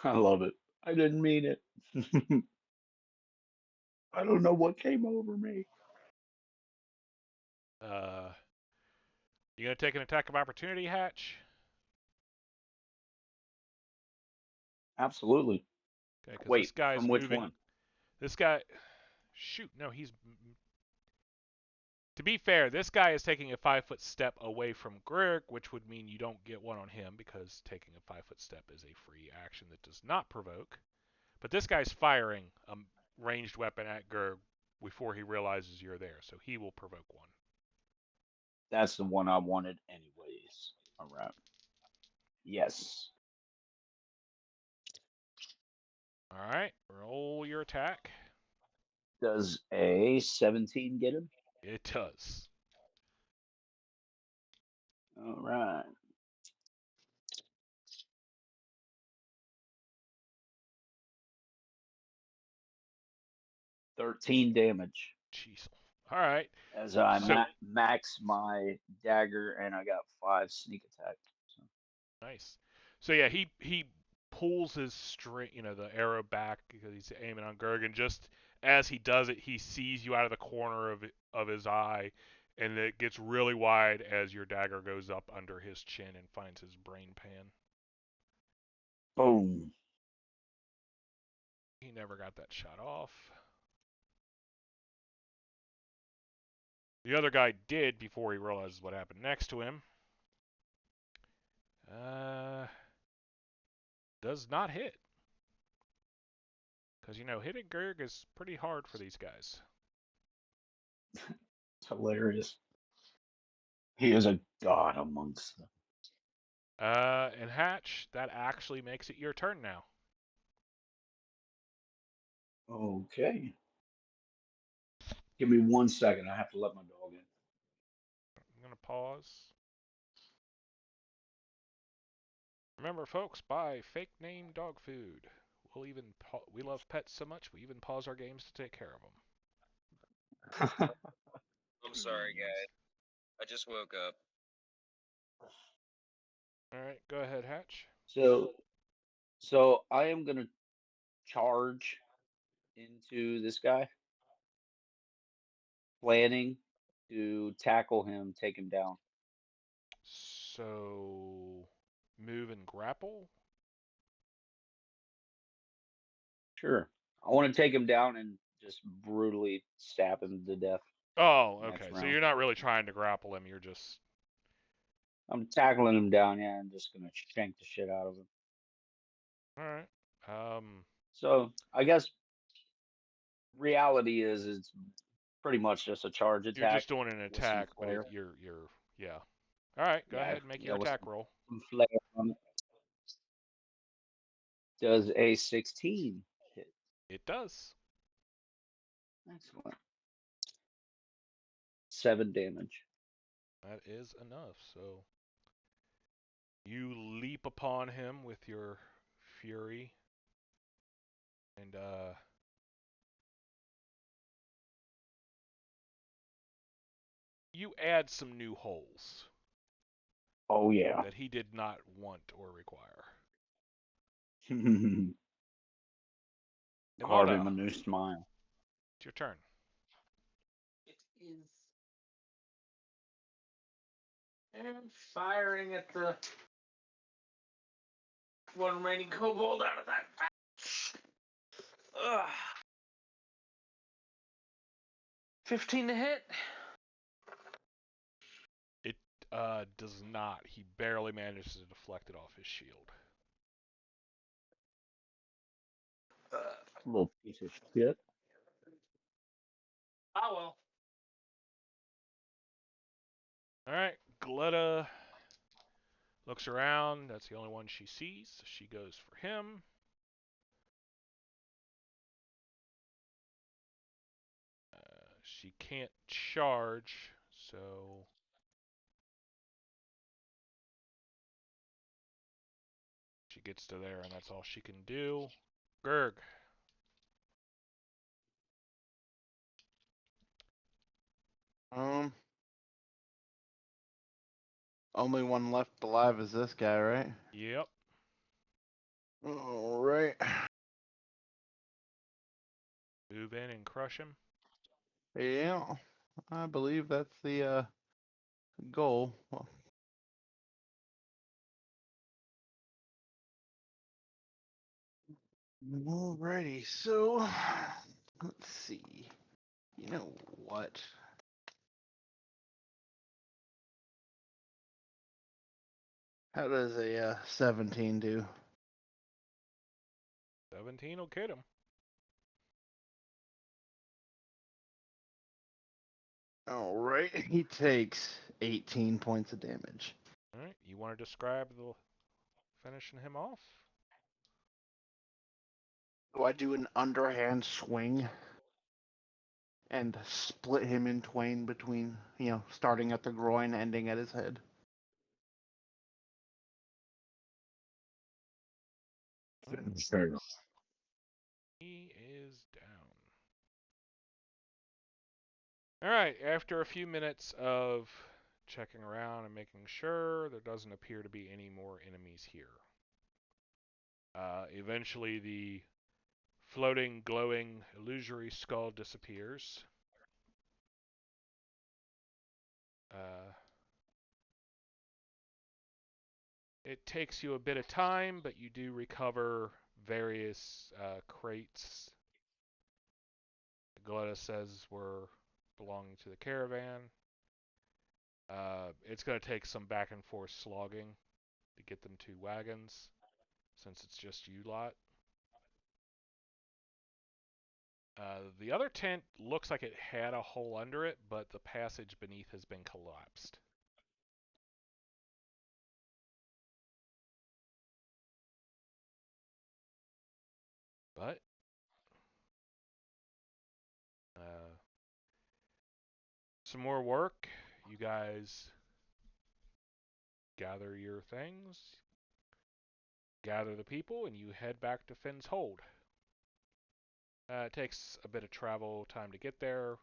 I love it. I didn't mean it. I don't know what came over me. You gonna take an attack of opportunity, Hatch? Absolutely. Okay, because this Wait, guy's from which moving. one? This guy, shoot, no, he's. To be fair, this guy is taking a 5-foot step away from Greg, which would mean you don't get one on him because taking a 5-foot step is a free action that does not provoke. But this guy's firing a ranged weapon at Gerg before he realizes you're there, so he will provoke one. That's the one I wanted, anyways. All right. Yes. All right, roll your attack. Does a 17 get him? It does. All right. 13 damage Jeez. All right. as I So max my dagger, and I got 5 sneak attack. So. nice. So yeah, he pulls his string, the arrow back because he's aiming on Gerg, and just as he does it, he sees you out of the corner of his eye, and it gets really wide as your dagger goes up under his chin and finds his brain pan. Boom. He never got that shot off. The other guy did before he realizes what happened next to him. does not hit. Because, hitting Gerg is pretty hard for these guys. It's hilarious. He is a god amongst them. And Hatch, that actually makes it your turn now. Okay. Give me 1 second. I have to let my dog in. I'm going to pause. Remember, folks, buy fake name dog food. We love pets so much, we even pause our games to take care of them. I'm sorry, guys. I just woke up. All right, go ahead, Hatch. So I am gonna charge into this guy, planning to tackle him, take him down. So, move and grapple. Sure. I want to take him down and just brutally stab him to death Oh, next okay. So round. you're not really trying to grapple him. You're just. I'm tackling him down, yeah, and just gonna shank the shit out of him. All right. So I guess reality is it's pretty much just a charge You're attack just doing an with some attack, but flair. yeah. All right, go Yeah, ahead, make yeah, your with attack roll. some flair on it. Does a 16 hit? It does. Excellent. 7 damage. That is enough. So you leap upon him with your fury, and you add some new holes Oh yeah. that he did not want or require. Carve Imarda, him a new smile. it's your turn. It is. And firing at the one remaining kobold out of that patch. Ugh. 15 to hit. It does not. He barely manages to deflect it off his shield. Little piece of shit. Oh well. All right, Gletta looks around. That's the only one she sees. So she goes for him. She can't charge, so she gets to there, and that's all she can do. Gerg. Only one left alive is this guy, right? Yep. All right. Move in and crush him. Yeah, I believe that's the goal. Well, alrighty, so let's see. You know what? How does a 17 do? 17 will get him. All right, he takes 18 points of damage. All right. You want to describe the finishing him off? So I do an underhand swing and split him in twain between, starting at the groin, ending at his head. He is down. All right. After a few minutes of checking around and making sure, there doesn't appear to be any more enemies here. Eventually, the floating, glowing, illusory skull disappears. It takes you a bit of time, but you do recover various crates. Gletta says were belonging to the caravan. It's going to take some back and forth slogging to get them to wagons. since it's just you lot. The other tent looks like it had a hole under it, but the passage beneath has been collapsed. But some more work. You guys gather your things, gather the people, and you head back to Finn's Hold. It takes a bit of travel time to get there.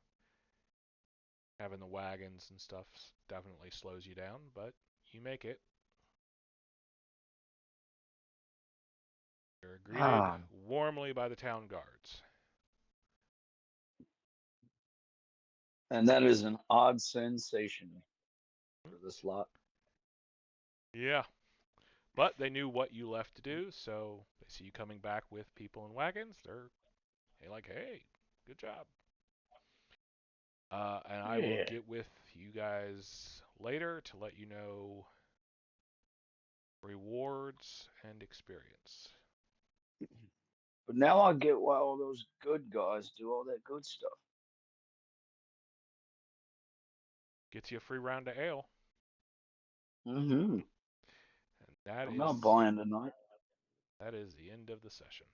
Having the wagons and stuff definitely slows you down, but you make it. You're greeted Ah, warmly by the town guards. and that is an odd sensation for this lot. Yeah, but they knew what you left to do, so they see you coming back with people in wagons. They're like, hey, good job. And I will Yeah. get with you guys later to let you know rewards and experience. But now I get why all those good guys do all that good stuff. Gets you a free round of ale, Mm-hmm. and that I'm not is buying tonight. that is the end of the session.